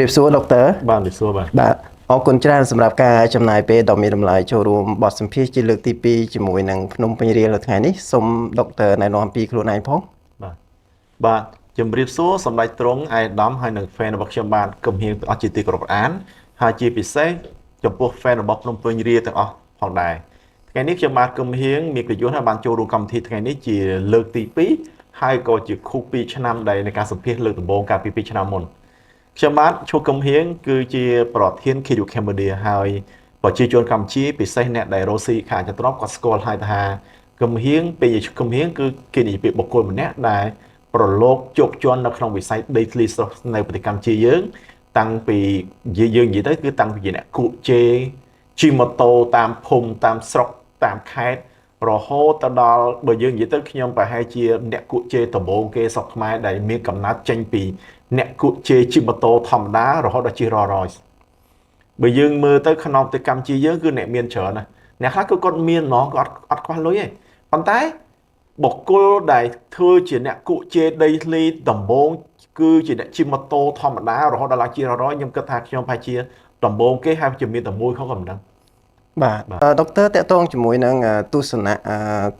Brief số doctor បានពីសួរបាទ បាទអរគុណច្រើនសម្រាប់ការចំណាយពេលដ៏មានតម្លៃចូលរួមបទសម្ភាសន៍ជាលើកទី2ជាមួយនឹងភ្នំពេញរៀលនៅថ្ងៃនេះសូមដុកទ័រណែនាំពីខ្លួនឯងផង បាទជំរាបសួរសម្ដេចទ្រង់ឯកឧត្តមហើយនឹង fan របស់ខ្ញុំបាទគំហៀងទាំងអស់ជាទីគោរពអានហើយជាពិសេសចំពោះ fan របស់ភ្នំពេញរៀលទាំងអស់ផងដែរថ្ងៃនេះខ្ញុំបាទគំហៀងមានកិត្តិយសហើយបានចូលរួមកម្មវិធីថ្ងៃនេះជាលើកទី2ហើយក៏ជាខួប2ឆ្នាំដែលនៃការសម្ភាសន៍លើកដំបូងកាលពី2ឆ្នាំមុនខ្ញុំបាទឈូកគំហៀងគឺជាប្រធាន KU Cambodia ហើយប្រជាជនកម្ពុជាពិសេសអ្នកដែលរស់ស៊ីខាងចន្ទ្រប់គាត់ស្គាល់ហើយថាគំហៀងពេលគំហៀងគឺគេនិយាយពីបុគ្គលម្នាក់ដែលប្រឡូកជោគជន់នៅក្នុងវិស័យដីធ្លីស្រស់នៅប្រទេសកម្ពុជាយើងតាំងពីយើងនិយាយទៅគឺតាំងពីអ្នកគូជេជិះម៉ូតូតាមភូមិតាមស្រុកតាមខេត្តរហូតទៅដល់បើយើងនិយាយទៅខ្ញុំប្រហែលជាអ្នកគូជេដំបូងគេស្រុកខ្មែរដែលមានកំណត់ចេញពីអ្នកគូជេជិះម៉ូតូធម្មតារហូតដល់ជិះ Rolls Royce បើយើងមើលទៅក្នុងប្រទេសកម្ពុជាយើងគឺអ្នកមានច្រើនណាស់អ្នកខ្លះគឺគាត់មានហ្មងគាត់អត់ខ្វះលុយទេប៉ុន្តែបុគ្គលដែលធ្វើជាអ្នកគូជេដីធ្លីដំបូងគឺជាអ្នកជិះម៉ូតូធម្មតារហូតដល់ឡើងជិះ Rolls Royce ខ្ញុំគិតថាខ្ញុំប្រហែលជាដំបូងគេហើយជាមានតែមួយផងក៏មិនដឹងបាទដុកទ័រតកតងជាមួយនឹងទស្សនៈ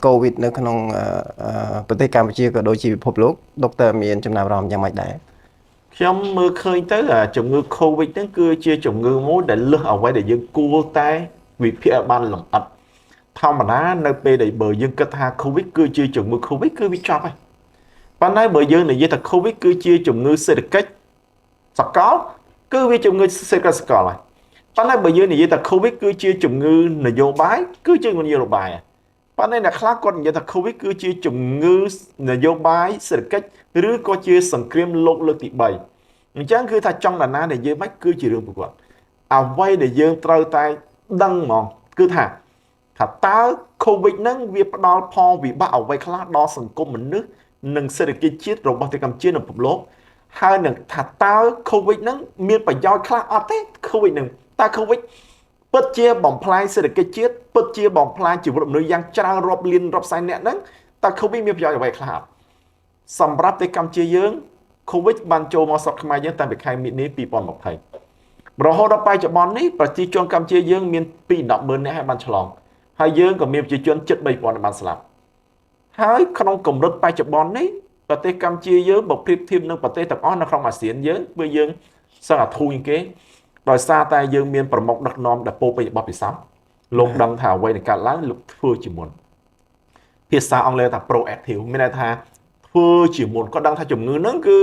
COVID នៅក្នុងប្រទេសកម្ពុជាក៏ដូចជាពិភពលោកដុកទ័រមានចំណាប់អារម្មណ៍យ៉ាងម៉េចដែរខ្ញុំមើលឃើញទៅជំងឺ COVID ហ្នឹងគឺជាជំងឺមួយដែលលើសអ្វីដែលយើងគួរតែវិភាគឲ្យបានលម្អិតធម្មតានៅពេលដែលបើយើងគិតថា COVID គឺជាជំងឺ COVID គឺវាចប់ហើយប៉ុន្តែបើយើងនិយាយថា COVID គឺជាជំងឺសេដ្ឋកិច្ចសកលគឺវាជំងឺសេដ្ឋកិច្ចសកលហើយប៉ុន្តែបើយើងនិយាយថា COVID គឺជាជំងឺនយោបាយគឺជាជំងឺនយោបាយប៉ុន្តែអ្នកខ្លះគាត់និយាយថា COVID គឺជាជំងឺនយោបាយសេដ្ឋកិច្ចឬក៏ជាសង្គ្រាមលោកលើកទី3អញ្ចឹងគឺថាចង់ណាដែលយើងមិនគឺជារឿងប្រកបអ្វីដែលយើងត្រូវតែដឹងហ្មងគឺថាតើ COVID ហ្នឹងវាផ្ដល់ផលវិបាកអ្វីខ្លះដល់សង្គមមនុស្សនិងសេដ្ឋកិច្ចជាតិរបស់ប្រទេសកម្ពុជានៅពិភពលោកហើយនឹងថាតើ COVID ហ្នឹងមានប្រយោជន៍ខ្លះអត់ទេ COVID ហ្នឹងតើ COVID ពិតជាបំផ្លាញសេដ្ឋកិច្ចជាតិពិតជាបំផ្លាញជីវិតមនុស្សយ៉ាងច្រើនរាប់លានរាប់សែននាក់ហ្នឹងតើ COVID មានប្រយោជន៍អ្វីខ្លះអត់សម្រាប់ប្រទេសកម្ពុជាយើង COVID បានចូលមកស្រុកខ្មែរយើងតាំងពីខែមីនា2020រហូតដល់បច្ចុប្បន្ននេះប្រជាជនកម្ពុជាយើងមានពី100000នាក់ហើយបានឆ្លងហើយយើងក៏មានប្រជាជនជិត3000នាក់បានស្លាប់ហើយក្នុងកម្រិតបច្ចុប្បន្ននេះប្រទេសកម្ពុជាយើងបើប្រៀបធៀបនឹងប្រទេសទាំងអស់នៅក្នុងអាស៊ានយើងគឺយើងសឹងអាធូរជាងគេដោយសារតែយើងមានប្រមុខដឹកនាំដែលពោពេញបទពិសោធន៍លោកដឹងថាអ្វីដែលកើតឡើងលោកធ្វើជាមុនភាសាអង់គ្លេសថា proactive មានន័យថាធ្វើជាមុនគាត់ដឹងថាជំងឺហ្នឹងគឺ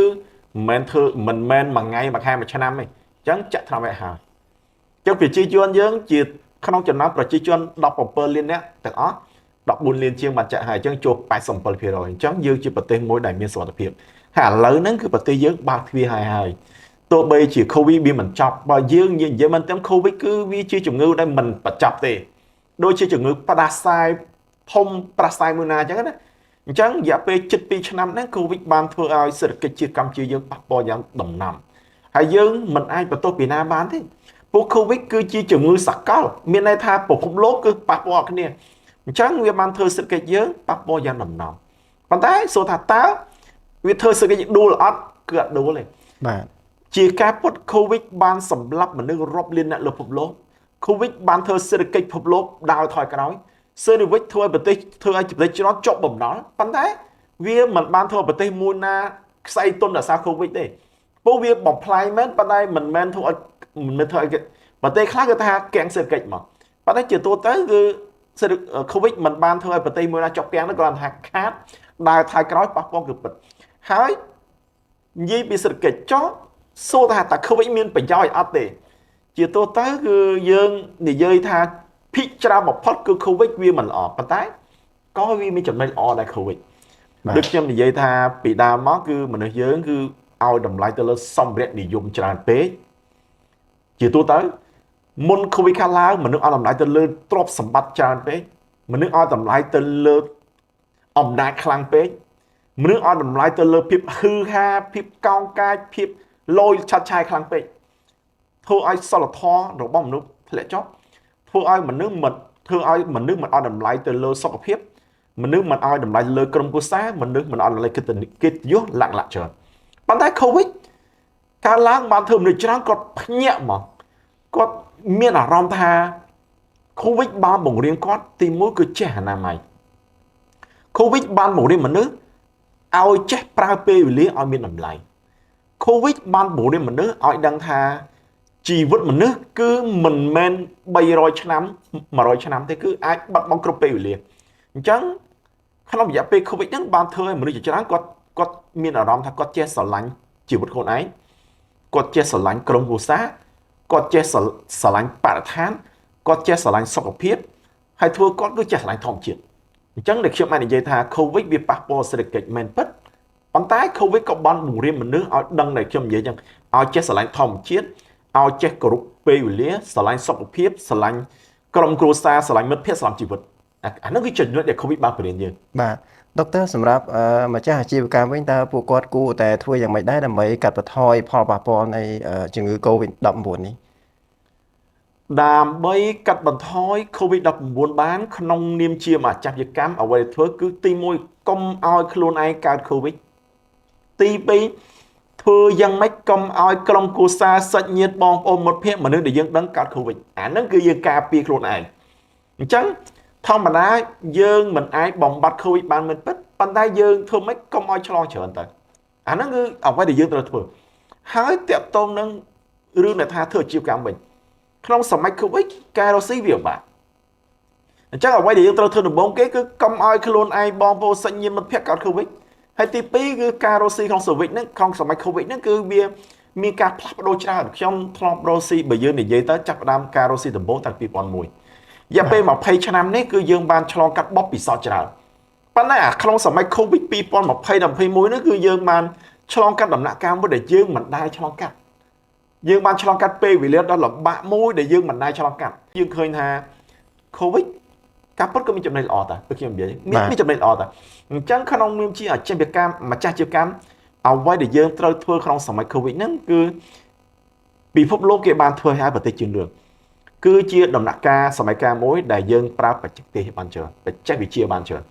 មិនមែនមួយថ្ងៃមួយខែមួយឆ្នាំទេអញ្ចឹងចាក់ថ្នាំឲ្យហើយអញ្ចឹងប្រជាជនយើងជាក្នុងចំណោមប្រជាជន17លាននាក់ទាំងអស់14លានជាងបានចាក់ហើយអញ្ចឹងចូល 87% អញ្ចឹងយើងជាប្រទេសមួយដែលមានសុវត្ថិភាពហើយឥឡូវហ្នឹងគឺប្រទេសយើងបើកទ្វារហើយទោះបីជា COVID វាមិនចប់បើយើងនិយាយមិនទាំង COVID គឺវាជាជំងឺដែលមិនបញ្ចប់ទេដូចជាជំងឺផ្ដាសាយធំផ្ដាសាយមួយណាអញ្ចឹងណាអញ្ចឹងរយៈពេលជិត2ឆ្នាំហ្នឹង COVID បានធ្វើឲ្យសេដ្ឋកិច្ចជាតិកម្ពុជាយើងប៉ះពាល់យ៉ាងដំណាំហើយយើងមិនអាចបន្ទោសពីណាបានទេពួក COVID គឺជាជំងឺសកលមានន័យថាពិភពលោកគឺប៉ះពាល់គ្នាអញ្ចឹងវាបានធ្វើសេដ្ឋកិច្ចយើងប៉ះពាល់យ៉ាងដំណាំប៉ុន្តែសួរថាតើវាធ្វើសេដ្ឋកិច្ចដួលអត់គឺអត់ដួលទេបាទជាការពុត COVID បានសម្លាប់មនុស្សរាប់លានអ្នកលើពិភពលោក COVID បានធ្វើសេដ្ឋកិច្ចពិភពលោកដើរថយក្រោយសេដ្ឋកិច្ចធ្វើឲ្យប្រទេសច្រើនជាប់បំណុលប៉ុន្តែវាមិនបានធ្វើឲ្យប្រទេសមួយណាខ្សែទុនដោយសារ COVID ទេពួកវាបំផ្លាញមែនប៉ុន្តែមិនមែនធ្វើឲ្យប្រទេសខ្លះគឺថាកៀងសេដ្ឋកិច្ចមកប៉ុន្តែជាទូទៅគឺ COVID មិនបានធ្វើឲ្យប្រទេសមួយណាជាប់កៀងនោះគ្រាន់តែថាខាតដើរថយក្រោយប៉ះពាល់គឺពិតហើយនិយាយពីសេដ្ឋកិច្ចចុះសួរថាតើ COVID មានប្រយោជន៍អត់ទេជាទូទៅគឺយើងនិយាយថាភិកច្រើនបំផុតគឺ COVID វាមិនល្អប៉ុន្តែក៏វាមានចំណុចល្អដែរ COVID ដូចខ្ញុំនិយាយថាពីដើមមកគឺមនុស្សយើងគឺឲ្យតម្លៃទៅលើសម្ភារៈនិយមច្រើនពេកជាទូទៅមុន COVID ខាងឡើងមនុស្សឲ្យតម្លៃទៅលើទ្រព្យសម្បត្តិច្រើនពេកមនុស្សឲ្យតម្លៃទៅលើអំណាចខ្លាំងពេកមនុស្សឲ្យតម្លៃទៅលើភាពហ៊ឺហាភាពកោងកាចភាពលយឆាត់ឆាយខ្លាំងពេកធ្វើឲ្យសិលធម៌របស់មនុស្សធ្លាក់ចុះធ្វើឲ្យមនុស្សមិនឲ្យតម្លៃទៅលើសុខភាពមនុស្សមិនឲ្យតម្លៃលើក្រុមគ្រួសារមនុស្សមិនឲ្យតម្លៃកិត្តិយសលក្ខណៈច្រើនប៉ុន្តែ COVID ការឡើងបានធ្វើមនុស្សច្រើនគាត់ភ្ញាក់មកគាត់មានអារម្មណ៍ថា COVID បានបង្រៀនគាត់ទីមួយគឺចេះអនាម័យ COVID បានបង្រៀនមនុស្សឲ្យចេះប្រើពេលវេលាឲ្យមានតម្លៃ COVID បានបង្រៀនមនុស្សឲ្យដឹងថាជីវិតមនុស្សគឺមិនមែន300ឆ្នាំ100ឆ្នាំទេគឺអាចបាត់បង់គ្រប់ពេលវេលាអញ្ចឹងក្នុងរយៈពេល COVID ហ្នឹងបានធ្វើឲ្យមនុស្សជាច្រើនគាត់មានអារម្មណ៍ថាគាត់ចេះស្រឡាញ់ជីវិតខ្លួនឯងគាត់ចេះស្រឡាញ់ក្រុមគ្រួសារគាត់ចេះស្រឡាញ់បរិស្ថានគាត់ចេះស្រឡាញ់សុខភាពហើយធ្វើគាត់គឺចេះស្រឡាញ់ធម្មជាតិអញ្ចឹងដែលខ្ញុំបាននិយាយថា COVID វាប៉ះពាល់សេដ្ឋកិច្ចមែនពិតប៉ុន្តែ COVID ក៏បានបង្រៀនមនុស្សឲ្យដឹងដែលខ្ញុំនិយាយអញ្ចឹងឲ្យចេះស្រឡាញ់ធម្មជាតិឲ្យចេះគោរពពេលវេលាស្រឡាញ់សុខភាពស្រឡាញ់ក្រុមគ្រួសារស្រឡាញ់មិត្តភក្តិស្រឡាញ់ជីវិតអានោះគឺចំណុចដែល COVID បានបង្រៀនយើងបាទដុកទ័រសម្រាប់ម្ចាស់អាជីវកម្មវិញតើពួកគាត់គួរតែធ្វើយ៉ាងម៉េចដែរដើម្បីកាត់បន្ថយផលប៉ះពាល់នៃជំងឺ COVID-19 នេះដើម្បីកាត់បន្ថយ COVID-19 បានក្នុងនាមជាម្ចាស់អាជីវកម្មអ្វីដែលធ្វើគឺទី1កុំឲ្យខ្លួនឯងកើត COVID ទី2ធ្វើយ៉ាងម៉េចកុំឲ្យក្រុមគ្រួសារសាច់ញាតិបងប្អូនមិត្តភក្តិមនុស្សដែលយើងដឹងកើត COVID អាហ្នឹងគឺយើងការពារខ្លួនឯងអញ្ចឹងធម្មតាយើងមិនអាចបំបត្តិ COVID បានមិនពិតប៉ុន្តែយើងធ្វើម៉េចកុំឲ្យឆ្លងច្រើនទៅអាហ្នឹងគឺអ្វីដែលយើងត្រូវធ្វើហើយតាក់ទងនឹងរឿងដែលថាធ្វើអាជីវកម្មវិញក្នុងសម័យ COVID ការរកស៊ីវាបាក់អញ្ចឹងអ្វីដែលយើងត្រូវធ្វើដំបូងគេគឺកុំឲ្យខ្លួនឯងបងប្អូនសាច់ញាតិមិត្តភក្តិកើត COVID ហើយទី2គឺការរកស៊ីក្នុងសម័យហ្នឹងក្នុងសម័យ COVID ហ្នឹងគឺវាមានការផ្លាស់ប្ដូរច្រើនខ្ញុំធ្លាប់រកស៊ីបើយើងនិយាយទៅចាប់ផ្ដើមការរកស៊ីដំបូងតាំងពី2001រយៈពេល20ឆ្នាំនេះគឺយើងបានឆ្លងកាត់បបពិសោធន៍ច្រើនប៉ុន្តែក្នុងសម័យ COVID 2020ដល់2021នេះគឺយើងបានឆ្លងកាត់ដំណាក់កាលមួយដែលយើងមិនដែលឆ្លងកាត់យើងបានឆ្លងកាត់ពេលវេលាដ៏លំបាកមួយដែលយើងមិនដែលឆ្លងកាត់យើងឃើញថា COVID ការពិតក៏មានចំណុចល្អដែរដូចខ្ញុំនិយាយមានចំណុចល្អដែរអញ្ចឹងក្នុងនាមជាអាជីវកម្មម្ចាស់អាជីវកម្មអ្វីដែលយើងត្រូវធ្វើក្នុងសម័យ COVID ហ្នឹងគឺពិភពលោកគេបានធ្វើឲ្យប្រទេសជាងរឿងគឺជាដំណាក់កាលសម័យកាលមួយដែលយើងប្រើបច្ចេកទេសបានច្រើនបច្ចេកវិទ្យាបានច្រើន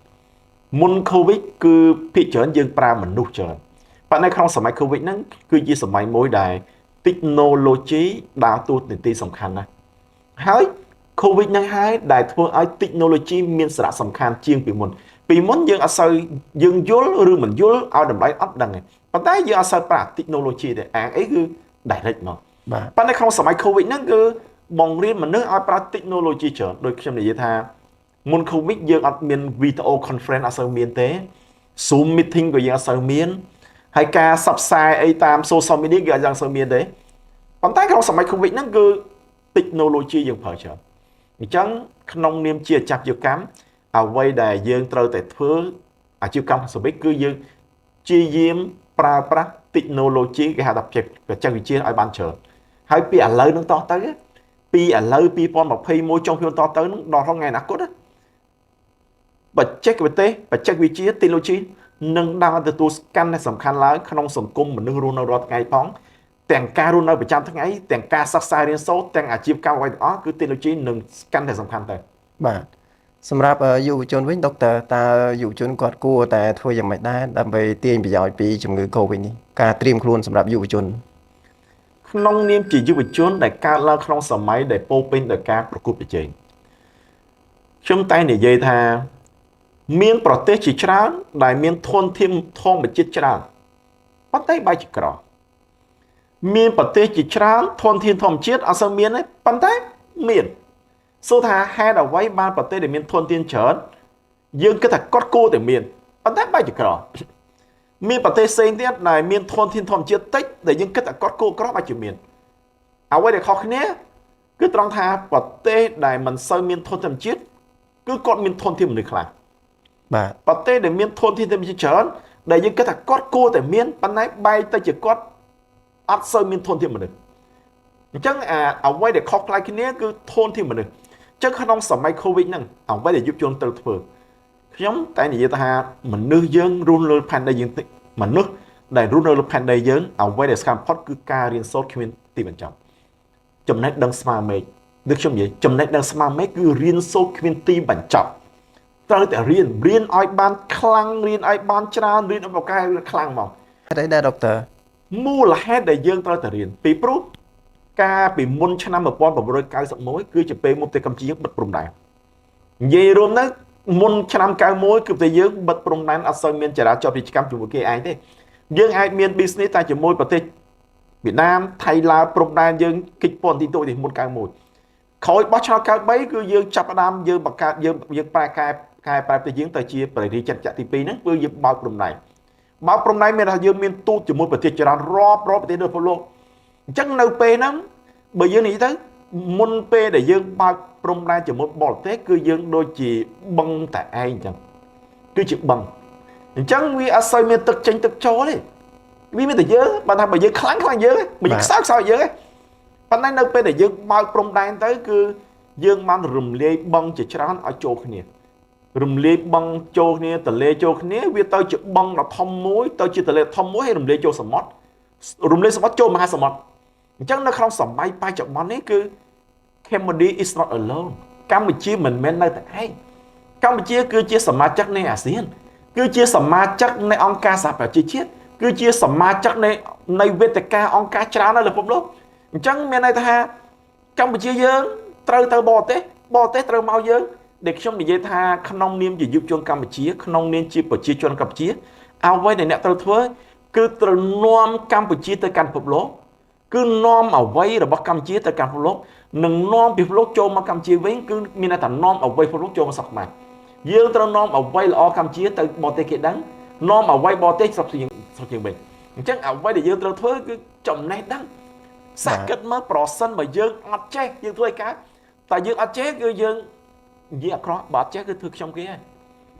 មុន COVID គឺភាគច្រើនយើងប្រើមនុស្សច្រើនប៉ុន្តែក្នុងសម័យ COVID ហ្នឹងគឺជាសម័យមួយដែល technology ដើរតួនាទីសំខាន់ណាស់ហើយ COVID ហ្នឹងហើយដែលធ្វើឲ្យ technology មានសារៈសំខាន់ជាងពីមុនយើងអត់សូវយើងយល់ឬមិនយល់ឲ្យតម្លៃអត់ដឹងទេប៉ុន្តែយើងអត់សូវប្រើ technology ទេអាអីគឺ direct មកប៉ុន្តែក្នុងសម័យ COVID ហ្នឹងគឺបង្រៀនមនុស្សឲ្យប្រើ technology ច្រើនដូចខ្ញុំនិយាយថាមុន COVID យើងអត់មាន video conference អត់សូវមានទេ Zoom meeting ក៏យើងអត់សូវមានហើយការផ្សព្វផ្សាយអីតាម social media ក៏យ៉ាងសូវមានទេប៉ុន្តែក្នុងសម័យ COVID ហ្នឹងគឺ technology យើងប្រើច្រើនអញ្ចឹងក្នុងនាមជាអាជីវកម្មអ្វីដែលយើងត្រូវតែធ្វើអាជីវកម្មសវិកគឺយើងជាយាមប្រើប្រាស់ technology គេហៅថាបច្ចេកវិទ្យាឲ្យបានច្រើនហើយពីឥឡូវនឹងតទៅពីឥឡូវ2021ចុងខ្ញុំតទៅនឹងដល់ថ្ងៃអនាគតបច្ចេកវិទ្យា technology នឹងដើរទទួលកាន់តែសំខាន់ឡើងក្នុងសង្គមមនុស្សរស់នៅរាល់ថ្ងៃផងទាំងការរស់នៅប្រចាំថ្ងៃទាំងការសិក្សារៀនសូត្រទាំងអាជីវកម្មអ្វីទាំងអស់គឺ technology នឹងកាន់តែសំខាន់ទៅបាទសម្រាប់យុវជនវិញដុកទ័រតើយុវជនគាត់គួរតែធ្វើយ៉ាងម៉េចដែរដើម្បីទាញប្រយោជន៍ពីជំងឺ COVID នេះការត្រៀមខ្លួនសម្រាប់យុវជនក្នុងនាមជាយុវជនដែលកើតឡើងក្នុងសម័យដែលពោពេញដោយការប្រកួតប្រជែងខ្ញុំតែនិយាយថាមានប្រទេសជាច្រើនដែលមានធនធានធម្មជាតិច្រើនប៉ុន្តែបែរជាក្រមានប្រទេសជាច្រើនធនធានធម្មជាតិអត់សូវមានទេប៉ុន្តែមានសួរថាហេតុអ្វីបានប្រទេសដែលមានធនធានច្រើនយើងគិតថាគាត់គួរតែមានប៉ុន្តែបែរជាក្រមានប្រទេសផ្សេងទៀតដែលមានធនធានធម្មជាតិតិចដែលយើងគិតថាគាត់គួរក្របែរជាមានអ្វីដែលខុសគ្នាគឺត្រង់ថាប្រទេសដែលមិនសូវមានធនធានធម្មជាតិគឺគាត់មានធនធានមនុស្សខ្លះបាទប្រទេសដែលមានធនធានធម្មជាតិច្រើនដែលយើងគិតថាគាត់គួរតែមានប៉ុន្តែបែរទៅជាគាត់អត់សូវមានធនធានមនុស្សអញ្ចឹងអ្វីដែលខុសប្លែកគ្នាគឺធនធានមនុស្សអញ្ចឹងក្នុងសម័យ COVID ហ្នឹងអ្វីដែលយុវជនត្រូវធ្វើខ្ញុំតែនិយាយថាមនុស្សយើងរស់លើផែនដីយើងមនុស្សដែលរស់នៅលើផែនដីយើងអ្វីដែលសំខាន់បំផុតគឺការរៀនសូត្រគ្មានទីបញ្ចប់ចំណេះដឹងស្មារតីដូចខ្ញុំនិយាយចំណេះដឹងស្មារតីគឺរៀនសូត្រគ្មានទីបញ្ចប់ត្រូវតែរៀនឲ្យបានខ្លាំងរៀនឲ្យបានច្រើនរៀនឲ្យប្រកែខ្លាំងមកហេតុអីដែរដុកទ័រ មូលហេតុដែលយើងត្រូវតែរៀនពីព្រោះការពីមុនឆ្នាំ1991គឺជាពេលមកប្រទេសកម្ពុជាបិទព្រំដែននិយាយរួមទៅមុនឆ្នាំ91គឺប្រទេសយើងបិទព្រំដែនអត់សូវមានចរាចរណ៍ពាណិជ្ជកម្មជាមួយគេឯងទេយើងអាចមាន business តែជាមួយប្រទេសវៀតណាមថៃឡាវព្រំដែនយើងគិតពន្ធទីតូចទីមុន91ក្រោយបោះឆ្នោត93គឺយើងចាប់ផ្ដើមយើងបង្កើតយើងប្រែកែប្រែប្រទេសយើងទៅជាប្រទេសចិនចក្រទី2ហ្នឹងគឺយើងបើកព្រំដែនមានថាយើងមានទូតជាមួយប្រទេសច្រើនរាប់ប្រទេសនៅពិភពលោកអញ្ចឹងនៅពេលហ្នឹងបើយើងនិយាយទៅមុនពេលដែលយើងបើកព្រំដែនជាមួយបរទេសគឺយើងដូចជាបឹងតែឯងអញ្ចឹងគឺជាបឹងអញ្ចឹងវាអត់សូវមានទឹកចេញទឹកចូលទេវាមានតែយើងបើថាបើយើងខ្លាំងយើងបើយើងខ្សោយយើងប៉ុន្តែនៅពេលដែលយើងបើកព្រំដែនទៅគឺយើងបានរំលាយបឹងជាច្រើនឲ្យចូលគ្នារំលាយបឹងចូលគ្នាទន្លេចូលគ្នាវាទៅជាបឹងដ៏ធំមួយទៅជាទន្លេធំមួយហើយរំលាយចូលសមុទ្ររំលាយសមុទ្រចូលមហាសមុទ្រអញ្ចឹងនៅក្នុងសម័យបច្ចុប្បន្ននេះគឺ Cambodia is not alone កម្ពុជាមិនមែននៅតែឯងកម្ពុជាគឺជាសមាជិកនៃអាស៊ានគឺជាសមាជិកនៃអង្គការសហប្រជាជាតិគឺជាសមាជិកនៃវេទិកាអង្គការច្រើននៅលើពិភពលោកអញ្ចឹងមានន័យថាកម្ពុជាយើងត្រូវទៅបរទេសត្រូវមកយើងដែលខ្ញុំនិយាយថាក្នុងនាមជាយុវជនកម្ពុជាក្នុងនាមជាប្រជាជនកម្ពុជាអ្វីដែលអ្នកត្រូវធ្វើគឺត្រូវនាំកម្ពុជាទៅកាន់ពិភពលោកគឺនាំអ្វីរបស់កម្ពុជាទៅកាន់ពិភពលោកនិងនាំពិភពលោកចូលមកកម្ពុជាវិញគឺមានន័យថានាំអ្វីពិភពលោកចូលមកស្រុកខ្មែរយើងត្រូវនាំអ្វីល្អកម្ពុជាទៅបរទេសគេដឹងនាំអ្វីបរទេសស្រុកយើងវិញអញ្ចឹងអ្វីដែលយើងត្រូវធ្វើគឺចំណេះដឹងសាគិតមើលប្រសិនបើយើងអត់ចេះយើងធ្វើឲ្យកើតតែយើងអត់ចេះគឺយើងនិយាយអាក្រក់បើអត់ចេះគឺធ្វើខ្ញុំគេហើយ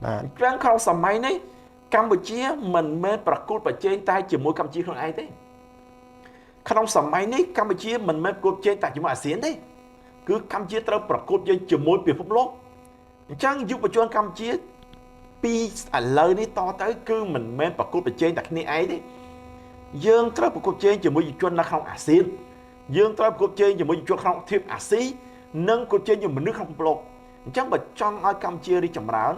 បាទក្នុងសម័យនេះកម្ពុជាមិនមែនប្រកួតប្រជែងតែជាមួយកម្ពុជាខ្លួនឯងទេក្នុងសម័យនេះកម្ពុជាមិនមែនប្រកួតប្រជែងតែជាមួយអាស៊ានទេគឺកម្ពុជាត្រូវប្រកួតជាមួយពិភពលោកអញ្ចឹងយុវជនកម្ពុជាពីឥឡូវនេះតទៅគឺមិនមែនប្រកួតប្រជែងតែគ្នាឯងទេយើងត្រូវប្រកួតប្រជែងជាមួយយុវជននៅក្នុងអាស៊ានយើងត្រូវប្រកួតប្រជែងជាមួយយុវជនក្នុងទ្វីបអាស៊ីនិងប្រកួតប្រជែងជាមួយមនុស្សក្នុងពិភពលោកអញ្ចឹងបើចង់ឲ្យកម្ពុជារីកចម្រើន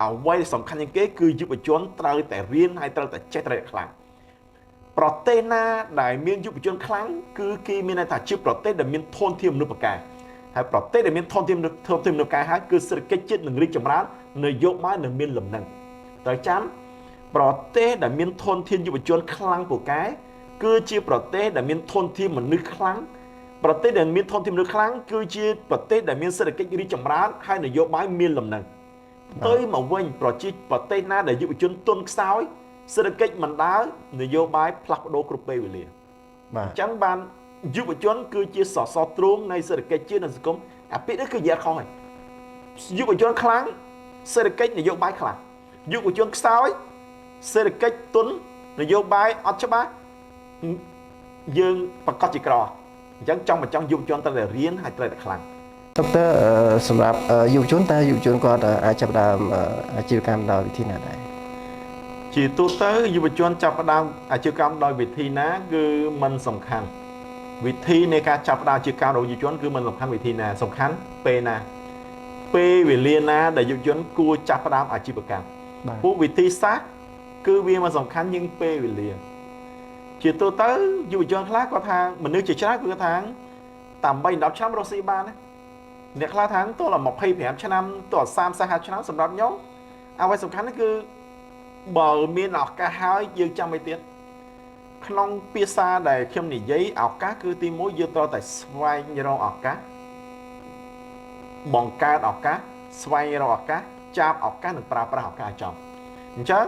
អ្វីសំខាន់ជាងគេគឺយុវជនត្រូវតែរៀនហើយត្រូវតែចេះត្រូវតែខ្លាំងប្រទេសណាដែលមានយុវជនខ្លាំងគឺគេមានន័យថាជាប្រទេសដែលមានធនធានមនុស្សបកាយហើយប្រទេសដែលមានធនធានមនុស្សបកាយហើយគឺសេដ្ឋកិច្ចជាតិនឹងរីកចម្រើននយោបាយនឹងមានលំនឹងត្រូវចាំប្រទេសដែលមានធនធានយុវជនខ្លាំងពូកែគឺជាប្រទេសដែលមានធនធានមនុស្សខ្លាំងប្រទេសដែលមានធនធានមនុស្សខ្លាំងគឺជាប្រទេសដែលមានសេដ្ឋកិច្ចរីកចម្រើនហើយនយោបាយមានលំនឹងទៅមកវិញប្រទេសណាដែលយុវជនទុនខ្សោយសេដ្ឋកិច្ចមិនដើរនយោបាយផ្លាស់ប្ដូរគ្រប់ពេលវេលាបាទអញ្ចឹងបានយុវជនគឺជាសសរទ្រូងនៃសេដ្ឋកិច្ចជាតិនិងសង្គមអាពាក្យនេះគឺនិយាយខុសហើយយុវជនខ្លាំងសេដ្ឋកិច្ចនយោបាយខ្លាំងយុវជនខ្សោយសេដ្ឋកិច្ចទុននយោបាយអត់ច្បាស់យើងប្រកាសជាក្រអញ្ចឹងចង់បញ្ចង់យុវជនត្រូវតែរៀនហើយត្រូវតែខ្លាំងដុកទ័រសម្រាប់យុវជនតើយុវជនគាត់អាចចាប់ផ្ដើមអាជីវកម្មដោយវិធីណាដែរជាទូទៅយុវជនចាប់ផ្ដើមអាជីវកម្មដោយវិធីណាគឺមិនសំខាន់វិធីនៃការចាប់ផ្ដើមអាជីវកម្មរបស់យុវជនគឺមិនសំខាន់វិធីណាសំខាន់ពេលណាពេលវេលាណាដែលយុវជនគួរចាប់ផ្ដើមអាជីវកម្មពួកវិធីសាស្ត្រគឺវាមិនសំខាន់ជាងពេលវេលាជាទូទៅយុវជនខ្លះគាត់ថាមនុស្សជាច្រើនគឺថាតាម8-10ឆ្នាំរស់ស៊ីបានណាអ្នកខ្លះថាទោះតែ25ឆ្នាំទោះ30-40ឆ្នាំសម្រាប់ខ្ញុំអ្វីសំខាន់គឺបើមានឱកាសហើយយើងចាំឲ្យទៀតក្នុងភាសាដែលខ្ញុំនិយាយឱកាសគឺទី1យើងត្រូវតែស្វែងរកឱកាសបង្កើតឱកាសស្វែងរកឱកាសចាប់ឱកាសនិងប្រើប្រាស់ឱកាសចំអញ្ចឹង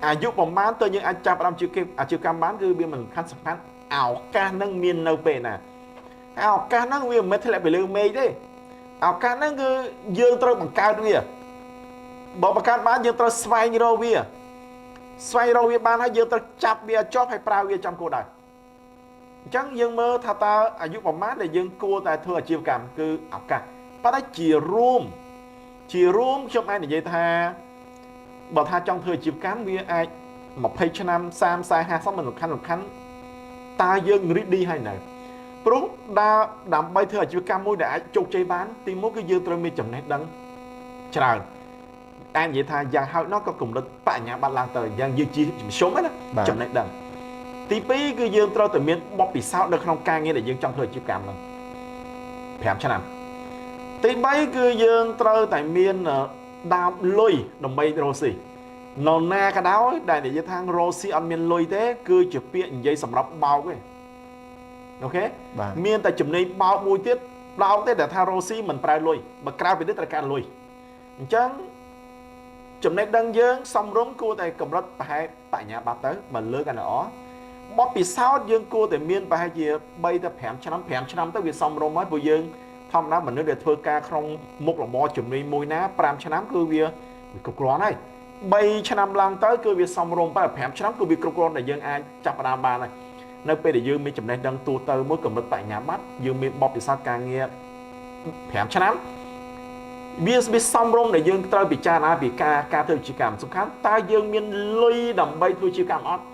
អាយុប្រមាណទៅយើងអាចចាប់ផ្ដើមអាជីវកម្មបានគឺវាមិនសំខាន់ឱកាសនឹងមាននៅពេលណាឱកាសហ្នឹងវាមិនមែនធ្លាក់ពីលើមេឃទេឱកាសហ្នឹងគឺយើងត្រូវបង្កើតវាបើបង្កើតបានយើងត្រូវស្វែងរកវាបានហើយយើងត្រូវចាប់វាជាប់ហើយប្រើវាចំគោលដៅអញ្ចឹងយើងមើលថាតើអាយុប្រមាណដែលយើងគួរតែធ្វើអាជីវកម្មគឺឱកាសប៉ុន្តែជារួមខ្ញុំអាចនិយាយថាបើថាចង់ធ្វើអាជីវកម្មវាអាច20ឆ្នាំ30 40 50មិនសំខាន់តើយើងរីកឌីហើយនៅព្រោះដើម្បីធ្វើអាជីវកម្មមួយដែលអាចជោគជ័យបានទី1គឺយើងត្រូវមានចំណេះដឹងច្រើនតែនិយាយថាយ៉ាងហោចណាស់ក៏កម្រិតបញ្ញាបត្រឡើងទៅយ៉ាងយើងជាមធ្យមណាចំណេះដឹង ទី2គឺយើងត្រូវតែមានបទពិសោធន៍នៅក្នុងការងារដែលយើងចង់ធ្វើអាជីវកម្មហ្នឹង5ឆ្នាំទី3គឺយើងត្រូវតែមានដើមលុយដើម្បីរកស៊ីនរណាក៏ដោយដែលនិយាយថារកស៊ីអត់មានលុយទេគឺជាពាក្យនិយាយសម្រាប់បោកទេអូខេមានតែចំណេញបោកមួយទៀតបោកទេតែថារកស៊ីមិនប្រើលុយបើក្រៅពីនេះត្រូវការលុយអញ្ចឹងចំណេះដឹងយើងសំរុំគួរតែកម្រិតប្រហែលបញ្ញាបត្រទៅបើលើកអាល្អបទពិសោធន៍យើងគួរតែមានប្រហែលជា3ទៅ5ឆ្នាំទៅវាសំរុំហើយព្រោះយើងធម្មតាមនុស្សដែលធ្វើការក្នុងមុខរបរជំនាញមួយណា5ឆ្នាំគឺវាគ្រប់គ្រាន់ហើយ3ឆ្នាំឡើងទៅគឺវាសំរុំតែ5ឆ្នាំគឺវាគ្រប់គ្រាន់ដែលយើងអាចចាប់ផ្ដើមបានហើយនៅពេលដែលយើងមានចំណេះដឹងទូទៅមួយកម្រិតបញ្ញាបត្រយើងមានបទពិសោធន៍ការងារ5ឆ្នាំវាសំរុំដែលយើងត្រូវពិចារណាពីការធ្វើអាជីវកម្មសំខាន់តើយើងមានលុយដើម្បីធ្វើអាជីវកម្មអត់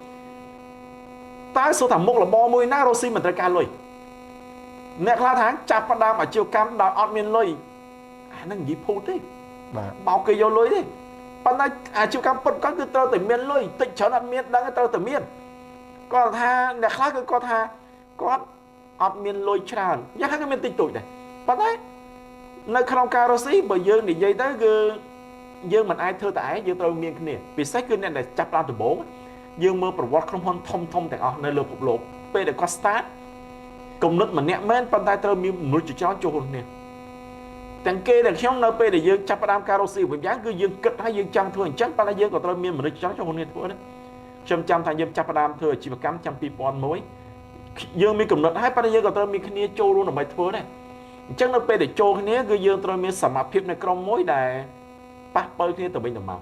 តើសួរថាមុខរបរមួយណារកស៊ីមិនត្រូវការលុយអ្នកខ្លះថាចាប់ផ្ដើមអាជីវកម្មដោយអត់មានលុយអាហ្នឹងនិយាយភូតទេបាទបោកគេយកលុយទេប៉ុន្តែអាជីវកម្មពិតក៏គឺត្រូវតែមានលុយតិចច្រើនអត់មានដឹងត្រូវតែមានគាត់ថាអ្នកខ្លះគឺគាត់ថាគាត់អត់មានលុយច្រើនយ៉ាងណាក៏មានតិចតួចដែរប៉ុន្តែនៅក្នុងការរកស៊ីបើយើងនិយាយទៅគឺយើងមិនអាចធ្វើតែឯងយើងត្រូវមានគ្នាពិសេសគឺអ្នកដែលចាប់ផ្ដើមដំបូងយើងមើលប្រវត្តិក្រុមហ៊ុនធំទាំងអស់នៅលើពិភពលោកពេលដែលគាត់ start គំនិតម្នាក់មែនប៉ុន្តែត្រូវមានមនុស្សជាច្រើនចូលគ្នាទាំងគេទាំងខ្ញុំនៅពេលដែលយើងចាប់ផ្ដើមការរកស៊ីវិញយ៉ាងគឺយើងគិតថាយើងចង់ធ្វើអញ្ចឹងប៉ុន្តែយើងក៏ត្រូវមានមនុស្សជាច្រើនចូលគ្នាធ្វើដែរខ្ញុំចាំថាយើងចាប់ផ្ដើមធ្វើអាជីវកម្មចាំ2001យើងមានកំណត់ហើយប៉ុន្តែយើងក៏ត្រូវមានគ្នាចូលរួមដើម្បីធ្វើដែរអញ្ចឹងនៅពេលដែលចូលគ្នាគឺយើងត្រូវមានសមត្ថភាពនៅក្រុមមួយដែលប៉ះប៉ូវគ្នាទៅវិញទៅមក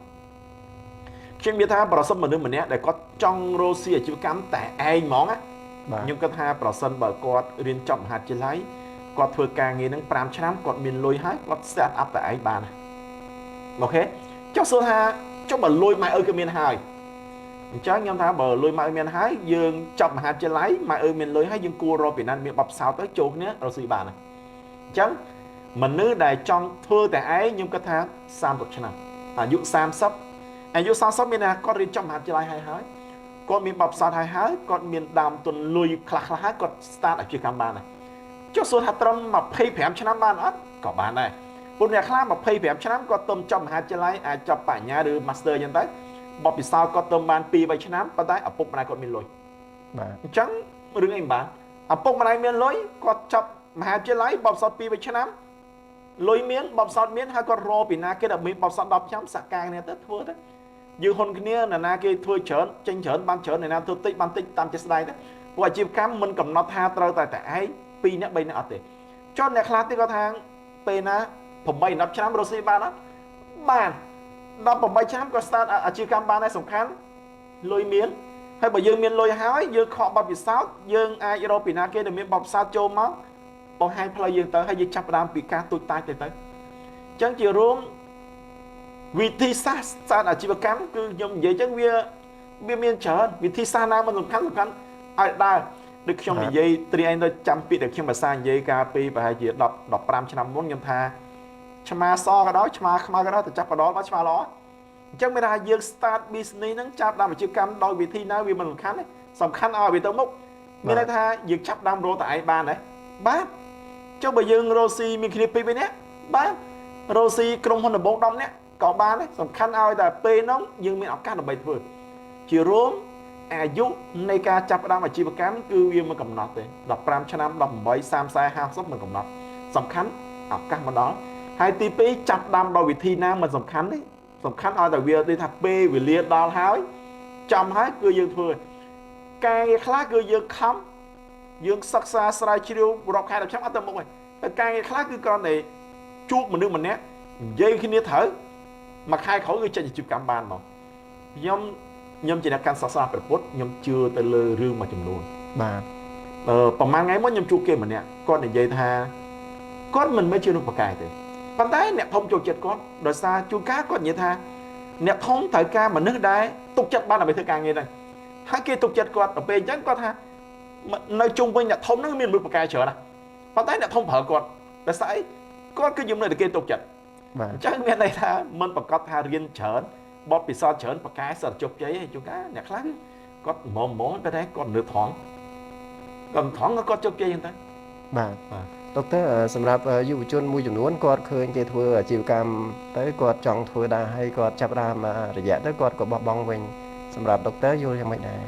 ខ្ញុំនិយាយថាប្រសិនមនុស្សម្នាក់ដែលគាត់ចង់រកស៊ីអាជីវកម្មតែឯងហ្មងណាខ្ញុំគិតថាប្រសិនបើគាត់រៀនចប់មហាវិទ្យាល័យគាត់ធ្វើការងារនឹង5ឆ្នាំគាត់មានលុយហើយគាត់ set up តែឯងបានអូខេចុះសួរថាចុះបើលុយម៉ែឪគេមានហើយអញ្ចឹងខ្ញុំថាបើលុយម៉ែឪមានហើយយើងចប់មហាវិទ្យាល័យម៉ែឪមានលុយហើយយើងគួររកពីណាមានបបផ្សោតទៅចូលគ្នារកស៊ីបានអញ្ចឹងមនុស្សដែលចង់ធ្វើតែឯងខ្ញុំគិតថា30ឆ្នាំអាយុ30មានថាគាត់រៀនចប់មហាវិទ្យាល័យហើយគាត់មានបបផ្សោតហើយគាត់មានដើមទុនលុយខ្លះហើយគាត់ start អាជីវកម្មបានហើយចុះសួរថាត្រឹម25ឆ្នាំបានអត់ក៏បានដែរព្រោះអ្នកខ្លះ25ឆ្នាំគាត់ទៅចប់មហាវិទ្យាល័យអាចចប់បញ្ញាឬ master អញ្ចឹងទៅបបពិសោធន៍គាត់ទៅបាន2-3ឆ្នាំប៉ុន្តែឪពុកម្ដាយគាត់មានលុយបាទអញ្ចឹងរឿងអីមិនបានឪពុកម្ដាយមានលុយគាត់ចប់មហាវិទ្យាល័យបបពិសោធន៍2-3ឆ្នាំលុយមានបបពិសោធន៍មានហើយគាត់រកពីណាគេដែលមានបបពិសោធន៍10ឆ្នាំសកាគ្នាទៅធ្វើទៅយើងហ៊ុនគ្នាណានាគេធ្វើច្រើនចេញច្រើនបានច្រើនណាធ្វើតិចបានតិចតាមជាស្ដាយទៅព្រោះអាជីវកម្មមិនកំណត់ថាត្រូវតែឯង2នាក់3នាក់អត់ទេចុះអ្នកខ្លះទៀតគាត់ថាពេលណា8-10ឆ្នាំរកស៊ីបានអត់បាន18ឆ្នាំក៏ start អាជីវកម្មបានដែរសំខាន់លុយមានហើយបើយើងមានលុយហើយយើងខកបទពិសោធន៍យើងអាចរកពីណាគេដែលមានបទពិសោធន៍ចូលមកបង្ហាញផ្លូវយើងទៅហើយយើងចាប់ផ្ដើមពីការទូចតាចទៅអញ្ចឹងជារួមវិធីសាស្ត្រសាស្ត្រអាជីវកម្មគឺខ្ញុំនិយាយអញ្ចឹងវាមានច្រើនវិធីសាស្ត្រណាមិនសំខាន់ឲ្យដើរដូចខ្ញុំនិយាយត្រៀមទៅចាំពាក្យដែលខ្ញុំភាសានិយាយកាលពីប្រហែលជា10-15ឆ្នាំមុនខ្ញុំថាឆ្មាសក៏ដោយឆ្មាខ្មៅក៏ដោយទៅចាប់បដលមកឆ្មាល្អអញ្ចឹងមានថាយើង start business ហ្នឹងចាប់ដើមអាជីវកម្មដោយវិធីណាវាមិនសំខាន់ទេសំខាន់ឲ្យវាទៅមុខមានន័យថាយើងចាប់ដើមរកតែឯងបានដែរបាទចុះបើយើងរកស៊ីមានគ្នា2-3នាក់បាទរកស៊ីក្រុមហ៊ុនដំបូង10នាក់ក៏បានដែរសំខាន់ឲ្យតែពេលហ្នឹងយើងមានឱកាសដើម្បីធ្វើជារួមអាយុនៃការចាប់ផ្ដើមអាជីវកម្មគឺវាមិនកំណត់ទេ15ឆ្នាំ18 30 40មិនកំណត់សំខាន់ឱកាសមកដល់ហើយទី2ចាប់ផ្ដើមដោយវិធីណាមិនសំខាន់ទេសំខាន់ឲ្យតែវាដូចថាពេលវេលាដល់ហើយចំហើយគឺយើងធ្វើការងារខ្លះគឺយើងខំយើងសិក្សាស្រាវជ្រាវរាប់ខែ10ឆ្នាំអត់ទៅមុខទេតែការងារខ្លះគឺគ្រាន់តែជួបមនុស្សម្នាក់និយាយគ្នាត្រូវមួយខែក្រោយគឺចេញអាជីវកម្មបានមកខ្ញុំជាអ្នកកាន់សាសនាព្រះពុទ្ធខ្ញុំជឿទៅលើរឿងមួយចំនួនបាទប្រហែលថ្ងៃមុនខ្ញុំជួបគេម្នាក់គាត់និយាយថាគាត់មិនមែនជានោះប្រកែកទេប៉ុន្តែអ្នកធំចូលចិត្តគាត់ដោយសារជួនកាលគាត់និយាយថាអ្នកធំត្រូវការមនុស្សដែលទុកចិត្តបានដើម្បីធ្វើការងារហ្នឹងហើយគេទុកចិត្តគាត់ទៅពេលអញ្ចឹងគាត់ថានៅជុំវិញអ្នកធំហ្នឹងមានមនុស្សប្រកែកច្រើនណាស់ប៉ុន្តែអ្នកធំប្រើគាត់ដោយសារអីគាត់គឺជំនឿតែគេទុកចិត្តអញ្ចឹងមានន័យថាមិនប្រកាសថារៀនច្រើនបបពិសោធន៍ច្រើនប្រកែសិតជោគជ័យឯងជួនកាលអ្នកខ្លះក គាត់មកតែគាត់នៅថងគាត់ជោគជ័យហ្នឹងទៅ បាទដុកទ័រសម្រាប់យុវជនមួយចំនួនគាត់ឃើញគេធ្វើអាជីវកម្មទៅគាត់ចង់ធ្វើដែរហើយគាត់ចាប់ផ្ដើមរយៈទៅគាត់ក៏បោះបង់វិញសម្រាប់ដុកទ័រយល់យ៉ាងម៉េចដែរ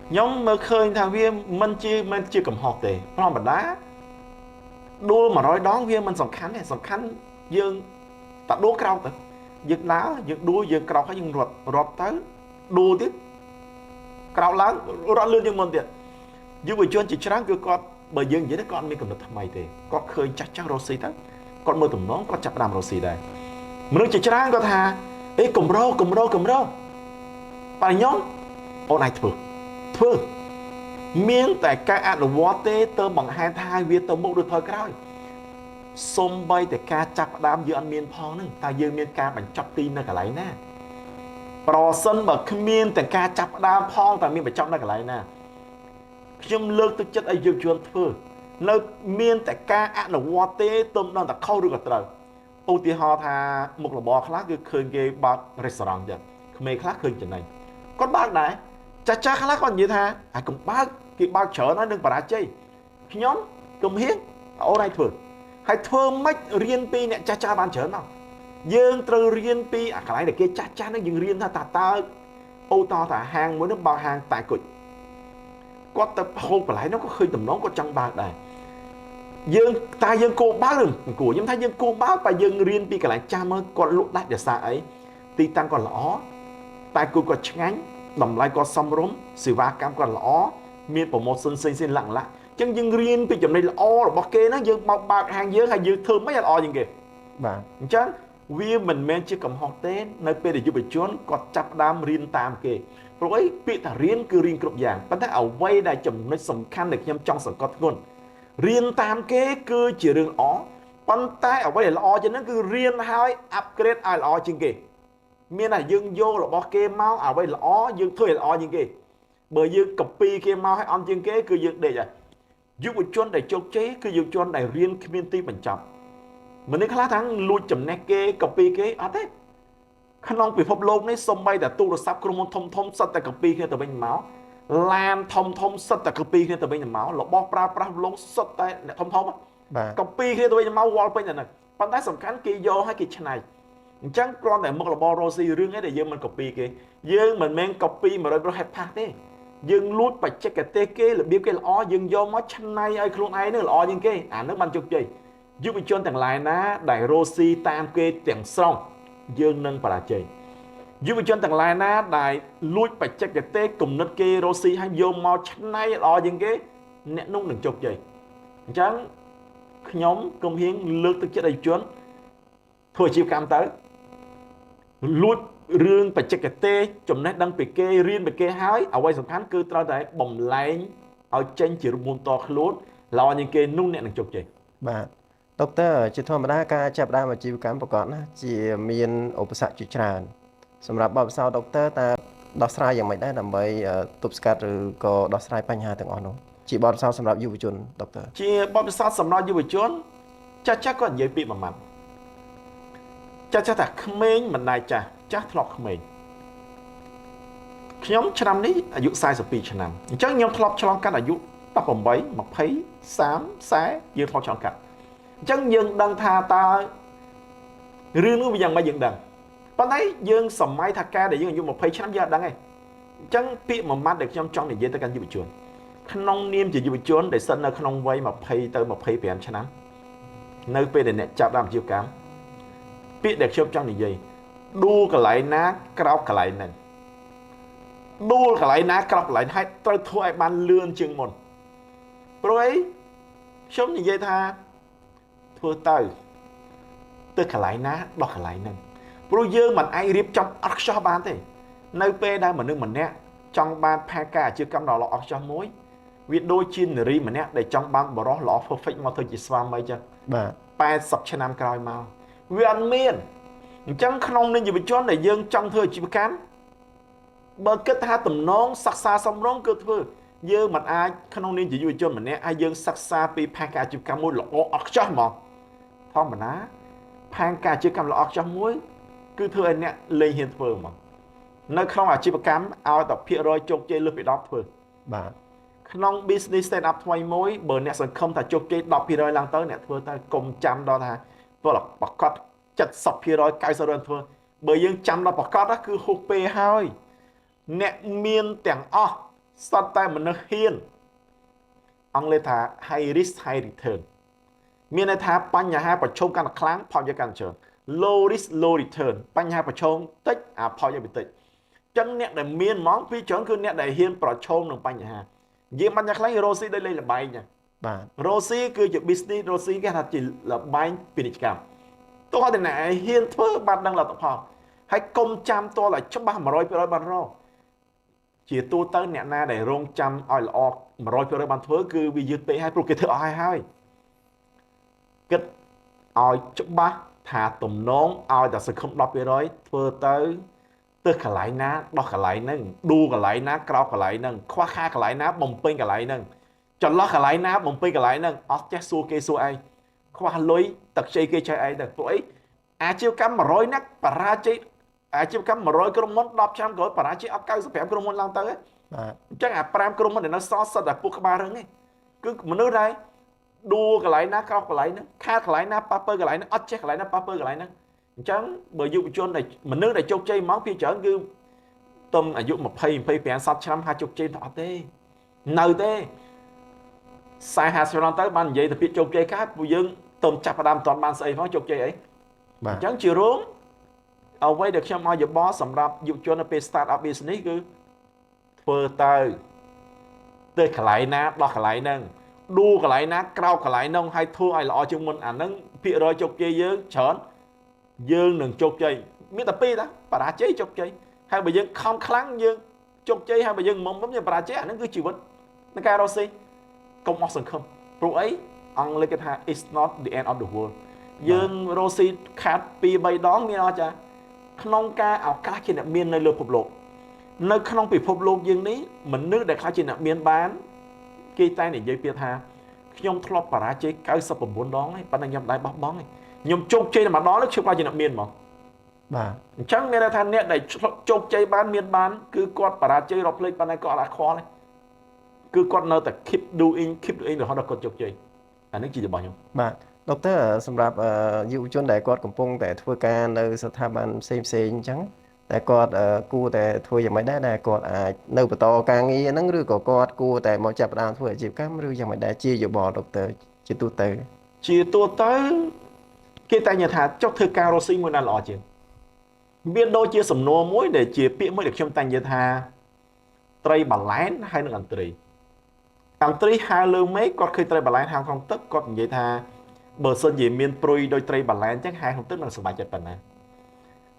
ខ្ញុំមើលឃើញថាវាមិនជាកំហុសទេធម្មតាដួល100ដងវាមិនសំខាន់ទេសំខាន់យើងតែដួលក្រោកទៅយើងដើរយើងដួលយើងក្រោកហើយយើងរត់ទៅដួលទៀតក្រោកឡើងរត់លឿនជាងមុនទៀតយុវជនជាច្រើនគឺគាត់បើយើងនិយាយទៅគាត់មានកំណត់ថ្មីទេគាត់ឃើញចាស់រស់ស៊ីទៅគាត់មើលទំនងគាត់ចាប់ផ្ដើមរស់ស៊ីដែរមនុស្សជាច្រើនគាត់ថាអេកម្រោបើខ្ញុំអូនអាចធ្វើមានតែការអនុវត្តទេទៅបង្ហាញថាវាទៅមុខឬថយក្រោយសូម្បីតែការចាប់ផ្ដើមយើងអត់មានផងហ្នឹងតែយើងមានការបញ្ចប់ទីនៅកន្លែងណាប្រសិនបើគ្មានតែការចាប់ផ្ដើមផងតែមានបញ្ចប់នៅកន្លែងណាខ្ញុំលើកទឹកចិត្តឲ្យយុវជនធ្វើនៅមានតែការអនុវត្តទេទៅមិនដឹងតែខុសឬក៏ត្រូវឧទាហរណ៍ថាមុខរបរខ្លះគឺឃើញគេបើករេស្តូរ៉ង់ចឹងក្មេងខ្លះឃើញចំណេញគាត់បើកដែរចាស់ខ្លះគាត់និយាយថាហើយកុំបើកគេបើកច្រើនហើយនឹងបរាជ័យខ្ញុំកុំហ៊ានអូនឲ្យធ្វើហើយធ្វើម៉េចរៀនពីអ្នកចាស់បានច្រើនមកយើងត្រូវរៀនពីអាកន្លែងដែលគេចាស់ហ្នឹងយើងរៀនថាតើអូតថាហាងមួយនោះបើកហាងតែគុជគាត់ទៅហូបកន្លែងនោះក៏ឃើញតំណងគាត់ចង់បើកដែរយើងគួរបើកឬគួរខ្ញុំថាយើងគួរបើកបើយើងរៀនពីកន្លែងចាស់មើលគាត់លក់ដាច់ដោយសារអីទីតាំងគាត់ល្អតែគុជគាត់ឆ្ងាញ់តម្លៃគាត់សមរម្យសេវាកម្មគាត់ល្អមានប្រម៉ូសិនផ្សេងៗឡាក់អញ្ចឹងយើងរៀនពីចំណុចល្អរបស់គេណាយើងបើកហាងយើងហើយយើងធ្វើមិនឲ្យល្អជាងគេបាទអញ្ចឹងវាមិនមែនជាកំហុសទេនៅពេលដែលយុវជនគាត់ចាប់ផ្ដើមរៀនតាមគេព្រោះអីពាក្យថារៀនគឺរៀនគ្រប់យ៉ាងប៉ុន្តែអ្វីដែលចំណុចសំខាន់ដែលខ្ញុំចង់សង្កត់ធ្ងន់រៀនតាមគេគឺជារឿងល្អប៉ុន្តែអ្វីដែលល្អជាងហ្នឹងគឺរៀនហើយ upgrade ឲ្យល្អជាងគេមានតែយើងយករបស់គេមកអ្វីល្អយើងធ្វើឲ្យល្អជាងគេបើយើង copy គេមកឲ្យអន់ជាងគេគឺយើងដេកហើយយុវជនដែលជោគជ័យគឺយុវជនដែលរៀនគ្មានទីបញ្ចប់មនុស្សខ្លះថាលួចចំណេះគេ copy គេអត់ទេក្នុងពិភពលោកនេះសូម្បីតែទូរស័ព្ទក្រុមហ៊ុនធំសិតតែ copy គ្នាទៅវិញមកឡានធំសិតតែ copy គ្នាទៅវិញមករបស់ប្រើប្រាស់លោកសិតតែអ្នកធំបាទ copy គ្នាទៅវិញមកវល់ពេញតែហ្នឹងប៉ុន្តែសំខាន់គេយកឲ្យគេច្នៃអញ្ចឹងគ្រាន់តែមុខរបររស់ស៊ីរឿងអីដែលយើងមិន copy គេយើងមិនមែន copy 100% head ទេយើងលួចបច្ចេកទេសគេរបៀបគេល្អយើងយកមកច្នៃឲ្យខ្លួនឯងនឹងល្អជាងគេអានឹងបានជោគជ័យយុវជនទាំងឡាយណាដែលរស់ស៊ីតាមគេទាំងស្រុងយើងនឹងបរាជ័យយុវជនទាំងឡាយណាដែលលួចបច្ចេកទេសគំនិតគេរស់ស៊ីហើយយកមកច្នៃល្អជាងគេអ្នកនោះនឹងជោគជ័យអញ្ចឹងខ្ញុំគំហៀងលើកទឹកចិត្តឲ្យយុវជនធ្វើអាជីវកម្មទៅលួចរឿងបច្ចេកទេសចំណេះដឹងពីគេរៀនពីគេហើយអ្វីសំខាន់គឺត្រូវតែបំលែងឲ្យចេញជារូបមន្តតខ្លួនល្អជាងគេនោះអ្នកនឹងជោគជ័យបាទដុកទ័រជាធម្មតាការចាប់ផ្ដើមអាជីវកម្មប្រកបណាជាមានឧបសគ្គជាច្រើនសម្រាប់បទពិសោធន៍ដុកទ័រតើដោះស្រាយយ៉ាងម៉េចដែរដើម្បីទប់ស្កាត់ឬក៏ដោះស្រាយបញ្ហាទាំងអស់នោះជាបទពិសោធន៍សម្រាប់យុវជនដុកទ័រជាបទពិសោធន៍សម្រាប់យុវជនចាស់គាត់និយាយពីមួយម៉ាត់ចាស់ថាក្មេងមិនដែរចាស់ធ្លាប់ក្មេងខ្ញុំឆ្នាំនេះអាយុ42ឆ្នាំអញ្ចឹងខ្ញុំធ្លាប់ឆ្លងកាត់អាយុ18 20 30 40យើងធ្លាប់ឆ្លងកាត់អញ្ចឹងយើងដឹងថាតើរឿងនោះវាយ៉ាងម៉េចយើងដឹងប៉ុន្តែយើងសម័យថាការដែលយើងអាយុ20ឆ្នាំយើងអត់ដឹងទេអញ្ចឹងពាក្យមួយម៉ាត់ដែលខ្ញុំចង់និយាយទៅកាន់យុវជនក្នុងនាមជាយុវជនដែលស្ថិតនៅក្នុងវ័យ20ទៅ25ឆ្នាំនៅពេលដែលអ្នកចាប់ដើមអាជីវកម្មពាក្យដែលខ្ញុំចង់និយាយដួលកន្លែងណាក្រោកកន្លែងហ្នឹងដួលកន្លែងណាក្រោកកន្លែងហើយត្រូវធ្វើឲ្យបានលឿនជាងមុនព្រោះអីខ្ញុំនិយាយថាធ្វើទៅកន្លែងណាដោះកន្លែងហ្នឹងព្រោះយើងមិនអាចរៀបចំអត់ខ្ចោះបានទេនៅពេលដែលមនុស្សម្នាក់ចង់បានផែនការអាជីវកម្មដ៏ល្អអស្ចារ្យមួយវាដូចជានារីម្នាក់ដែលចង់បានបរិសុទ្ធល្អ perfect មកធ្វើជាស្វាមីចឹងបាទ80ឆ្នាំក្រោយមកវាអត់មានអញ្ចឹងក្នុងនាមយុវជនដែលយើងចង់ធ្វើអាជីវកម្មបើគិតថាតំណងសិក្សាសំរងគឺធ្វើយើងមិនអាចក្នុងនាមជាយុវជនម្នាក់ឲ្យយើងសិក្សាពីផែនការអាជីវកម្មមួយល្អអស្ចារ្យហ្មងធម្មតាផែនការអាជីវកម្មល្អអស្ចារ្យមួយគឺធ្វើឲ្យអ្នកលែងហ៊ានធ្វើហ្មង នៅក្នុងអាជីវកម្មឲ្យតែភាគរយជោគជ័យលើសពី10ធ្វើ បាទ ក្នុង business stand up ថ្មីមួយបើអ្នកសង្ឃឹមថាជោគជ័យ10%ឡើងទៅអ្នកធ្វើតែកុំចាំដល់ថាព្រោះប្រកាស70% 90% ធ្វើបើយើងចាំដល់ប្រកាសគឺហួសពេលហើយអ្នកមានទាំងអស់សត្វតែមនុស្សហ៊ានអង់គ្លេសថា high risk high return មានន័យថាបញ្ហាប្រឈមកាន់តែខ្លាំងផលយកកាន់តែច្រើន low risk low return បញ្ហាប្រឈមតិចអាផលយកតិចចឹងអ្នកដែលមានហ្មងពីច្រើនគឺអ្នកដែលហ៊ានប្រឈមនឹងបញ្ហានិយាយមិនយ៉ាងខ្លះរ៉ូស៊ីដូចលេងលបែងចឹង បាទ រ៉ូស៊ីគឺជា business រ៉ូស៊ីគេថាជាលបែងពាណិជ្ជកម្មទោះតែអ្នកហ៊ានធ្វើបានដឹងលទ្ធផលហើយកុំចាំតឲ្យច្បាស់ 100% បានរកជាទូទៅអ្នកណាដែលរងចាំឲ្យល្អ 100% បានធ្វើគឺវាយឺតពេកហើយព្រោះគេធ្វើអស់ហើយគិតឲ្យច្បាស់ថាទំនងឲ្យតែសង្ឃឹម 10% ធ្វើទៅទៅកន្លែងណាដោះកន្លែងហ្នឹងឌូកន្លែងណាក្រោកកន្លែងហ្នឹងខ្វះខាតកន្លែងណាបំពេញកន្លែងហ្នឹងចន្លោះកន្លែងណាបំពេញកន្លែងហ្នឹងអត់ចេះសួរគេសួរឯងខ្វះលុយទឹកខ្ចីគេចែកឯងទៅព្រោះអីអាជីវកម្ម100ណាក់បរាជ័យអាជីវកម្ម100ក្រុមហ៊ុន10ឆ្នាំក្រោយបរាជ័យអត់95ក្រុមហ៊ុនឡើងទៅហ៎ បាទ អញ្ចឹងអា5ក្រុមហ៊ុនដែលនៅសល់សិតតែពួកក្បាលរឹងឯងគឺមនុស្សដែរឌូកន្លែងណាក្រោកកន្លែងហ្នឹងខាតកន្លែងណាប៉ះពើកន្លែងហ្នឹងអត់ចេះកន្លែងណាប៉ះពើកន្លែងហ្នឹងអញ្ចឹងបើយុវជនដែលមនុស្សដែលជោគជ័យមកពីច្រើនគឺតុំអាយុ20 25 40ឆ្នាំហាជោគជ័យអត់ទេនៅទេ40 50ឆ្នាំទៅបាននិយាយទៅពាក្យជោគជ័យកើតពួកយើងតុំចាប់ផ្ដើមមិនទាន់បានស្អីផងជោគជ័យអី បាទ អញ្ចឹងជារួមអ្វីដែលខ្ញុំឲ្យយោបល់សម្រាប់យុវជននៅពេល start up business គឺធ្វើទៅកន្លែងណាដោះកន្លែងហ្នឹងឌូកន្លែងណាក្រោកកន្លែងហ្នឹងឲ្យធ្វើឲ្យល្អជាងមុនអាហ្នឹងភាគរយជោគជ័យយើងច្រើនយើងនឹងជោគជ័យមានតែពីរតាបរាជ័យជោគជ័យហើយបើយើងខំខ្លាំងយើងជោគជ័យហើយបើយើងមុំយើងបរាជ័យអាហ្នឹងគឺជីវិតនៃការរស់ស៊ីកុំអស់សង្ឃឹមព្រោះអីអង់គ្លេសគេថា it's not the end of the world យើងរស់ស៊ីខាត់2 3ដងមានអត់ចាក្នុងការឱកាសជាអ្នកមាននៅលើពិភពលោកនៅក្នុងពិភពលោកយើងនេះមនុស្សដែលខ្លះជាអ្នកមានបានគេតែនិយាយពាក្យថាខ្ញុំធ្លាប់បរាជ័យ99ដងហើយប៉ុន្តែខ្ញុំមិនដែលបោះបង់ទេខ្ញុំជោគជ័យតែម្ដងនេះខ្ញុំអាចជាអ្នកមានហ្មង បាទ អញ្ចឹងមានន័យថាអ្នកដែលជោគជ័យបានមានបានគឺគាត់បរាជ័យរកភ្លេចប៉ុន្តែគាត់អត់ខ្វល់ទេគឺគាត់នៅតែ keep doing រហូតដល់គាត់ជោគជ័យអានេះជារបស់ខ្ញុំ បាទដុកទ័រសម្រាប់យុវជនដែលគាត់កំពុងតែធ្វើការនៅស្ថាប័នផ្សេងៗអញ្ចឹងតែគាត់គួរតែធ្វើយ៉ាងម៉េចដែរដែលគាត់អាចនៅបន្តការងារហ្នឹងឬក៏គាត់គួរតែមកចាប់ផ្ដើមធ្វើអាជីវកម្មឬយ៉ាងម៉េចដែរជាយោបល់ដុកទ័រជាទូទៅ ជាទូទៅគេតែនិយាយថាចុះធ្វើការរស់ស៊ីមួយណាល្អជាងមានដូចជាសំណួរមួយដែលជាពាក្យមួយដែលខ្ញុំតែនិយាយថាត្រីបាឡែនហើយនឹងអន្ត្រីហៅលើមេឃគាត់ឃើញត្រីបាឡែនហៅក្នុងទឹកគាត់និយាយថាបើសិនជាមានព្រុយដូចត្រីបាឡែនអញ្ចឹងហៅក្នុងទឹកនឹងសុបាយចិត្តប៉ុណ្ណា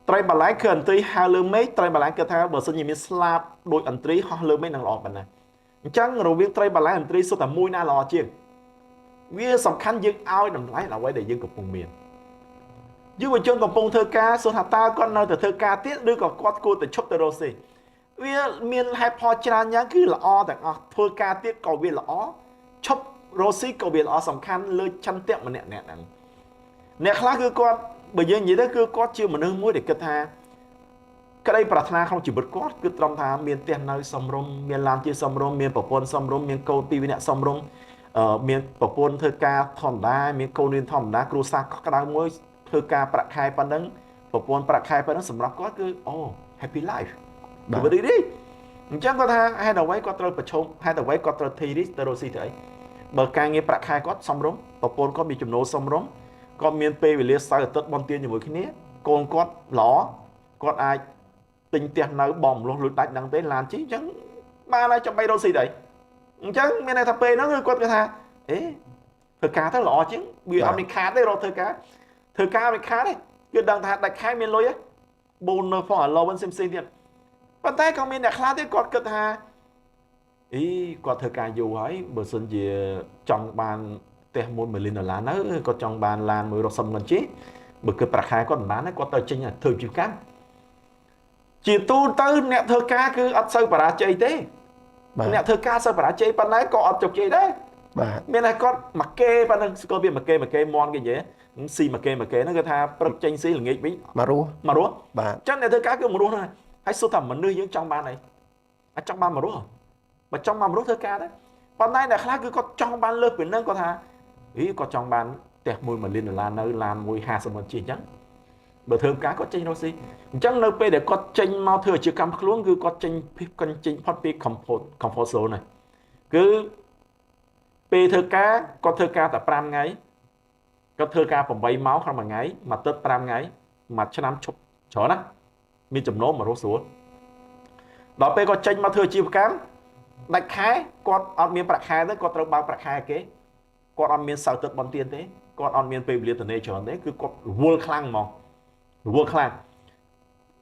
ត្រីបាឡែនគឺអន្ត្រីហៅលើមេឃត្រីបាឡែនគាត់ថាបើសិនជាមានស្លាបដូចអន្ត្រីហោះលើមេឃនឹងល្អប៉ុណ្ណាអញ្ចឹងរវាងត្រីបាឡែនអន្ត្រីសុទ្ធតែមួយណាល្អជាងវាសំខាន់យើងឲ្យតម្លៃអ្វីដែលយើងកំពុងមានយុវជនកំពុងធ្វើការសួរថាតើគាត់នៅតែធ្វើការទៀតឬក៏គាត់គួរតែឈប់ទៅរកស៊ីវាមានហេតុផលច្រើនយ៉ាងគឺល្អទាំងអស់ធ្វើការទៀតក៏វាល្អឈប់រកស៊ីក៏វាល្អសំខាន់លើឆន្ទៈម្នាក់ហ្នឹងអ្នកខ្លះគឺគាត់បើយើងនិយាយទៅគឺគាត់ជាមនុស្សមួយដែលគិតថាក្តីប្រាថ្នាក្នុងជីវិតគាត់គឺត្រឹមថាមានផ្ទះនៅសំរុំមានឡានជាសំរុំមានប្រពន្ធសំរុំមានកូនពីរនាក់សំរុំមានប្រពន្ធធ្វើការធម្មតាមានកូនរៀនធម្មតាគ្រួសារក្តៅមួយធ្វើការប្រាក់ខែប៉ុណ្ណឹងប្រពន្ធប្រាក់ខែប៉ុណ្ណឹងសម្រាប់គាត់គឺអូ happy life បាទរីអញ្ចឹងគាត់ថាហេតុអ្វីគាត់ត្រូវប្រឈមហេតុអ្វីគាត់ត្រូវធីរីទៅរកស៊ីទៅអីបើការងារប្រាក់ខែគាត់សំរុំប្រពន្ធគាត់មានចំណូលសំរុំគាត់មានពេលវេលាសៅរ៍អាទិត្យបន់ទានជាមួយគ្នាកូនគាត់ល្អគាត់អាចទិញផ្ទះនៅបងមលោះលួចដាច់ហ្នឹងទេឡានជិះអញ្ចឹងបានហើយចាំបីរកស៊ីទៅអញ្ចឹងមានន័យថាពេលហ្នឹងគឺគាត់គេថាអេធ្វើការទៅល្អជាងវាអត់មានខាតទេរកធ្វើការមិនខាតទេគឺដឹងថាដាច់ខែមានលុយហ៎ bonus ផង allowance ផ្សេងទៀតប៉ុន្តែក៏មានអ្នកខ្លះទៀតគាត់គិតថាអីគាត់ធ្វើការយូរហើយបើសិនជាចង់បានផ្ទះ1 million ដុល្លារនៅគាត់ចង់បានឡានមួយរកសុំមិនជិះបើគិតប្រាក់ខែគាត់មិនបានទេគាត់ទៅចេញធ្វើជីវកម្មជាទូទៅអ្នកធ្វើការគឺអត់សូវបរាជ័យទេអ្នកធ្វើការសូវបរាជ័យប៉ុន្តែក៏អត់ជោគជ័យដែរបាទមានតែគាត់មកគេប៉ុណ្ណឹងស្គាល់វាមកគេមន់គេនិយាយស៊ីមកគេហ្នឹងគឺថាព្រឹកចេញស៊ីល្ងាចវិញមករស់បាទអញ្ចឹងអ្នកធ្វើការគឺមករស់ហ្នឹងហើយ ហើយសួរថាមនុស្សយើងចង់បានអីអាចចង់បានមករស់បើចង់បានមករស់ធ្វើការដែរប៉ុន្តែអ្នកខ្លះគឺគាត់ចង់បានលើសពីនឹងគាត់ថាគាត់ចង់បានផ្ទះមួយ1 លានដុល្លារនៅឡានមួយ50 ម៉ឺនជាអញ្ចឹងបើធ្វើការគាត់ចេញរកស៊ីអញ្ចឹងនៅពេលដែលគាត់ចេញមកធ្វើអាជីវកម្មខ្លួនគឺគាត់ចេញផុតពី comfort zone ហ្នឹងគឺពេលធ្វើការគាត់ធ្វើការតែ5ថ្ងៃគាត់ធ្វើការ8ម៉ោងក្នុងមួយថ្ងៃមួយទឹក5ថ្ងៃមួយឆ្នាំឈប់ច្រើនណាមានចំណូលមករស់ស្រួលដល់ពេលគាត់ចេញមកធ្វើអាជីវកម្មដាច់ខែគាត់អត់មានប្រាក់ខែទេគាត់ត្រូវបើកប្រាក់ខែគេគាត់អត់មានសៅទឹកបន់ទៀនទេគាត់អត់មានពេលវេលាទៅនេច្រើនទេគឺគាត់រវល់ខ្លាំងហ្មងរវល់ខ្លាំង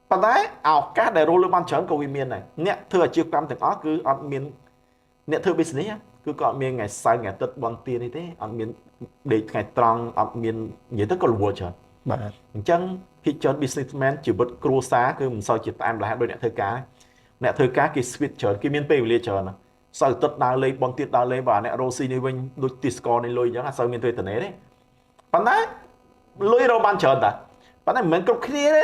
ប៉ុន្តែឱកាសដែលរស់លើបានច្រើនក៏វាមានដែរអ្នកធ្វើអាជីវកម្មទាំងអស់គឺអត់មានអ្នកធ្វើ business គឺក៏អត់មានថ្ងៃសៅរ៍ថ្ងៃអាទិត្យបន់ទៀននេះទេអត់មានដេកថ្ងៃត្រង់អត់មាននិយាយទៅក៏រវល់ច្រើនបាទអញ្ចឹងភាគច្រើន businessman ជីវិតគ្រួសារគឺមិនសូវជាផ្អែមល្ហែមដូចអ្នកធ្វើការគេ switch ច្រើនគេមានពេលវេលាច្រើនសៅរ៍អាទិត្យដើរលេងបន់ទៀនដើរលេងបាទអ្នករស់ស៊ីនេះវិញដូចទីស្ករនេះលុយអញ្ចឹងអត់សូវមានវេទនាទេប៉ុន្តែលុយរកបានច្រើនតាប៉ុន្តែមិនមែនគ្រប់គ្នាទេ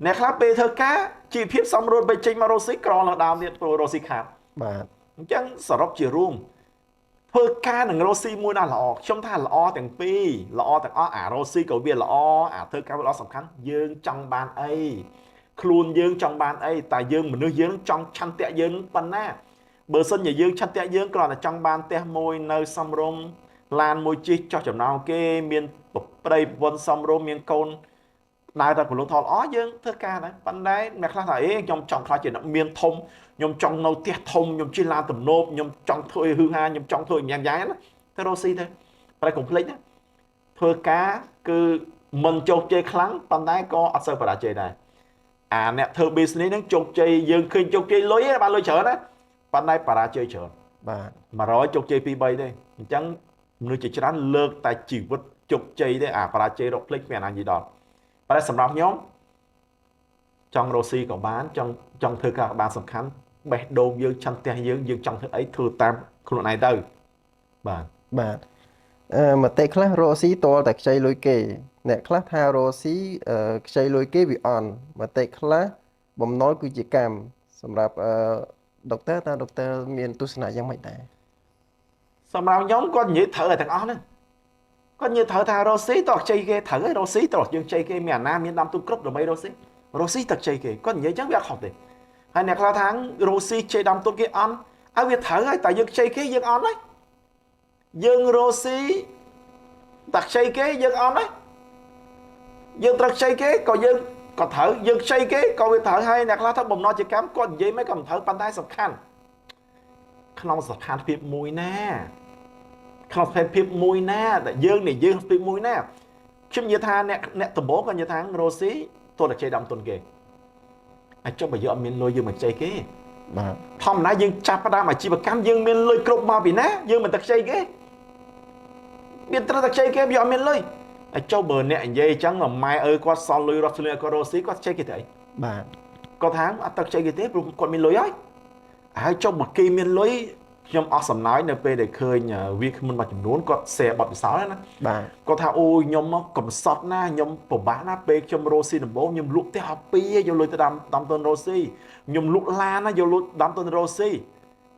អ្នកខ្លះពេលធ្វើការជីវភាពសំរួលពេលចេញមករស់ស៊ីក្រឡើងដើមទៀតព្រោះរស់ស៊ីខាតបាទអញ្ចឹងសរុបជារួមធ្វើការនឹងរស់ស៊ីមួយណាល្អខ្ញុំថាល្អទាំងពីរល្អទាំងអស់អារស់ស៊ីក៏វាល្អអាធ្វើការវាល្អសំខាន់យើងចង់បានអីខ្លួនយើងចង់បានអីតែយើងមនុស្សយើងចង់ឆន្ទៈយើងប៉ុណ្ណាបើសិនជាយើងឆន្ទៈយើងគ្រាន់តែចង់បានផ្ទះមួយនៅសំរុំឡានមួយជិះចោះចំណោមគេមានប្រៃប្រពន្ធសំរុំមានកូនដើរតែពលថលអយើងធ្វើការដែរប៉ុន្តែអ្នកខ្លះថាខ្ញុំចង់ខ្លាចជាអ្នកមានធំខ្ញុំចង់នៅផ្ទះធំខ្ញុំជិះឡានទំនើបខ្ញុំចង់ធ្វើឲ្យហឺហាខ្ញុំចង់ធ្វើឲ្យយ៉ាងណាទៅរស់ស៊ីទៅប្រែកុំភ្លេចណាធ្វើការគឺមិនជោគជ័យខ្លាំងប៉ុន្តែក៏អត់សូវបរាជ័យដែរអាអ្នកធ្វើ business ហ្នឹងជោគជ័យយើងឃើញជោគជ័យលុយទេបានលុយច្រើនណាប៉ុន្តែបរាជ័យច្រើនបាទ100ជោគជ័យ2 3ទេអញ្ចឹងមនុស្សជាច្រើនលើកតែជីវិតជោគជ័យទេអាបរាជ័យរកភ្លេចគ្មានអាណានិយាយដល់ប៉ុន្តែសម្រាប់ខ្ញុំចង់រស់ស៊ីក៏បានចង់ធ្វើការក៏បានសំខាន់បេះដូងយើងឆន្ទៈយើងចង់ធ្វើអីធ្វើតាមខ្លួនឯងទៅបាទបាទមតិខ្លះរកស៊ីតលតែខ្ចីលុយគេអ្នកខ្លះថារកស៊ីខ្ចីលុយគេវាអន់មតិខ្លះបំណុលគឺជាកម្មសម្រាប់ដុកទ័រតើដុកទ័រមានទស្សនៈយ៉ាងម៉េចដែរសម្រាប់ខ្ញុំគាត់និយាយត្រូវតែទាំងអស់ហ្នឹងគាត់និយាយត្រូវថារស់ស៊ីតខ្ចីគេត្រូវហើយរស់ស៊ីតយើងខ្ចីគេមានអាណាមានដាំទូគ្រប់ដើម្បីរស់ស៊ីតខ្ចីគេគាត់និយាយចឹងវាអត់ខុសទេហើយអ្នកខ្លះថារស់ស៊ីខ្ចីដាំទូគេអន់ឲ្យវាត្រូវហើយតែយើងខ្ចីគេយើងអន់ហើយយើងរស់ស៊ីតែខ្ចីគេយើងអន់ហើយយើងត្រូវខ្ចីគេក៏យើងក៏ត្រូវយើងខ្ចីគេក៏វាត្រូវហើយអ្នកខ្លះថាបំណុលជាកម្មគាត់និយាយមិនក៏មិនត្រូវប៉ុន្តែសំខាន់ក្នុងស្ថានភាពមួយណាក្នុងស្ថានភាពមួយណាដែលយើងនិយាយពីមួយណាខ្ញុំនិយាយថាអ្នកដំបូងគាត់និយាយថារស់ស៊ីទោះតែខ្ចីដើមទុនគេអាចចុះបើយើងអត់មានលុយយើងមិនខ្ចីគេបាទធម្មតាយើងចាប់ផ្ដើមអាជីវកម្មយើងមានលុយគ្រប់មកពីណាយើងមិនទៅខ្ចីគេមានត្រូវតែខ្ចីគេវាអត់មានលុយអាចចុះបើអ្នកនិយាយអញ្ចឹងម៉ែឪគាត់សល់លុយរត់ឆ្លៀងគាត់រស់ស៊ីគាត់ខ្ចីគេទៅអីបាទគាត់ថាអត់ទៅខ្ចីគេទេព្រោះគាត់មានលុយហើយចុះបើគេមានលុយខ្ញុំអស់សំណើចនៅពេលដែលឃើញវាគ្មិនមួយចំនួនគាត់ share បទពិសោធន៍ណាបាទគាត់ថាអូខ្ញុំមកកំសត់ណាខ្ញុំពិបាកណាពេលខ្ញុំរស់ស៊ីដំបូងខ្ញុំលក់ផ្ទះអពីយកលុយទៅដាំទុនរស់ស៊ីខ្ញុំលក់ឡានណាយកលុយដាំទុនរស់ស៊ី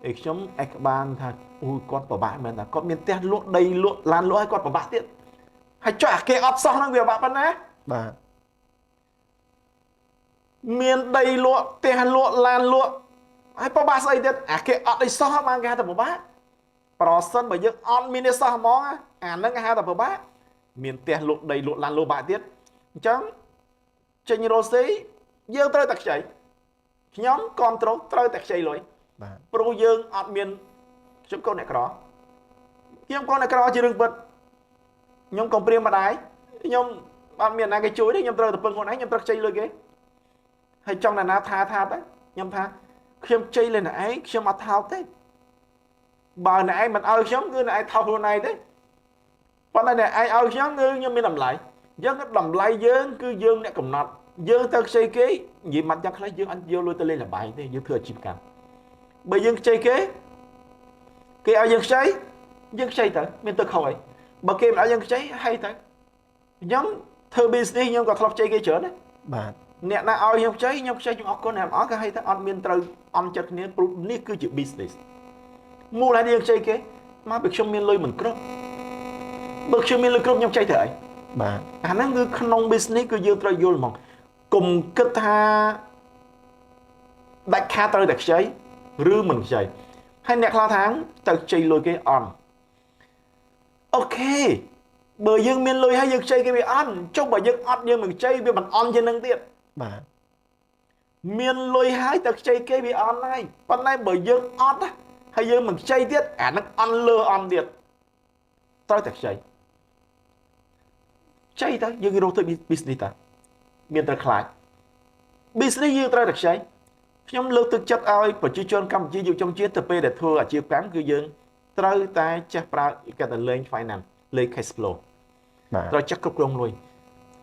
អីខ្ញុំអេក្បានថាអូគាត់ពិបាកមែនតាគាត់មានផ្ទះលក់ដីលក់ឡានលក់ឲ្យគាត់ពិបាកទៀតហើយចុះអាគេអត់សោះហ្នឹងវាពិបាកប៉ុណ្ណាបាទមានដីលក់ផ្ទះលក់ឡានលក់ហើយពិបាកស្អីទៀតអាគេអត់អីសោះបានគេហៅថាពិបាកប្រសិនបើយើងអត់មាននេះសោះហ្មងអាហ្នឹងគេហៅថាពិបាកមានផ្ទះលក់ដីលក់ឡានលក់បាក់ទៀតអញ្ចឹងចេញរស់ស៊ីយើងត្រូវតែខ្ចីខ្ញុំគ្រប់គ្រងត្រូវតែខ្ចីលុយបាទព្រោះយើងអត់មានខ្ញុំកូនអ្នកក្រខ្ញុំកូនអ្នកក្រជារឿងពិតខ្ញុំកំព្រាមម្ដាយខ្ញុំអត់មានណាគេជួយទេខ្ញុំត្រូវតែពឹងខ្លួនឯងខ្ញុំត្រូវខ្ចីលុយគេហើយចង់ណាថាទៅខ្ញុំថាខ្ញុំខ្ចីលុយអ្នកឯងខ្ញុំអត់ថោកទេបើអ្នកឯងមិនឲ្យខ្ញុំគឺអ្នកឯងថោកខ្លួនឯងទេប៉ុន្តែអ្នកឯងឲ្យខ្ញុំគឺខ្ញុំមានតម្លៃយើងតម្លៃយើងគឺយើងអ្នកកំណត់យើងទៅខ្ចីគេនិយាយមកយ៉ាងខ្លះយើងអត់យកលុយទៅលេងល្បែងទេយើងធ្វើអាជីវកម្មបើយើងខ្ចីគេឲ្យយើងខ្ចីទៅមានទឹកខុសអីបើគេមិនឲ្យយើងខ្ចីហើយទៅខ្ញុំធ្វើ business ខ្ញុំក៏ធ្លាប់ខ្ចីគេច្រើនដែរបាទ អ្នកណាឲ្យខ្ញុំខ្ចីខ្ញុំអរគុណអ្នកអត់ក៏ឲ្យតែអត់មានត្រូវអន់ចិត្តគ្នាព្រោះនេះគឺជា business មូលហេតុយើងខ្ចីគេមកពីខ្ញុំមានលុយមិនគ្រប់បើខ្ញុំមានលុយគ្រប់ខ្ញុំខ្ចីទៅអីបាទអាហ្នឹងគឺក្នុង business គឺយើងត្រូវយល់ហ្មងកុំគិតថាដាច់ខាតត្រូវតែខ្ចីឬមិនខ្ចីហើយអ្នកខ្លះថាទៅខ្ចីលុយគេអន់អូខេបើយើងមានលុយហើយយើងខ្ចីគេវាអន់ចុះបើយើងអត់យើងមិនខ្ចីវាមិនអន់ជាងនឹងទៀតបាទមានលុយហើយទៅខ្ចីគេវាអន់ហើយប៉ុន្តែបើយើងអត់ហើយយើងមិនខ្ចីទៀតអានឹងអន់លើអន់ទៀតត្រូវតែខ្ចីខ្ចីទៅយើងរកទៅ business តាមានត្រូវខ្លាច business យើងត្រូវតែខ្ចីខ្ញុំលើកទឹកចិត្តឲ្យប្រជាជនកម្ពុជាយុវជនជាតិទៅពេលដែលធ្វើអាជីវកម្មគឺយើងត្រូវតែចេះប្រើគេទៅលេង finance លេង cash flow ត្រូវចេះគ្រប់គ្រងលុយ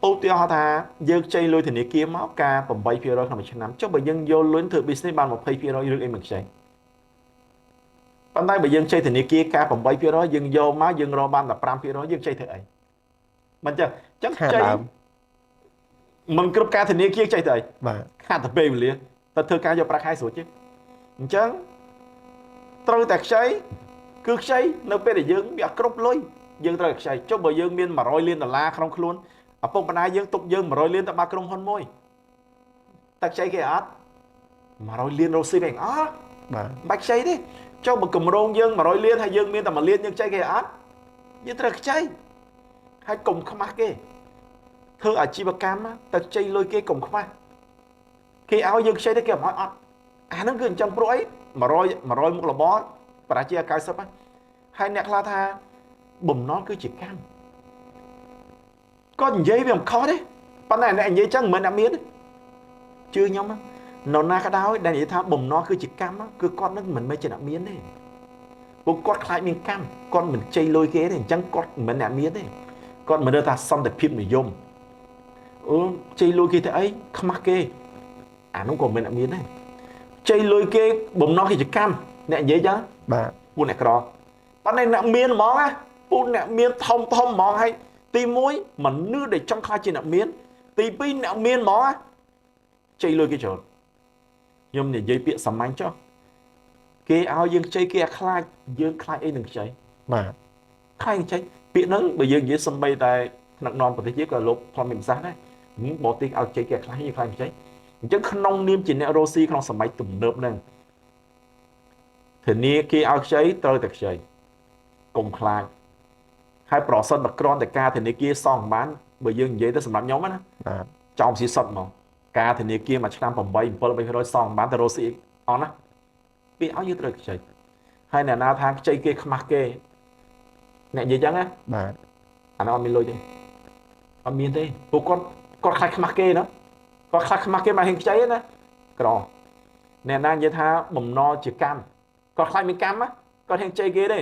ឧទាហរណ៍ថាយើងខ្ចីលុយធនាគារមកការ 8% ក្នុងមួយឆ្នាំចុះបើយើងយកលុយធ្វើ business បាន 20% ឬអីមិនខ្ចីប៉ុន្តែបើយើងខ្ចីធនាគារការ 8% យើងយកមកយើងរកបាន 15% យើងខ្ចីធ្វើអីមិនចឹងខ្ចីមិនគ្រប់ការធនាគារខ្ចីទៅអីបាទខាត់ទៅពេលវេលាទៅធ្វើការយកប្រាក់ខែស្រួលជាងអញ្ចឹងត្រូវតែខ្ចីគឺខ្ចីនៅពេលដែលយើងវាអត់គ្រប់លុយយើងត្រូវខ្ចីចុះបើយើងមាន$100 លានក្នុងខ្លួនឪពុកម្ដាយយើងទុកយើង$100 លានទៅបើក្រុមហ៊ុនមួយតែខ្ចីគេអត់$100 លានរកស៊ីវិញអត់បាទបាច់ខ្ចីទេចុះបើកម្រងយើង$100 លានហើយយើងមានតែ1 លានយើងខ្ចីគេអត់យើងត្រូវខ្ចីហើយកុំខ្មាស់គេធ្វើអាជីវកម្មទៅខ្ចីលុយគេកុំខ្មាស់គេឲ្យយើងខ្ចីទៅគេមិនឲ្យអត់អាហ្នឹងគឺអញ្ចឹងព្រោះអី100មុខរបរប្រជា90ហើយអ្នកខ្លះថាបំណុលគឺជាកម្មគាត់និយាយវាមិនខុសទេប៉ុន្តែអ្នកនិយាយចឹងមិនមែនអ្នកមានទេជឿខ្ញុំនរណាក៏ដោយដែលនិយាយថាបំណុលគឺជាកម្មគឺគាត់នឹងមិនមែនជាអ្នកមានទេពួកគាត់ខ្លាចមានកម្មគាត់មិនខ្ចីលុយគេទេអញ្ចឹងគាត់មិនមែនអ្នកមានទេគាត់មិនដឹងថាសន្តិភាពនិយមខ្ចីលុយគេទៅអីខ្មាស់គេអានោះក៏មិនអ្នកមានដែរខ្ចីលុយគេបំណុលគឺជាកម្មអ្នកនិយាយចឹងបាទពួកអ្នកក្រប៉ុន្តែអ្នកមានហ្មងណាពួកអ្នកមានធំហ្មងហើយទី1មនុស្សដែលចង់ខ្លាចជាអ្នកមានទី2អ្នកមានហ្មងណាខ្ចីលុយគេច្រើនខ្ញុំនិយាយពាក្យសាមញ្ញចុះគេឲ្យយើងខ្ចីគេអាខ្លាចយើងខ្លាចអីនឹងខ្ចីបាទខ្លាចខ្ចីពាក្យហ្នឹងបើយើងនិយាយសំបីតែថ្នាក់នាំប្រទេសជាតិក៏លោកផ្លំមានប្រសាសន៍ដែរបរទេសឲ្យខ្ចីគេអាខ្លាចយើងខ្លាចខ្ចីអញ្ចឹងក្នុងនាមជាអ្នករស់ស៊ីក្នុងសម័យទំនើបហ្នឹងធានាគេឲ្យខ្ចីត្រូវតែខ្ចីកុំខ្លាចហើយប្រសិនបើគ្រាន់តែការធានាគារសងបានបើយើងនិយាយទៅសម្រាប់ខ្ញុំណាបាទចោលជាសុទ្ធហ្មងការធានាគារមួយឆ្នាំ8 7% សងបានទៅរស់ស៊ីអត់ណាពេលឲ្យយើងត្រូវខ្ចីហើយអ្នកណាថាខ្ចីគេខ្មាស់គេអ្នកនិយាយចឹងណាបាទអានោះអត់មានលុយទេអត់មានទេពួកគាត់ខ្លាចខ្មាស់គេណាគាត់ខ្លាចខ្មាស់គេមកហ៊ានខ្ចីណាក្រអ្នកណានិយាយថាបំណុលជាកម្មគាត់ខ្លាចមានកម្មគាត់ហ៊ានខ្ចីគេទេ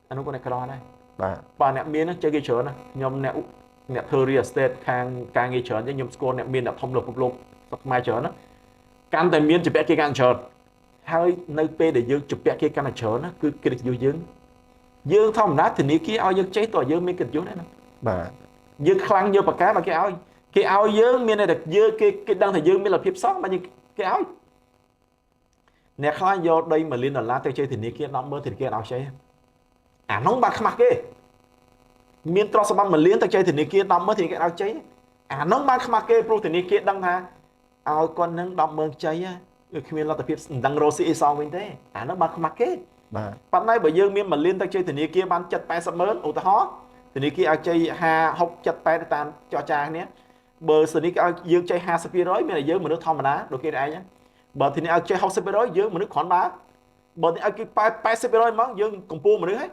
អានោះគាត់អ្នកក្រដែរបាទបើអ្នកមានខ្ចីគេច្រើនណាខ្ញុំអ្នកធ្វើ real estate ខាងការងារច្រើនទេខ្ញុំស្គាល់អ្នកមានអ្នកធំលើពិភពលោកស្រុកខ្មែរច្រើនណាកាន់តែមានជំពាក់គេកាន់ច្រើនហើយនៅពេលដែលយើងជំពាក់គេកាន់តែច្រើនណាគឺកិត្តិយសយើងធម្មតាធនាគារឲ្យយើងចេះតើយើងមានកិត្តិយសដែរណាបាទយើងខ្លាំងយកប្រកែមកគេឲ្យយើងមានតែយើងគេដឹងថាយើងមានលទ្ធភាពសងមកគេឲ្យអ្នកខ្លះយកដី$1 លានទៅជ័យធនាគារ100000ធនាគារឲ្យខ្ចីអានោះបាត់ខ្មាស់គេមានទ្រព្យសម្បត្តិ$1 លានទៅជ័យធនាគារ100000ធនាគារឲ្យខ្ចីអានោះបាត់ខ្មាស់គេព្រោះធនាគារដឹងថាឲ្យគាត់នឹង100000ខ្ចីគ្មានលទ្ធភាពមិនដឹងរស់ស៊ីអីសងវិញទេអានោះបាត់ខ្មាស់គេបាទប៉ុន្តែបើយើងមាន$1 លានទៅជ័យធនាគារបាន70-80ម៉ឺនឧទាហរណ៍ធនាគារឲ្យជ័យ50 60 70តាមចរចាគ្នាបើធនាគារឲ្យយើងជ័យ50% មានតែយើងមនុស្សធម្មតាដូចគេឯងបើធនាគារឲ្យជ័យ60% យើងមនុស្សគ្រាន់បើឲ្យគេ80% មកយើងកម្ពុជាមនុស្សហើយ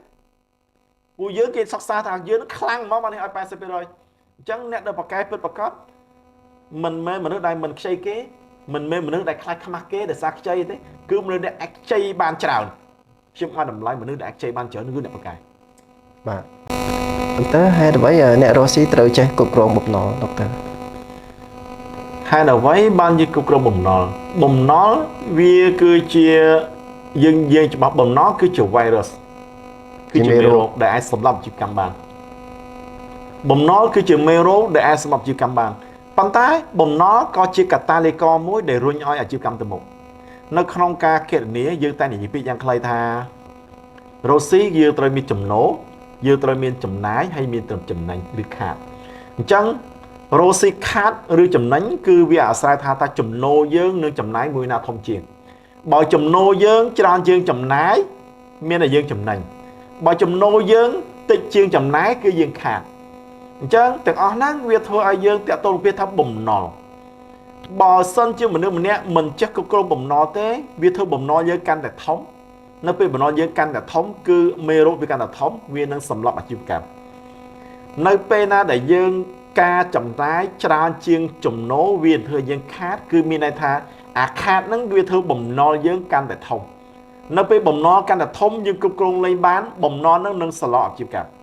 ពួកយើងគេសិក្សាថាយើងខ្លាំងមកបានឲ្យ80%អញ្ចឹងអ្នកដែលប្រកែពិតប្រកបមិនមែនមនុស្សដែលមិនខ្ចីគេមិនមែនមនុស្សដែលខ្លាចខ្មាស់គេដែលសារខ្ចីទេគឺមនុស្សដែលអាចខ្ចីបានច្រើនខ្ញុំឲ្យតម្លៃមនុស្សដែលអាចខ្ចីបានច្រើនគឺអ្នកប្រកែបាទដុកទ័រហេតុអ្វីអ្នករស់ស៊ីត្រូវចេះគ្រប់គ្រងបំណុលដុកទ័រហេតុអ្វីបានជាគ្រប់គ្រងបំណុលវាគឺជាយើងច្បាប់បំណុលគឺជា virus គឺជាមេរោគដែលអាចសម្លាប់អាជីវកម្មបានបំណុលគឺជាមេរោគដែលអាចសម្លាប់អាជីវកម្មបាន ប៉ុន្តែបំណុលក៏ជាកត្តាលេខមួយដែលរុញឲ្យអាជីវកម្មទៅមុខនៅក្នុងការគណនាយើងតែនិយាយពីយ៉ាងខ្លីថារស់ស៊ីយើងត្រូវមានចំណូលយើងត្រូវមានចំណាយហើយមានចំណេញឬខាតអញ្ចឹងរស់ស៊ីខាតឬចំណេញគឺវាអាស្រ័យថាតើចំណូលយើងនិងចំណាយមួយណាធំជាងបើចំណូលយើងច្រើនជាងចំណាយមានតែយើងចំណេញបើចំណូលយើងតិចជាងចំណាយគឺយើងខាតអញ្ចឹងទាំងអស់ហ្នឹងវាធ្វើឲ្យយើងតាក់ទងវាថាបំណុលបើសិនជាមនុស្សម្នាក់មិនចេះគ្រប់គ្រងបំណុលទេវាធ្វើបំណុលយើងកាន់តែធំនៅពេលបំណុលយើងកាន់តែធំគឺមេរោគវាកាន់តែធំវានឹងសម្លាប់អាជីវកម្មនៅពេលណាដែលយើងការចំណាយច្រើនជាងចំណូលវាធ្វើយើងខាតគឺមានន័យថាអាខាតហ្នឹងវាធ្វើបំណុលយើងកាន់តែធំនៅពេលបំណុលកាន់តែធំយើងគ្រប់គ្រងលែងបានបំណុលហ្នឹងនឹងសម្លាប់អាជីវកម្ម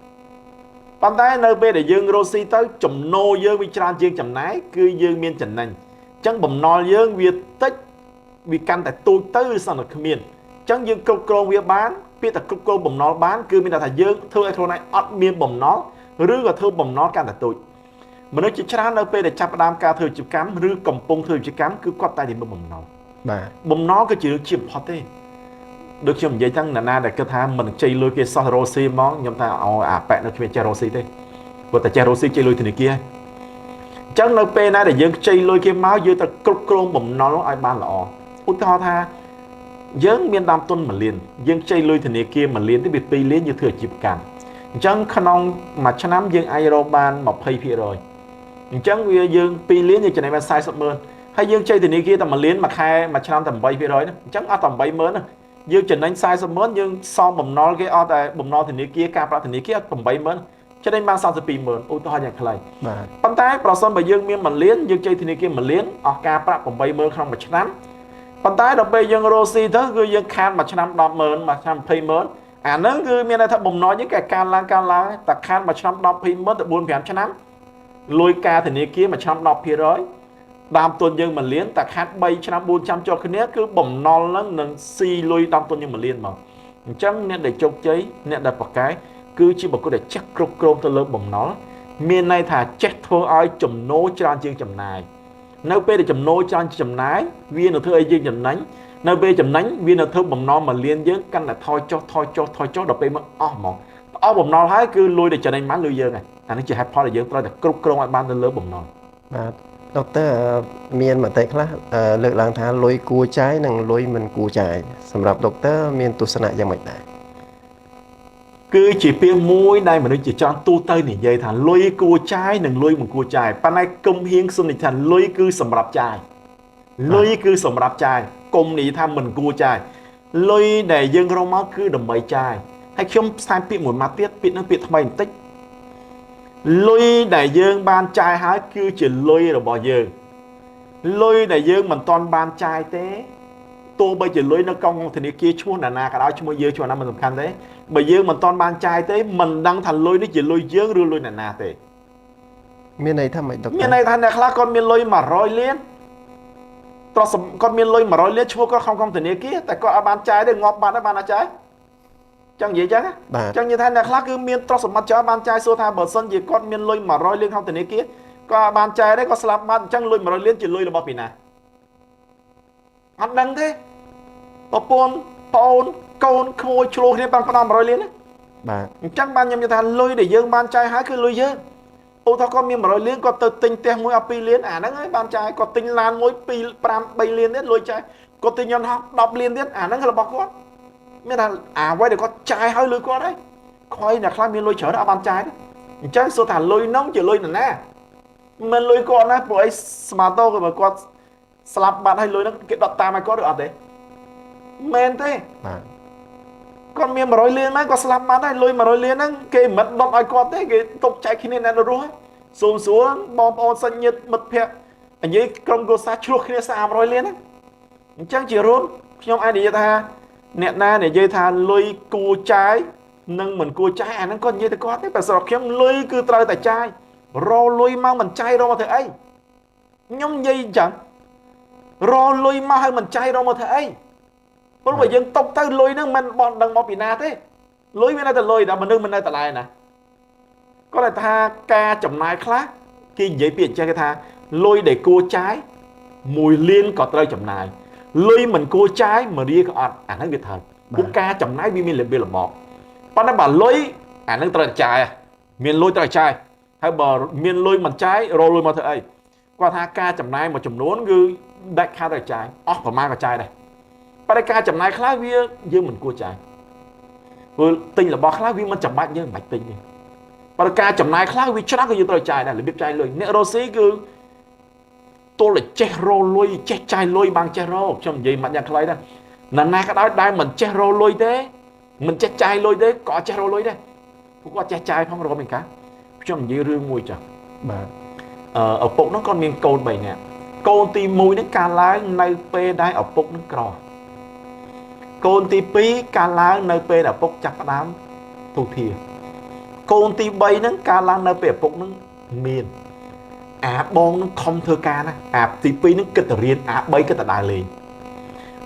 ប៉ុន្តែនៅពេលដែលយើងរស់ស៊ីទៅចំណូលយើងវាច្រើនជាងចំណាយគឺយើងមានចំណេញអញ្ចឹងបំណុលយើងវាតិចវាកាន់តែទូចទៅឬសន្តិគ្មានអញ្ចឹងយើងគ្រប់គ្រងវាបានពាក្យតែគ្រប់គ្រងបំណុលបានគឺមានន័យថាយើងធ្វើឲ្យខ្លួនឯងអត់មានបំណុលឬក៏ធ្វើបំណុលកាន់តែទូចមនុស្សជាច្រើននៅពេលដែលចាប់ផ្ដើមការធ្វើអាជីវកម្មឬកំពុងធ្វើអាជីវកម្មគឺគាត់តែនិយាយបំណុលបាទបំណុលគឺជារឿងជាបំផុតទេដូចខ្ញុំនិយាយចឹងណាដែលគិតថាមិនខ្ចីលុយគេសោះរ៉ូស៊ីហ្មងខ្ញុំថាអាប៉ែនៅគ្មានចេះរ៉ូស៊ីទេគាត់តែចេះរ៉ូស៊ីខ្ចីលុយធនាគារអញ្ចឹងនៅពេលណាដែលយើងខ្ចីលុយគេមកយើងត្រូវគ្រប់គ្រងបំណុលឲ្យបានល្អឧទាហរណ៍ថាយើងមានដើមទុន1លានយើងខ្ចីលុយធនាគារ1លានទេវា2លានយើងធ្វើអាជីវកម្មអញ្ចឹងក្នុងមួយឆ្នាំយើងអាចរកបាន 20% អញ្ចឹងវាយើង2លានយើងចំណេញបាន 40 ម៉ឺនហើយយើងខ្ចីធនាគារតែ1លានមួយខែមួយឆ្នាំតែ 8% ណាអញ្ចឹងអត់តែ 8 ម៉ឺនណាយើងចំណេញ 40 ម៉ឺនយើងសងបំណុលគេអត់តែបំណុលធនាគារការប្រាក់ធនាគារអត់ 8 ម៉ឺនចំណេញបាន 42 ម៉ឺនឧទាហរណ៍យ៉ាងខ្លីបាទប៉ុន្តែប្រសិនបើយើងមាន1លានយើងខ្ចីធនាគារ1លានអស់ការប្រាក់ 8 ម៉ឺនក្នុងមួយឆ្នាំប៉ុន្តែដល់ពេលយើងរស់ស៊ីទៅគឺយើងខាតមួយឆ្នាំ 10 ម៉ឺនមួយឆ្នាំ 20 ម៉ឺនអាហ្នឹងគឺមានន័យថាបំណុលយើងគេកើនឡើងតែខាតមួយឆ្នាំ 10 20 ម៉ឺនទៅ 4 5 ឆ្នាំលុយការធនាគារមួយឆ្នាំ 10% ដើមទុនយើង1លានតែខាត់3ឆ្នាំ4ឆ្នាំជាប់គ្នាគឺបំណុលហ្នឹងនឹងស៊ីលុយដើមទុនយើង1លានមកអញ្ចឹងអ្នកដែលជោគជ័យអ្នកដែលប្រកែកគឺជាបុគ្គលដែលចេះគ្រប់គ្រងទៅលើបំណុលមានន័យថាចេះធ្វើឲ្យចំណូលច្រើនជាងចំណាយនៅពេលដែលចំណូលច្រើនជាងចំណាយវានឹងធ្វើឲ្យយើងចំណេញនៅពេលចំណេញវានឹងធ្វើបំណុល1លានយើងកាន់តែថយចុះដល់ពេលមកអស់ហ្មងអស់បំណុលហើយគឺលុយដែលចំណេញបានលុយយើងហើយអានេះជាហេតុផលដែលយើងត្រូវតែគ្រប់គ្រងឲ្យបានទៅលើបំណុលបាទដុកទ័រមានមតិខ្លះលើកឡើងថាលុយគួរចាយនិងលុយមិនគួរចាយសម្រាប់ដុកទ័រមានទស្សនៈយ៉ាងម៉េចដែរគឺជាពាក្យមួយដែលមនុស្សជាច្រើនទូទៅនិយាយថាលុយគួរចាយនិងលុយមិនគួរចាយប៉ុន្តែគុំហៀងសុំនិយាយថាលុយគឺសម្រាប់ចាយលុយគឺសម្រាប់ចាយគុំនិយាយថាមិនគួរចាយលុយដែលយើងរកមកគឺដើម្បីចាយហើយខ្ញុំផ្សាយពាក្យមួយម៉ាត់ទៀតពាក្យនោះពាក្យថ្មីបន្តិចលុយដែលយើងបានចាយហើយគឺជាលុយរបស់យើងលុយដែលយើងមិនទាន់បានចាយទេទោះបីជាលុយនៅកងធនាគារឈ្មោះណាក៏ដោយឈ្មោះយើងឈ្មោះណាមិនសំខាន់ទេបើយើងមិនទាន់បានចាយទេមិនដឹងថាលុយនេះជាលុយយើងឬលុយណាទេមានន័យថាម៉េចដុកទ័រមានន័យថាអ្នកខ្លះគាត់មានលុយ100លានត្រង់គាត់មានលុយ100លានឈ្មោះគាត់ក្នុងធនាគារតែគាត់អត់បានចាយទេងាប់បាត់ហើយបានអត់ចាយចឹងនិយាយចឹងចឹងនិយាយថាអ្នកខ្លះគឺមានទ្រព្យសម្បត្តិច្រើនបានចាយសួរថាបើសិនជាគាត់មានលុយ100លានក្នុងធនាគារគាត់បានចាយទេគាត់ស្លាប់បាត់អញ្ចឹងលុយ100លានជាលុយរបស់ពីណាអត់ដឹងទេប្រពន្ធប្អូនកូនក្មួយឆ្លោះគ្នាបានផ្ដាំ100លានណាបាទអញ្ចឹងបានខ្ញុំនិយាយថាលុយដែលយើងបានចាយហើយគឺលុយយើងឧទាហរណ៍គាត់មាន100លានគាត់ទៅទិញផ្ទះមួយអត់2លានអាហ្នឹងហើយបានចាយគាត់ទិញឡានមួយ2 5 3លានទៀតលុយចាយគាត់ទិញយន្តហោះ10លានទៀតអាហ្នឹងគឺរបស់គាត់មានថាអ្វីដែលគាត់ចាយហើយលុយគាត់ហើយខ្វៃអ្នកខ្លះមានលុយច្រើនអត់បានចាយទេអញ្ចឹងសួរថាលុយនោះជាលុយណាមិនលុយគាត់ណាព្រោះអីស្មាតូគឺគាត់ស្លាប់បាត់ហើយលុយនោះគេដុតតាមឲ្យគាត់ឬអត់ទេមែនទេបាទគាត់មាន100លានហ្នឹងគាត់ស្លាប់បាត់ហើយលុយ100លានហ្នឹងគេមិនដុតឲ្យគាត់ទេគេទុកចែកគ្នានៅរស់សូមសួរបងប្អូនសាច់ញាតិមិត្តភក្តិនិយាយក្រុមគ្រួសារឆ្លោះគ្នា300លានហ្នឹងអញ្ចឹងជារួមខ្ញុំអាចនិយាយថាអ្នកណានិយាយថាលុយគួរចាយនិងមិនគួរចាយអាហ្នឹងគាត់និយាយទៅគាត់ទេតែសម្រាប់ខ្ញុំលុយគឺត្រូវតែចាយរលុយមកមិនចាយរកមកធ្វើអីខ្ញុំនិយាយអញ្ចឹងរលុយមកហើយមិនចាយរកមកធ្វើអីព្រោះបើយើងຕົកទៅលុយហ្នឹងមិនបន់ដឹងមកពីណាទេលុយវានៅតែលុយតែមនុស្សមិននៅតែដែរណាគាត់ថាការចំណាយខ្លះគេនិយាយពីអញ្ចឹងគេថា lôi để cua trái mùi liên có tới chậm này lôi mình cua trái mà đi có ảnh nó việt thời cua ca chậm này bị là bỏ bắt nó bảo lôi ảnh nó tới trái miền lôi tới trái hay bờ miền lôi mặt trái rồi lôi mà thôi qua tha ca chậm này mà chậm nón cứ đại ca tới trái của mai cái trái này bắt đại ca chậm này khác với dương mình cua trái vừa tinh là bỏ khác với mình chậm mạnh như mạch tinh bắt ca chậm này khác với chắc cái như tới trái này là biết trái lôi nè rồi xí cứ tôi là che rô lôi che chai lôi bằng che rô trong gì mà nhạc lấy đó là na cái đó đây mình che rô lôi thế mình che chai lôi thế có che rô lôi đấy cũng có che chai không rồi mình cá trong gì rương mùi chẳng ở bụng nó còn miếng cồn bảy nè cồn thì mùi nó cà lá nơi pe đai ở bụng nó cò cồn thì pí cà lá nơi pe ở bụng chặt đám thu thìa cồn thì bay nó cà lá nơi pe ở bụng nó miền bong nó không thưa ca nè thì pi nó kịch riêng bay cái đại liền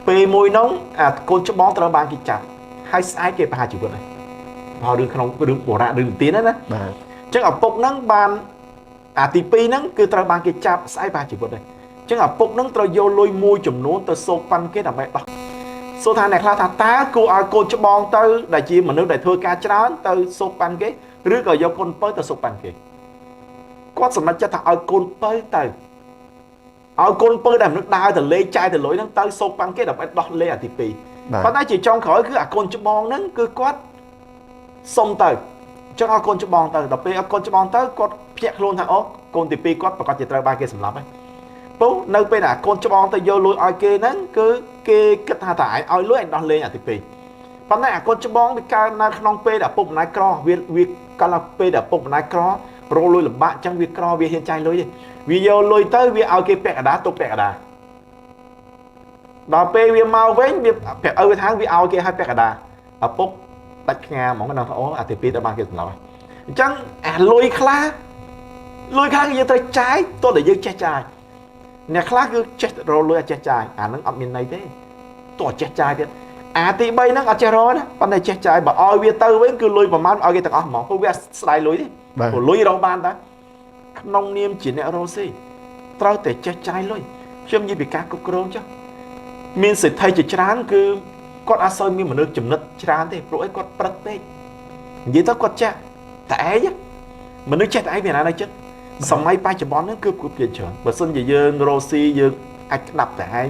pi mùi nóng con chó bón tao ban kia chặt hai sai kia ba chịu vượt này họ đừng không đừng bỏ ra đừng tiến đấy chắc ở bốc nắng ban thì pi nắng cứ tao ban kia chặt sai ba chịu vượt này chắc ở bốc nắng tao vô lôi mùi chùm nón tao xô pan cái đầm bẹt đó số thằng này là thằng tá cô con chó bón tao đại chi mà nước đại thưa ca chán tao xô pan cái rước rồi vô con tới tao xô pan kia có sẵn cho thằng côn tới từ côn tới đầm nước đai từ lê chai từ lối nó tới sâu băng cái đập đọt lê thì pì và ta chỉ trong khỏi cứ côn cho bon nó cứ quát xong từ cho côn cho bon từ đập côn cho bon tới quát phẹt luôn thằng côn thì pì quát và quát chỉ trai ba kia sầm lắm ấy bố nơi bên là côn cho bon tới vô lối ai kia nó cứ kia kết hà tại ai lối anh đọt lê thì pì và này côn cho bon bị ca na non pê đã bụng nai cro việc ca là pê đã bụng nai cro rồi lôi là bạn chẳng việc cò việc hiện trai lôi đi video lôi tới việc ao kia bẹt đá tục bẹt đá đào pe việc mau với việc bẹt ở tháng việc ao kia hai bẹt đá ở bốc đặt nga món cái nào ố thì pi đã ban kia rồi chẳng lôi khá cái gì tới trái tôi để dương che trái nè khá cứ chết rồi lôi che trái nó ở miền này thế tôi che trái thế thì bay nó ở che rồi đó ban này che trái bảo oi việc tới với cứ lôi vào mát oi kia tao mỏng không biết slide lôi đi của lối đâu ban ta nông niêm chỉ nè rosi trao để che chai lối xem như bị cá cục rong chứ miền sệt thay chỉ tráng cứ con asoi miền mà nước chấm nứt tráng thế rồi con bật thế vậy thôi con che tẻ chứ mà nước che tẻ vì nào đây chứ xong mấy ba chấm bón nó cứ cục tiền trưởng và xuân gì dương rosi dương anh đập tẻ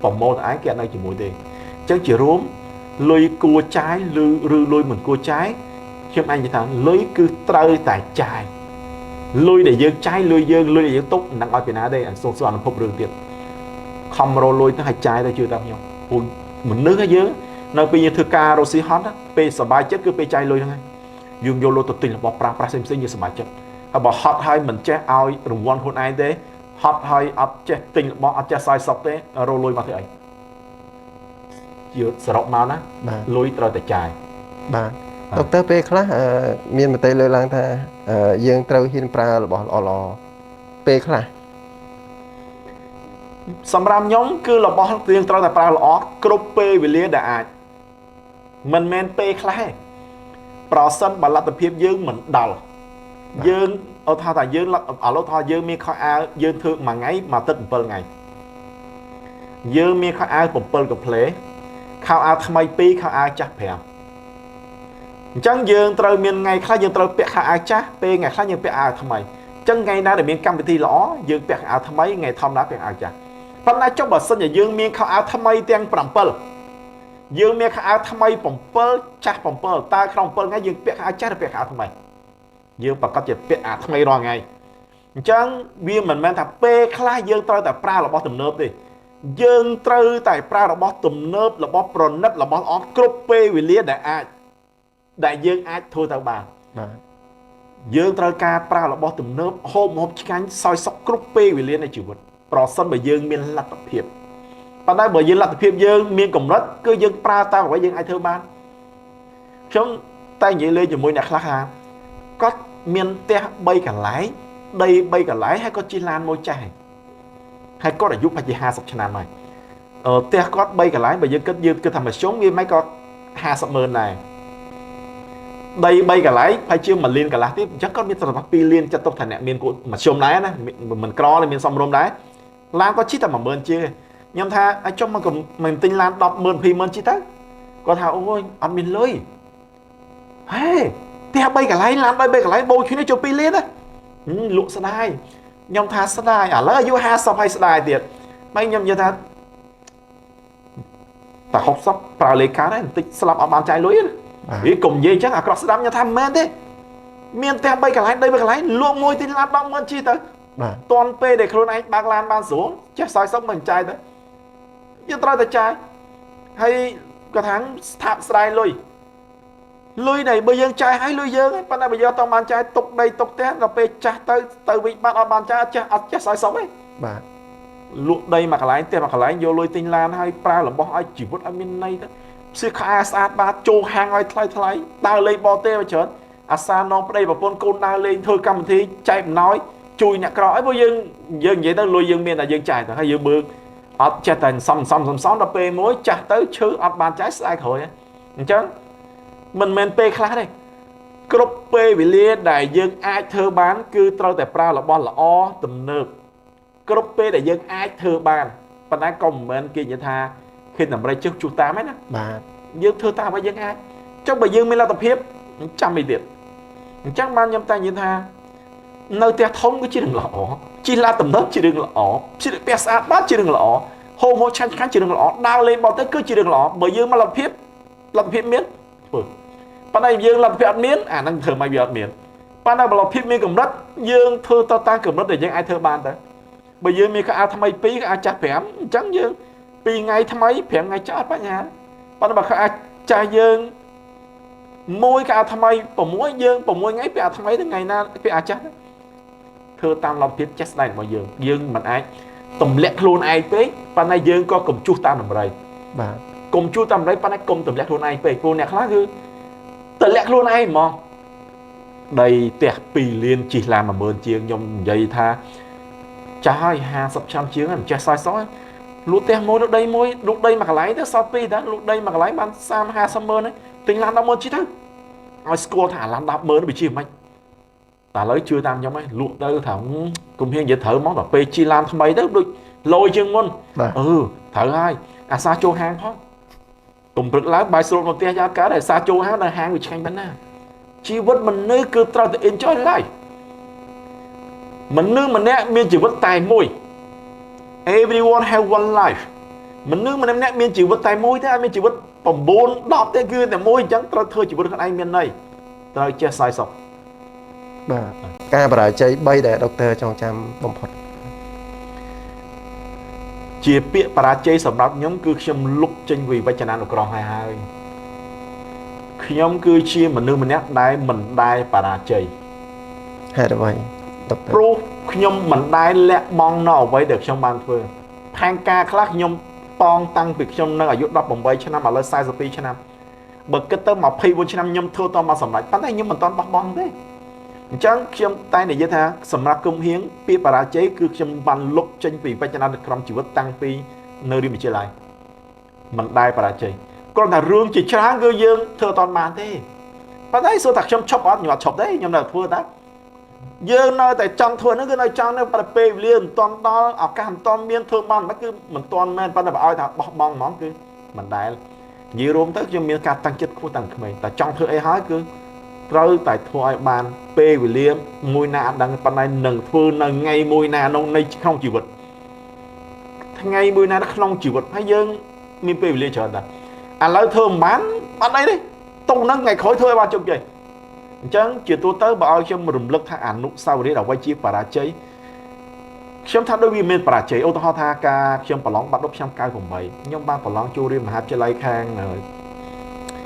vòng môn ái kia này chỉ mùi tiền chứ chỉ rúm lôi cua trái lôi mình cua trái chứ anh như thằng lưới cứ trơi tại trái lôi để dương trái lôi để dương tốt nặng ở phía nào đây số số anh phục đường tiền không rồi lôi nó hay trái đây chưa đâu nhau mình nước ở dưới nơi bây giờ thưa ca rồi xí hot á pe sờ bài chất cứ pe trái lôi thôi dùng vô lôi tự tin là bỏ pra xem như sờ bài chất bỏ hot hay mình che ao rùng quan hôn ai thế hot hay ấp che tin bỏ che sai sọc thế rồi lôi mà thế ấy chưa sờ rộng màu ná lôi trơi tại trái Doctor pe khá miền mặt tây lơi lang tha dương trâu hiên pra bỏ lò pe khá sầm ram nhóm cứ là bỏ dương trâu tại pra lò crop pe về lia đã mình men pe khá pro sân bà lạt tập hiệp dương mình đầu dương ở thà tại dương ở lỗ thà dương mi khai a dương thượng mà ngay mà tận bờ ngày dương mi khai a một bờ gặp lễ khao a thay pi khao a chắc phèo chẳng dương trời miền ngày khác dương trời bẹt hạ cha pe ngày khác dương bẹt à tham mày chẳng ngày nào để miền cam bị thi lõ dương bẹt à tham mấy ngày thom đá bẹt à cha hôm nay cho bà sinh nhà dương miền khao à tham mấy tiếng bẩm pơ dương miền khao à tham mấy bẩm pơ cha bẩm pơ ta không pơ ngay dương bẹt à cha bẹt à tham mày dương bà có thể bẹt à tham mấy rồi ngày chẳng viên mình men thà pe khai dương trời tại pra là bao tùm nớp đi dương trời tại pra là bao tùm nớp là bao pron nứt là bao óc crop pe vì liệt đại à đại dương ai thôi tao bàn dương trời ca pra là bao tùm nớp hôm hộp cánh soi sóc cúp pê vì liên này chịu vật pro sân bởi dương miền lạt tập hiệp và đây bởi dương lạt tập hiệp dương miền cổng đất cứ dương pra tao với dương ai thơ ban trong tay nhảy lên cho môi nạc khác hà có miền te bay cả lái đây bay cả lái hay có chi lan môi chai hay có để giúp hay chỉ hai sọc chân này te có bay cả lái bởi dương kết dương cứ thầm mà sống như mấy con hai sọc mơn này đây bay cả lấy phải chưa mà liên cả lá tiếp chắc có biết là pi liên cho tộc thành nè miền của mà xôm đá nè mình cro lên miền sông rôm đá lan có chít mà mơn chưa nhưng tha ai trong mà cùng mình tinh lan đọc mơn phi mơn chi tới có thà ôi ăn miền lưới hey tia bay cả lấy lan bay cả lấy bôi chuyến này cho pi liên á lụa sa đai nhưng tha sa đai à lỡ vô ha sao hay sa đai tiệt bay nhầm như tha ta học sắp vào lấy cá đấy tích slap ở bàn trái lưới ý cùng gì chắc à cross đam nhà tham men thế miền tây bay cả lái đây bay cả lái luộc môi tin lan đông hơn chi tới toàn p để khôn anh bạc lan ban xuống chết soi sống mình trai tới như tôi ta trai hay cả tháng thạm sai lùi này bây giờ trai hay lùi dương ấy ban đầu bây giờ tao bàn trai tục đây tục té là p cha tới vị bạn ở bàn trai chết soi sống ấy luộc đây mà cả lái tiền mà cả lái vô lùi tin lan hay pra là bỏ ai chỉ vứt ở bên này đó sư khai sát ba châu hàng ai thay đào lên bò tê mà chớn asa non đây mà con đào lên thôi cầm thì chạy nói chui nhặt cõi bao dương vậy đó lùi dương miền là dương chạy rồi hay dương bước ở chạy thành xong đập pe mối chặt tới chứ ở bàn trái sai khỏi chứ mình pe khá đây group pe bị lia đại dương ai thơ bán cứ trâu tại pra là bon là o tầm nực group pe đại dương ai thơ bán bạn đã cùng mình kia như tha khi nằm đây trước chú ta mấy nè dương thơ ta với dương ai trong bài dương mới là tập hiếp trăm bị tiệt chắc ban nhâm ta như tha nơi ta thông cái chỉ đừng lọ chỉ là tầm đất chỉ đừng lọ chỉ được bẹt sát bát chỉ đừng lọ hôm hôm chăn khăn chỉ đừng lọ đào lên bao tới cứ chỉ đừng lọ bởi dương mà làm hiếp miến ban này dương làm hiếp miến à năng thờ mai hiếp miến ban này làm hiếp miến cầm đất dương thơ ta cầm đất để dương ai thơ ban tới bởi dương mi có ai tham ai pí ai chặt phèm trắng dương pi ngay tham ấy phèm ngay chặt bát nhà ban này ai cha dương môi cả tham ấy bỏ môi ngay bị tham ấy đến ngày na bị ai chặt thưa tam long tiếp chết này mà dương mình ai tầm lẹt luôn ai pí ban này dương có cùng chú tam làm đây cùng chú tam đấy ban này cùng tầm lẹt luôn ai pí cô nè khác cứ tầm lẹt luôn ai mà đây tẹt pì liên chỉ làm mà mơn chiêng nhom dây tha trái 20 chiếng làm trái soi lúc té môi lúc đây mà cái lái đó sao pi đó lúc đây mà cái lái ban sam 20 mơn đấy tính lan đau mơn chi thế ai score thả lan đau mơn nó bị chìm anh ta lấy chưa tam giống ấy lúc đây thảo cùng hiên vậy thở món là pe chi lan tham mấy đó được lôi chân môn thở hai à sa châu hang thôi cùng bực lá bài sôi một tia giá cá để sa châu hang là hang bị tranh bánh na chi vất mình nơi cứ trao tự enjoy lại mình nương mình nè miên chỉ vất tài môi everyone have one life mình nương mình nè miên chỉ vất tài môi thế miên chỉ vất bầm bồn đọp thế kia để môi chẳng trao thơ chỉ vất con anh miên này trao che sai sọc ca bà chạy bay để doctor trong trăm bông phật chia bịa bà chạy sầm đáp nhóm cứ xem lúc trên vì vai chân ăn được còn hai nhóm cứ chia mình nương mình nét mình đai bà chạy hay là vậy pro nhóm mình đai lẹ mong nó với được trong ban phương hàng ca khác nhóm pong tăng việc trong nơi ở giúp đọc bằng bay cho năm mà lên sai rồi cho năm bậc cái tơ mà phi vô cho năm nhóm thua to mà sầm lại bắt tay nhưng mình toàn bọc bong đấy chẳng trong tay này giới tha sầm ra công hiến pi bà chế cứ trong ban lúc trên vì vai chân ăn được chỉ vất tăng pi nơi đi mình chơi lại mình đai bà chế còn là rương chỉ tráng cơ dương thưa toàn màn thế bắt thấy số thật trong chop on nhỏ chop đấy nhưng là thua đó dương nơi tại trong thua nó cứ nơi trong nó bà pe liền toàn đó ở cả toàn miên thưa man nó cứ mình toàn men bắt đầu bảo thằng bọc bong món cứ mình đai nhiều rôm tới trong miên cả tăng chất khu tăng mình tại trong thưa ấy hỏi cứ rơi tại thua ai bàn pe liêm mùi nà đằng pan này nâng thưa nâng ngay mùi nà nông này không chịu vật ngay mùi nà nó không chịu vật hay dương miên pe liêm chờ ta à lấy thơm bán pan này đi tung nó ngày khói thưa bao chục vậy chẳng chỉ tôi tới bảo cho một rùm lực thang ảnh lúc sau đấy là quay chiếc bà chơi xem thang đôi miền bà chơi ô tô tha ca xem bà lóng bắt đốc xem cai cùng mày nhưng ba bà lóng chu riêng mà hát chơi lấy khang rồi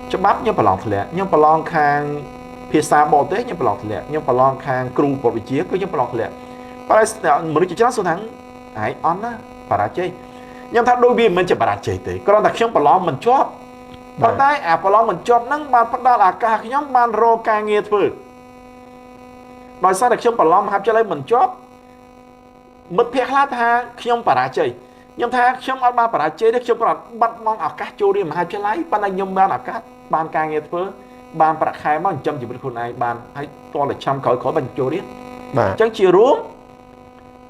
cho bắp nhưng bà lóng lẹ nhưng bà lóng khang phía xa bò tế nhưng bà lóng lẹ nhưng bà lóng khang cừu bộ vị trí cứ nhưng bà lóng lẹ bà đây mình chỉ chắc số tháng ấy on á bà chơi nhưng thang đôi miền mình chỉ bà chơi thế còn đặc xem bà lóng mình chót bắt tay à bà lóng mình chót nắng ban bắt đầu là cả nhóm ban rô ca nghe thôi nói sao đặc xem bà lóng hát chơi lấy mình chót mất phép lát ha nhóm bà chơi nhóm tha nhóm ở ba bà chơi được nhóm bà bắt mong ở các chỗ đi mà hai chơi lấy ban anh nhóm ban ở các ban ca nghe thôi ban bạc khai mà chăm chỉ biết con ai ban hay to là chăm khỏi khỏi bằng châu đi បាទ chẳng chỉ rúm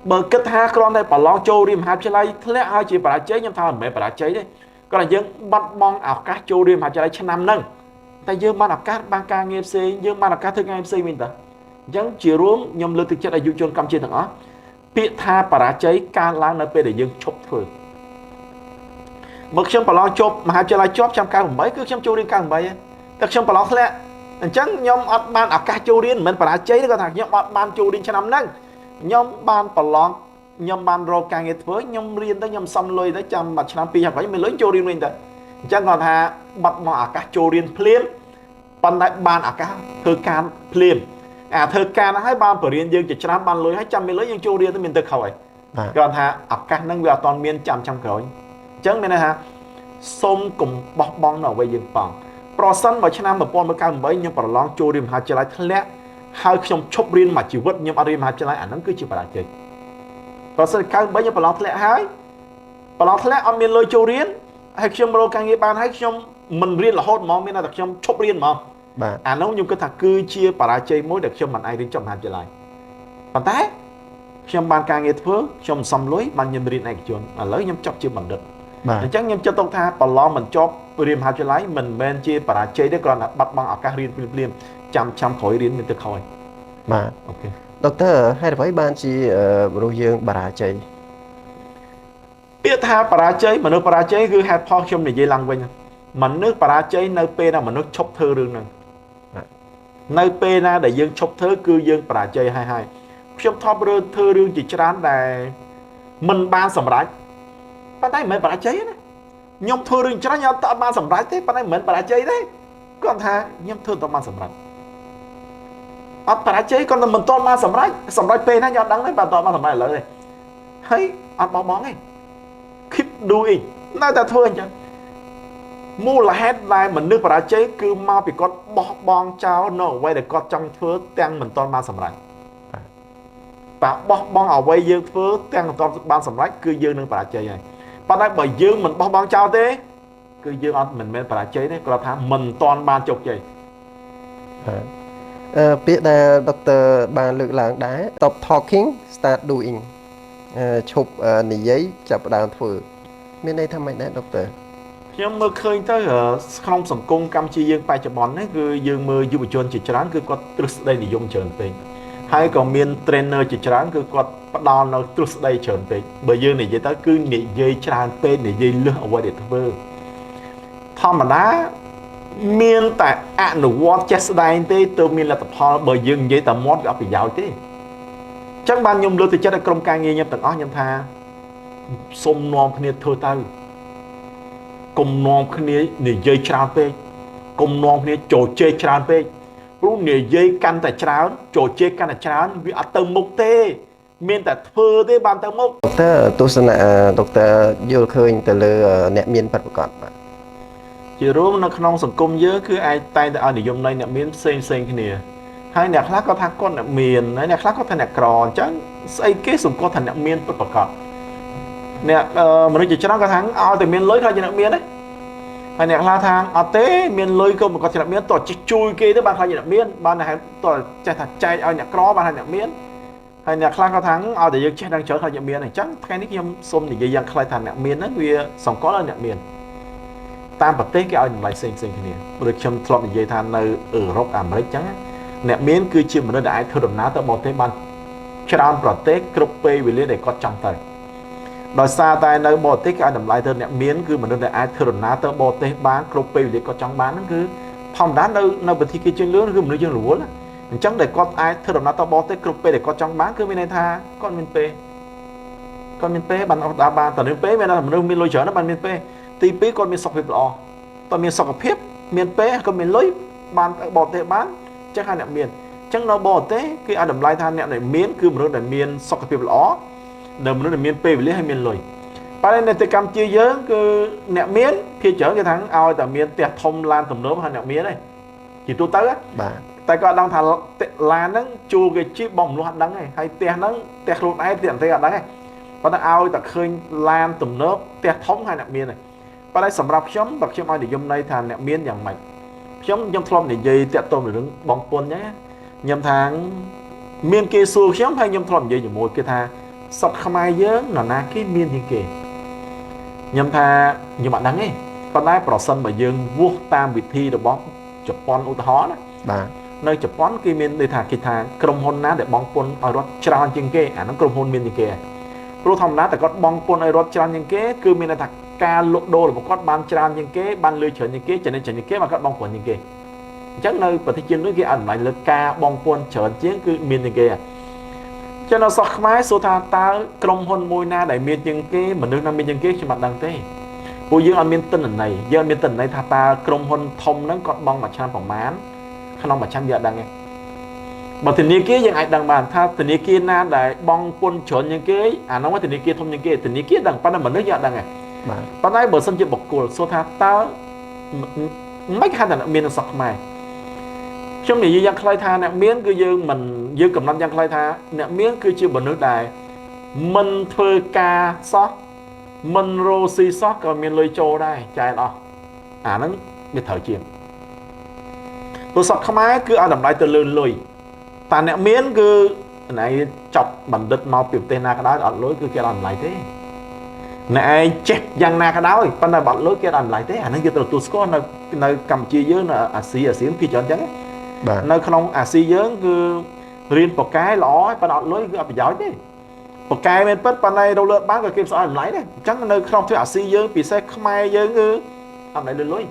bờ kết ha con đây bà lo châu đi mà hai chơi lấy thế hai chỉ bà chế nhưng thằng mẹ bà chế đấy còn là dân bắt mong ảo cá châu đi mà chơi lấy chân năm nâng tại dương ban ảo cá ban ca nghe MC dương ban ảo cá thương MC mình ta chẳng chỉ rúm nhom lừa thực chất là dụ chôn cầm trên thằng đó biết tha bà chế ca lang nơi để dương chụp thôi một trong bà lo chụp mà hai chơi lấy chụp trong ca mấy cứ trong châu đi ca mấy đặc trong bà lo thế chẳng nhom ọt ban ảo cá châu đi mình bà chế đó có thằng nhom ọt ban châu đi chân năm nâng nhóm ban bà lon nhóm ban rô càng nghịch với nhóm riêng tới nhóm xăm lôi tới chăm mặt năm pi hoặc phải mình lớn châu riêng mình ta chẳng còn hà bật mò ở các châu riêng phim ban đại ban ở các thơ can phim thơ can hai ban bờ riêng dương chỉ trăm ban lôi 200 mình lớn dương châu riêng tới mình tự khẩu ấy còn hà ở các năng về toàn miền trăm khẩu chẳng nên ha xôm cùng bọc bong nào về dương bong pro sân vào năm một con một cao mấy nhưng bà lon châu riêng hai chơi lại thế hai trong chốt riêng mà chỉ vứt nhưng ở đây mà chơi lại ảnh nó cứ chỉ phải chơi còn sau cái bây giờ bà lo thế hái bà lo thế ở miền lôi châu riêng hay trong bro càng nghe ban hay trong mình riêng là hot mong miền nào trong chốt riêng mà nó nhưng cái thằng cứ chia bà chơi mỗi được trong mình ai đến trong hạt chơi lại còn té trong ban càng nghe thứ trong xăm lối ban nhân riêng này chuẩn là lấy nhắm chọc chưa bằng được chắc nhắm cho tông tha bà lo mình cho riêng hạt chơi lại mình bên chia bà chơi đấy còn là bắt bằng ở các riêng trăm khỏi riêng mình tự khỏi mà Doctor hay là với ban chi rồi dương bà chạy biết tha bà chơi mà nước bà chơi cứ hai phong trong này dây lăng quanh mà nước bà chơi nơi p nào mà nước chốc thơ rừng này nơi p na để dương chốc thơ cứ dương bà chơi hai trong top thơ rừng chỉ chán là mình ban sầm rái ban tay mình bà chơi đấy nhóm thơ rừng chán nhau ta ban sầm rái thế ban tay mình bà chơi đấy còn tha nhóm thơ ta ban sầm rái bà chơi con mình to ma sầm rái p nó nhau đắng đấy bà to ma sầm rái lợi này thấy bó bóng ấy keep doing nói ta thôi anh chứ mua là headline mình nước bà chơi cứ mau bị con bó bóng cháu nó quay để con trong phớ tăng mình to ma sầm rái và bó bóng ở quay dương phớ tăng to ban sầm rái cứ dương nước bà chơi này bà nói bởi dương mình bó bóng cháu thế cứ dương mình mới bà chơi đấy còn là mình toàn ban chục chơi biết là Doctor ban lực lượng đá stop talking start doing chụp nỉ giấy chập đàn thử bên đây thăm mày đấy Doctor nhưng mà khơi tới ở không sòng cung Campuchia dương bài chụp bóng đấy cứ dương mơ du chôn chỉ chán cứ có trust đây để dùng chờn tiền hay còn miền trainer chỉ chán cứ có bắt đầu nó trust đây chờn tiền bởi dương này giấy tới cứ nỉ giấy chán tên nỉ giấy lừa ở ngoài để thưa thăm mà đá miền tại nụ what just đây thế tôi miền là tập họ bởi dương giấy tập mót gặp bị giàu thế chắc ban nhung lừa từ chết trong ca nghe nhầm tận ó nhầm tha xôm non kia thôi tao cùng non kia nỉ dây tràn pe cùng non kia trò chơi tràn pe lúc nỉ dây căn tại tràn trò chơi căn tại tràn vì ở tầng mục tê miền tại thơ thế ban tầng mục Doctor vô khơi từ lừa nẹt miền bật còn chỉรู้nó khôngสงคมเยอะคือไอ้ไตแต่เอานิยมในเนี่ยมีเซ็งเซ็งขึ้นเนี่ยให้เนี่ยคลาก็ทักก้นเนี่ยมีนเนี่ยคลาก็ทันเนี่ยกรอนจังไอ้เกสมก็ทันเนี่ยมีนประกอบเนี่ยมันจะชนะก็ทั้งเอาแต่มีนเลยใครจะเนี่ยมีนđấyให้เนี่ยคลาทางเอาเต้มีนเลยก็มันก็จะเนี่ยมีนต่อจิจุยเกย์ได้บางใครจะเนี่ยมีนบางเนี่ยต่อใจถัดใจเอาเนี่ยกรอบางเนี่ยมีนให้เนี่ยคลาก็ทั้งเอาแต่ยังเช่นดังเชิดใครจะมีนเนี่ยจังแค่นี้ยมส้มเนี่ยยังใครทันเนี่ยมีนนั้นวีสองก้อนเลยเนี่ยมีนตามประเทศก็เอาอย่างไรเซ็งเนี่ยบริษัททลอดใหญ่ทานในรบอเมริกจังเนี่ยเมียนคือชิมมันได้เท่าดำน้ำตัวบอลเทบันชาร์ลประเทศกรุ๊ปเปย์วิลเลียได้ก็จังเลยโดยซาตายในบอลเทก็เอาดำไรเธอเนี่ยเมียนคือมันได้เท่าดำน้ำตัวบอลเทบ้านกรุ๊ปเปย์วิลเลียก็จังบ้านนั่นคือทำด้านในประเทศกิจเรื่องคือมันเรื่องหลวงละจังได้ก็ไอเท่าดำน้ำตัวบอลเทกรุ๊ปเปย์ได้ก็จังบ้านคือไม่ในท่าก้อนมินเปบันเอาตาบานแต่มินเปย์ไม่ได้มันมีลอยเฉยนะบันมินเปย์ตีปีก้อนมีสกปรกหล่อตอนมีสกปรกเมียนเป้ก็มีลอยบานบอลเตะบ้านจังหันเนี่ยเมียนจังเราบอลเตะคืออันดับไล่ทานเนี่ยเมียนคือมันรู้แต่เมียนสกปรกหล่อเดิมมันรู้แต่เมียนเป้ไปเรื่อยให้เมียนลอยประเด็นในกิจกรรมเยอะคือเนี่ยเมียนพี่เจอกันทั้งเอาแต่เมียนเตะทมลานตุ่มเนื้อหันเนี่ยเมียนเลยchỉตัวเตะแต่ก็ดังทานลานนั้นจูกจีบอมลูกดังไงให้เตะนั้นเตะลูกไหนเตะเตะดังไงเพราะถ้าเอาแต่เคยลานตุ่มเนื้อเตะทมให้เนี่ยเมียนเลยประเด็นสำหรับช่อมแบบช่อมเอาเดี๋ยวยมในทานเนี่ยเมียนอย่างไร ខ្ញុំធ្លាប់និយាយតាក់ទងនឹងរឿងបងប្អូនណាខ្ញុំថាមានគេសួរខ្ញុំហើយខ្ញុំធ្លាប់និយាយជាមួយគេថាសុខខ្មែរយើងនរណាគេមានជាងគេខ្ញុំថាខ្ញុំអត់ដឹងទេប៉ុន្តែប្រសិនបើយើងវាស់តាមវិធីរបស់ជប៉ុនឧទាហរណ៍ណាបាទនៅជប៉ុនគេមានដូចថាគេថាក្រុមហ៊ុនណាដែលបងប្អូនឲ្យរត់ច្រើនជាងគេអាហ្នឹងក្រុមហ៊ុនមានជាងគេព្រោះធម្មតាតែគាត់បងប្អូនឲ្យរត់ច្រើនជាងគេគឺមានន័យថាការលក់ដូររបស់គាត់បានច្រើនជាងគេបានលឿនច្រើនជាងគេចំណេញជាងគេមកគាត់បងប្អូនជាងគេអញ្ចឹងនៅប្រទេសជាតិនោះគេអត់តម្លៃលើការបងប្អូនច្រើនជាងគឺមានជាងគេចឹងនៅសោះខ្មែរសួរថាតើក្រុមហ៊ុនមួយណាដែលមានជាងគេមនុស្សណាមានជាងគេខ្ញុំអត់ដឹងទេព្រោះយើងអត់មានទិន្នន័យយើងអត់មានទិន្នន័យថាតើក្រុមហ៊ុនធំហ្នឹងគាត់បងមួយឆ្នាំប្រមាណក្នុងមួយឆ្នាំយើងអត់ដឹងទេបើធនាគារយើងអាចដឹងបានថាធនាគារណាដែលបងពុនច្រើនជាងគេអានោះធនាគារធំជាងគេធនាគារដឹងប៉ុន្តែមនុស្សយើងអត់ដឹងទេបាទប៉ុន្តែបើសិនជាបុគ្គលសួរថាតើមិនហៅថាមានសក់ខ្មែរខ្ញុំនិយាយយ៉ាងខ្លីថាអ្នកមានគឺយើងកំណត់យ៉ាងខ្លីថាអ្នកមានគឺជាមនុស្សដែលមិនធ្វើការសោះមិនរោស៊ីសោះក៏មានលុយចូលដែរចែកអស់អាហ្នឹងវាត្រូវជាងព្រោះសក់ខ្មែរគឺឲ្យតម្លៃទៅលើលុយតែអ្នកមានគឺណៃចាប់បណ្ឌិតមកពីប្រទេសណាក៏ដោយអត់លុយគឺគេអត់តម្លៃទេអ្នកឯងចេះយ៉ាងណាក៏ដោយប៉ុន្តែបាត់លុយគេអត់តម្លៃទេអាហ្នឹងយើងត្រូវទទួលស្គាល់នៅកម្ពុជាយើងនៅអាស៊ីអាស៊ានគេច្រើនចឹងនៅក្នុងអាស៊ីយើងគឺរៀនប៉កែល្អហើយប៉ុន្តែអត់លុយគឺអត់ប្រយោជន៍ទេប៉កែមែនពិតប៉ុន្តែរកលឿនបានក៏គេមិនស្អល់តម្លៃដែរអញ្ចឹងនៅក្នុងទ្វីបអាស៊ីយើងពិសេសខ្មែរយើងគឺអត់តម្លៃលុយ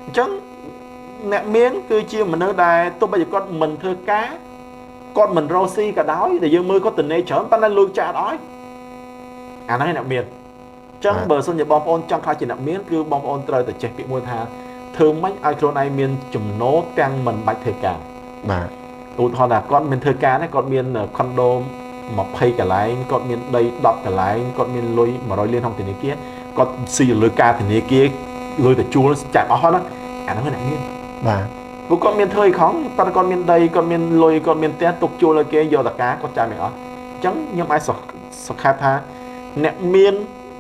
អញ្ចឹងអ្នកមានគឺជាមនុស្សដែលទោះបីជាគាត់មិនធ្វើការគាត់មិនរកស៊ីក៏ដោយតែយើងមើលគាត់ទិនេច្រើនប៉ុន្តែលុយចាក់អត់ឲ្យអាហ្នឹងអ្នកមានអញ្ចឹងបើសិនជាបងប្អូនចង់ខ្លាចជាអ្នកមានគឺបងប្អូនត្រូវតែចេះពាក្យមួយថាធ្វើម៉េចឲ្យខ្លួនឯងមានចំណូលទាំងមិនបាច់ធ្វើការបាទឧទាហរណ៍ថាគាត់មានធ្វើការណាគាត់មានខុនដូ20កន្លែងគាត់មានដី10កន្លែងគាត់មានលុយ100លានក្នុងធនាគារគាត់ស៊ីលុយការធនាគារលុយទៅជួលចាក់អស់ហ្នឹងអាហ្នឹងអ្នកមានបាទពួកគាត់មានធ្វើអីខំតែគាត់មានដីគាត់មានលុយគាត់មានផ្ទះទុកជួលឲ្យគេយកតការគាត់ចាយមិនអស់អញ្ចឹងខ្ញុំអាចសង្ខេបថាអ្នកមាន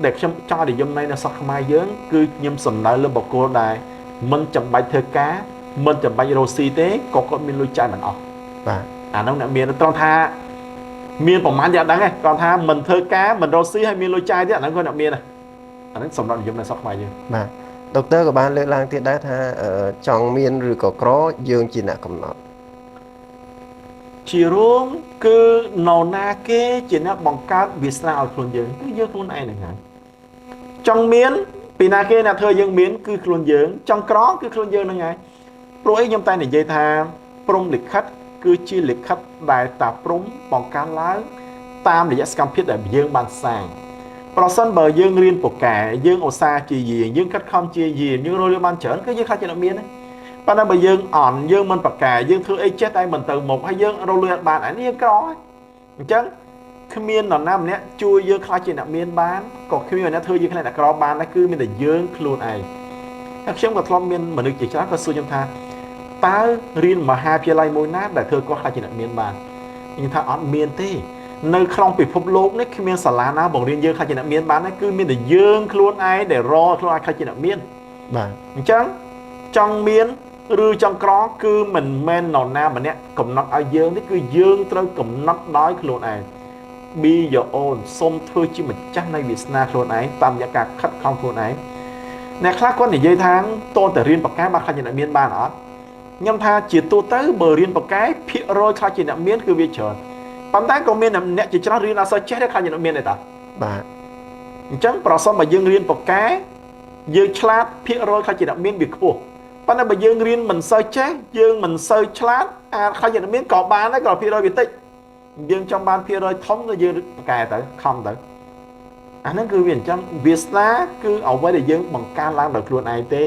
ដែលខ្ញុំចង់និយមន័យនៅសក់ខ្មែរយើងគឺខ្ញុំសំដៅលើបុគ្គលដែលមិនចាំបាច់ធ្វើការមិនចាំបាច់រកស៊ីទេក៏គាត់មានលុយចាយមិនអស់បាទអានោះអ្នកមានត្រង់ថាមានប្រមាណយ៉ាងដឹងទេគាត់ថាមិនធ្វើការមិនរកស៊ីហើយមានលុយចាយទៀតអានោះគាត់អ្នកមានអានោះសម្រាប់និយមនៅសក់ខ្មែរយើងបាទដុកទ័រក៏បានលើកឡើងទៀតដែរថាចង់មានឬក៏ក្រយើងជាអ្នកកំណត់ជារួមគឺនរណាគេជាអ្នកបង្កើតវាសនាឲ្យខ្លួនយើងគឺយើងខ្លួនឯងហ្នឹងហើយចង់មានពីណាគេអ្នកធ្វើយើងមានគឺខ្លួនយើងចង់ក្រគឺខ្លួនយើងហ្នឹងហើយព្រោះអីខ្ញុំតែនិយាយថាព្រំលិខិតគឺជាលិខិតដែលតាព្រំបង្កើតឡើងតាមរយៈសកម្មភាពដែលយើងបានសាងប្រសិនបើយើងរៀនពូកែយើងឧស្សាហ៍ជាយាមយើងខិតខំជាយាមយើងរកបានច្រើនគឺយើងខ្លាចជាអ្នកមានទេប៉ុន្តែបើយើងអន់យើងមិនពូកែយើងធ្វើអីចេះតែមិនទៅមុខហើយយើងរកលឿនបានអានេះយើងក្រហើយអញ្ចឹងគ្មាននរណាម្នាក់ជួយយើងខ្លាចជាអ្នកមានបានក៏គ្មានអ្នកធ្វើយើងខ្លាចអ្នកក្របានដែរគឺមានតែយើងខ្លួនឯងហើយខ្ញុំក៏ធ្លាប់មានមនុស្សជាច្រើនក៏សួរខ្ញុំថាតើរៀនមហាវិទ្យាល័យមួយណាដែលធ្វើគាត់ខ្លាចជាអ្នកមានបានខ្ញុំថាអត់មានទេនៅក្នុងពិភពលោកនេះគ្មានសាលាណាបង្រៀនយើងខ្លាចជាអ្នកមានបានទេគឺមានតែយើងខ្លួនឯងដែលរកខ្លួនឯងខ្លាចជាអ្នកមានបាទអញ្ចឹងចង់មានឬចង់ក្រគឺមិនមែននរណាម្នាក់កំណត់ឲ្យយើងទេគឺយើងត្រូវកំណត់ដោយខ្លួនឯង be your own សូមធ្វើជាម្ចាស់នៃវាសនាខ្លួនឯងតាមរយៈការខិតខំខ្លួនឯងអ្នកខ្លះគាត់និយាយថាតើតើរៀនបកកែមកខ្លាចជាអ្នកមានបានអត់ខ្ញុំថាជាទូទៅបើរៀនបកកែភាគរយខ្លាចជាអ្នកមានគឺវាច្រើនប៉ុន្តែក៏មានអ្នកជាច្រើនរៀនអត់សូវចេះទេខ្លាចជាអ្នកមានទេតាបាទអញ្ចឹងប្រសិនបើយើងរៀនបកកែយើងឆ្លាតភាគរយខ្លាចជាអ្នកមានវាខ្ពស់ប៉ុន្តែបើយើងរៀនមិនសូវចេះយើងមិនសូវឆ្លាតខ្លាចជាអ្នកមានក៏បានដែរក៏ភាគរយវាតិចយើងចង់បានភាគរយធំទៅយើងបកកែទៅខំទៅអាហ្នឹងគឺវាអញ្ចឹងវាសនាគឺអ្វីដែលយើងបង្កើតឡើងដោយខ្លួនឯងទេ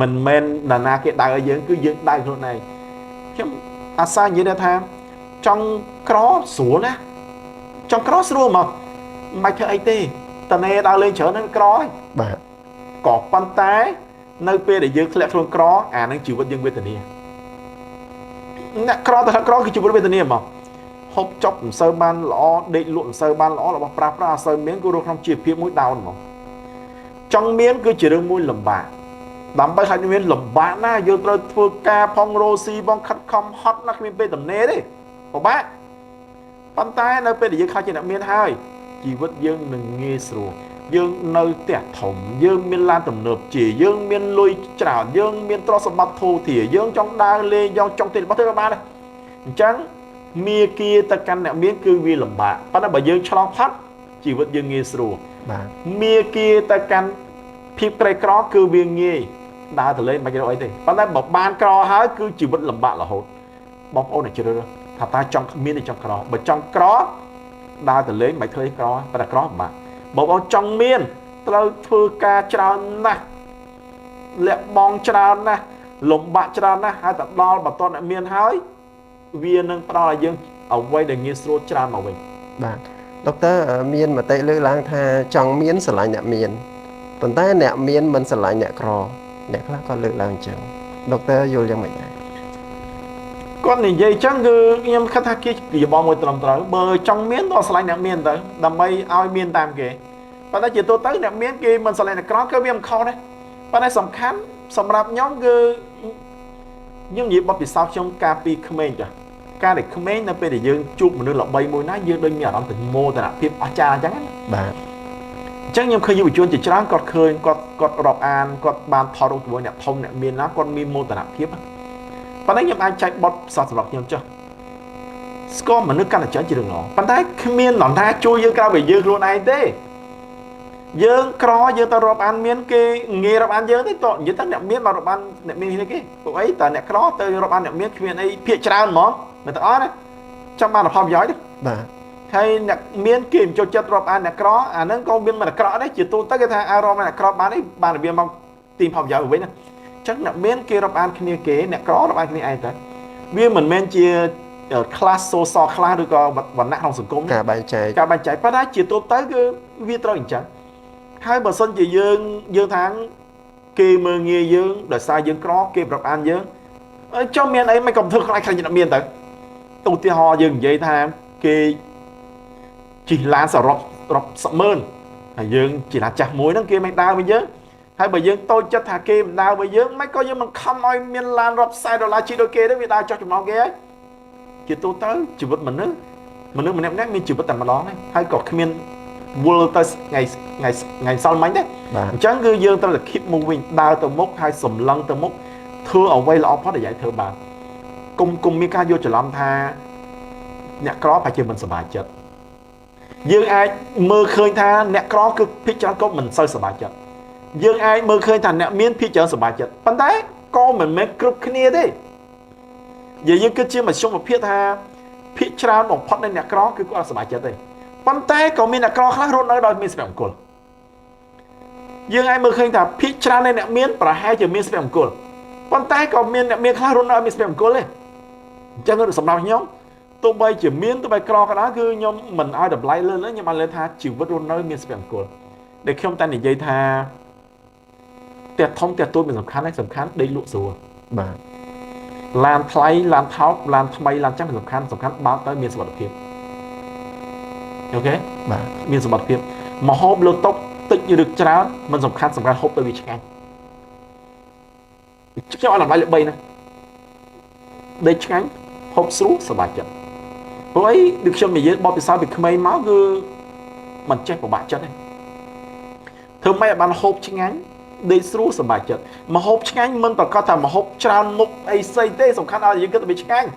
មិនមែននរណាគេដៅឲ្យយើងគឺយើងដៅខ្លួនឯងខ្ញុំអាសានិយាយថាចង់ក្រស្រួលណាចង់ក្រស្រួលមកមិនធ្វើអីទេតនេដើរលេងច្រើនហ្នឹងក្រហើយបាទក៏ប៉ុន្តែនៅពេលដែលយើងធ្លាក់ខ្លួនក្រអាហ្នឹងជីវិតយើងវេទនាអ្នកក្រទៅក្រគឺជីវិតវេទនាហ្មងហូបចុកមិនសូវបានល្អដេកលក់មិនសូវបានល្អរបស់ប្រាស់អត់សូវមានគឺរស់ក្នុងជីវភាពមួយដោនហ្មងចង់មានគឺជារឿងមួយលំបាក ដើម្បីឲ្យមានលំបាកណាយើងត្រូវធ្វើការផងរោស៊ីបងខិតខំហត់ណាស់គ្មានពេលទំនេរទេពិបាកប៉ុន្តែនៅពេលដែលយើងខ្លាចជាអ្នកមានហើយជីវិតយើងនឹងងាយស្រួលយើងនៅផ្ទះធំយើងមានឡានទំនើបជាយើងមានលុយច្រើនយើងមានទ្រព្យសម្បត្តិធូរធារយើងចង់ដើរលេងយើងចង់ទៅរបស់ទៅក៏បានដែរអញ្ចឹងមាគាទៅកាន់អ្នកមានគឺវាលំបាកប៉ុន្តែបើយើងឆ្លងផាត់ជីវិតយើងងាយស្រួលបាទមាគាទៅកាន់ភាពក្រីក្រគឺវាងាយដើរទៅលេងមិនបាច់រកអីទេប៉ុន្តែបើបានក្រហើយគឺជីវិតលំបាករហូតបងប្អូនអ្នកជ្រើសរើសថាតើចង់មានឬចង់ក្របើចង់ក្រដើរទៅលេងមិនធ្វើអីក្រប៉ុន្តែក្រពិបាកបងប្អូនចង់មានត្រូវធ្វើការច្រើនណាស់លាក់បងច្រើនណាស់លំបាកច្រើនណាស់ហើយតែដល់បន្ទាន់អ្នកមានហើយវានឹងផ្ដល់ឲ្យយើងអ្វីដែលងាយស្រួលច្រើនមកវិញបាទដុកទ័រមានមតិលើកឡើងថាចង់មានស្រឡាញ់អ្នកមានប៉ុន្តែអ្នកមានមិនស្រឡាញ់អ្នកក្រអ្នកខ្លះក៏លើកឡើងអញ្ចឹងដុកទ័រយល់យ៉ាងម៉េចដែរគាត់និយាយអញ្ចឹងគឺខ្ញុំគិតថាគេយោបល់មួយត្រឹមត្រូវបើចង់មានក៏ស្រឡាញ់អ្នកមានទៅដើម្បីឲ្យមានតាមគេប៉ុន្តែជាទូទៅអ្នកមានគេមិនស្រឡាញ់អ្នកក្រគឺវាមិនខុសដែរប៉ុន្តែសំខាន់សម្រាប់ខ្ញុំគឺខ្ញុំនិយាយបទពិសោធន៍ខ្ញុំកាលពីក្មេងចាការដែលក្មេងនៅពេលដែលយើងជួបមនុស្សល្បីមួយណាយើងដូចមានអារម្មណ៍ទៅមោទនភាពអស្ចារ្យអញ្ចឹងបាទអញ្ចឹងខ្ញុំឃើញយុវជនជាច្រើនគាត់ឃើញគាត់រាប់អានគាត់បានថតរូបជាមួយអ្នកធំអ្នកមានណាគាត់មានមោទនភាពប៉ុន្តែខ្ញុំអាចចែកបទពិសោធន៍សម្រាប់ខ្ញុំចុះស្គាល់មនុស្សកាន់តែច្រើនជារឿងល្អប៉ុន្តែគ្មាននរណាជួយយើងក្រៅពីយើងខ្លួនឯងទេយើងក្រយើងទៅរាប់អានមានគេងាយរាប់អានយើងទេតោះនិយាយទៅអ្នកមានមករាប់អានអ្នកមាននេះគេពួកអីតើអ្នកក្រទៅរាប់អានអ្នកមានគ្មានអីភាកច្រើនហ្មងមិនទាំងអស់ណាចាំបានផលប្រយោជន៍ទេបាទហើយអ្នកមានគេមិនចូលចិត្តរាប់អានអ្នកក្រអាហ្នឹងក៏មានមិនអាក្រក់ដែរជាទូទៅគេថារាប់អានអ្នកក្របាននេះបានរបៀបមកទីផលប្រយោជន៍វិញណាអញ្ចឹងអ្នកមានគេរាប់អានគ្នាគេអ្នកក្ររាប់អានគ្នាឯងទៅវាមិនមែនជា class social class ឬក៏វណ្ណៈក្នុងសង្គមការបែងចែកប៉ុន្តែជាទូទៅគឺវាត្រូវអញ្ចឹងហើយបើសិនជាយើងថាគេមើងងាយយើងដោយសារយើងក្រគេប្រាប់អានយើងចុះមានអីមិនកំធ្វើខ្លាចខ្លាចអ្នកមានទៅឧទាហរណ៍យើងនិយាយថាគេជិះឡានសរុប10,000,000ហើយយើងជាឡានចាស់មួយហ្នឹងគេមិនដើរវិញយើងហើយបើយើងតូចចិត្តថាគេមិនដើរវិញយើងមិនក៏យើងមិនខំឲ្យមានឡានរាប់$40ជិះដូចគេទេវាដើរចុះចំណងគេហើយជាទូទៅជីវិតមនុស្សម្នាក់មានជីវិតតែម្ដងហើយក៏គ្មានវល់ទៅថ្ងៃសល់មិញទេអញ្ចឹងគឺយើងត្រូវតែ keep moving ដើរទៅមុខហើយសម្លឹងទៅមុខធ្វើអ្វីល្អផុតដែលយើងធ្វើបានគុំមានការយល់ច្រឡំថាអ្នកក្រប្រហែលជាមិនសប្បាយចិត្តយើងអាចមើលឃើញថាអ្នកក្រគឺភាគច្រើនក៏មិនសូវសប្បាយចិត្តយើងអាចមើលឃើញថាអ្នកមានភាគច្រើនសប្បាយចិត្តប៉ុន្តែក៏មិនមែនគ្រប់គ្នាទេយើងគិតជាមធ្យមភាពថាភាគច្រើនបំផុតនៃអ្នកក្រគឺគាត់អត់សប្បាយចិត្តទេប៉ុន្តែក៏មានអ្នកក្រខ្លះរត់នៅដោយមានសុភមង្គលយើងអាចមើលឃើញថាភាគច្រើននៃអ្នកមានប្រហែលជាមានសុភមង្គលប៉ុន្តែក៏មានអ្នកមានខ្លះរត់នៅមានសុភមង្គលទេអញ្ចឹងសម្រាប់ខ្ញុំទោះបីជាមានទោះបីក្រក៏ដោយគឺខ្ញុំមិនឲ្យតម្លៃលើខ្ញុំបានលើថាជីវិតរស់នៅមានសុភមង្គលដែលខ្ញុំតែនិយាយថាផ្ទះធំផ្ទះតូចមិនសំខាន់ទេសំខាន់ដេកលក់ស្រួលបាទឡានថ្លៃឡានថោកឡានថ្មីឡានចាស់មិនសំខាន់បើកទៅមានសុវត្ថិភាពអូខេបាទមានសុវត្ថិភាពមហូបលើតុតិចឬច្រើនមិនសំខាន់ហូបទៅវាឆ្ងាញ់ខ្ញុំអត់តម្លៃលើ3ណាដេកឆ្ងាញ់ហូបស្រួលសប្បាយចិត្តព្រោះអីដូចខ្ញុំនិយាយបបពិសោធន៍ពីក្មេងមកគឺមិនចេះពិបាកចិត្តទេធ្វើម៉េចឲ្យបានហូបឆ្ងាញ់ដេកស្រួលសប្បាយចិត្តមហូបឆ្ងាញ់មិនប្រកាសថាមហូបច្រើនមុខអីស្អីទេសំខាន់ឲ្យយើងគិតទៅវាឆ្ងាញ់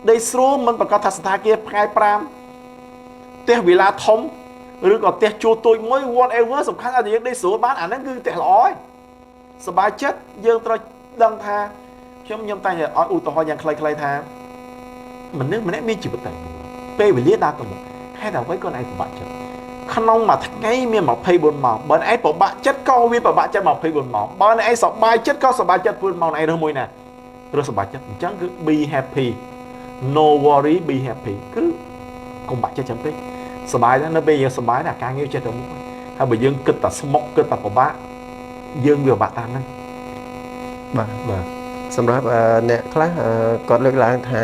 ដេកស្រួលមិនប្រកាសថាសន្តាគារផ្កាយ5ផ្ទះវិឡាធំឬក៏ផ្ទះជួលតូចមួយ whatever សំខាន់ឲ្យយើងដេកស្រួលបានអាហ្នឹងគឺផ្ទះល្អហើយសប្បាយចិត្តយើងត្រូវដឹងថាខ្ញុំតែងឲ្យឧទាហរណ៍យ៉ាងខ្លីៗថាមនុស្សម្នាក់មានជីវិតតែពេលវេលាដើរទៅមុខហេតុអ្វីក៏ឯងពិបាកចិត្តក្នុងមួយថ្ងៃមាន24ម៉ោងបើឯងពិបាកចិត្តក៏វាពិបាកចិត្ត24ម៉ោងបើឯងសប្បាយចិត្តក៏សប្បាយចិត្ត24ម៉ោងឯងរើសមួយណារើសសប្បាយចិត្តអញ្ចឹងគឺ be happy no worry be happy គឺកុំបាក់ចិត្តចឹងពេកសប្បាយណាស់នៅពេលយើងសប្បាយណាស់ការងារចិត្តទៅមុខហើយបើយើងគិតតែស្មុកគិតតែពិបាកយើងវាពិបាកតាមហ្នឹងបាទសម្រាប់អ្នកខ្លះគាត់លើកឡើងថា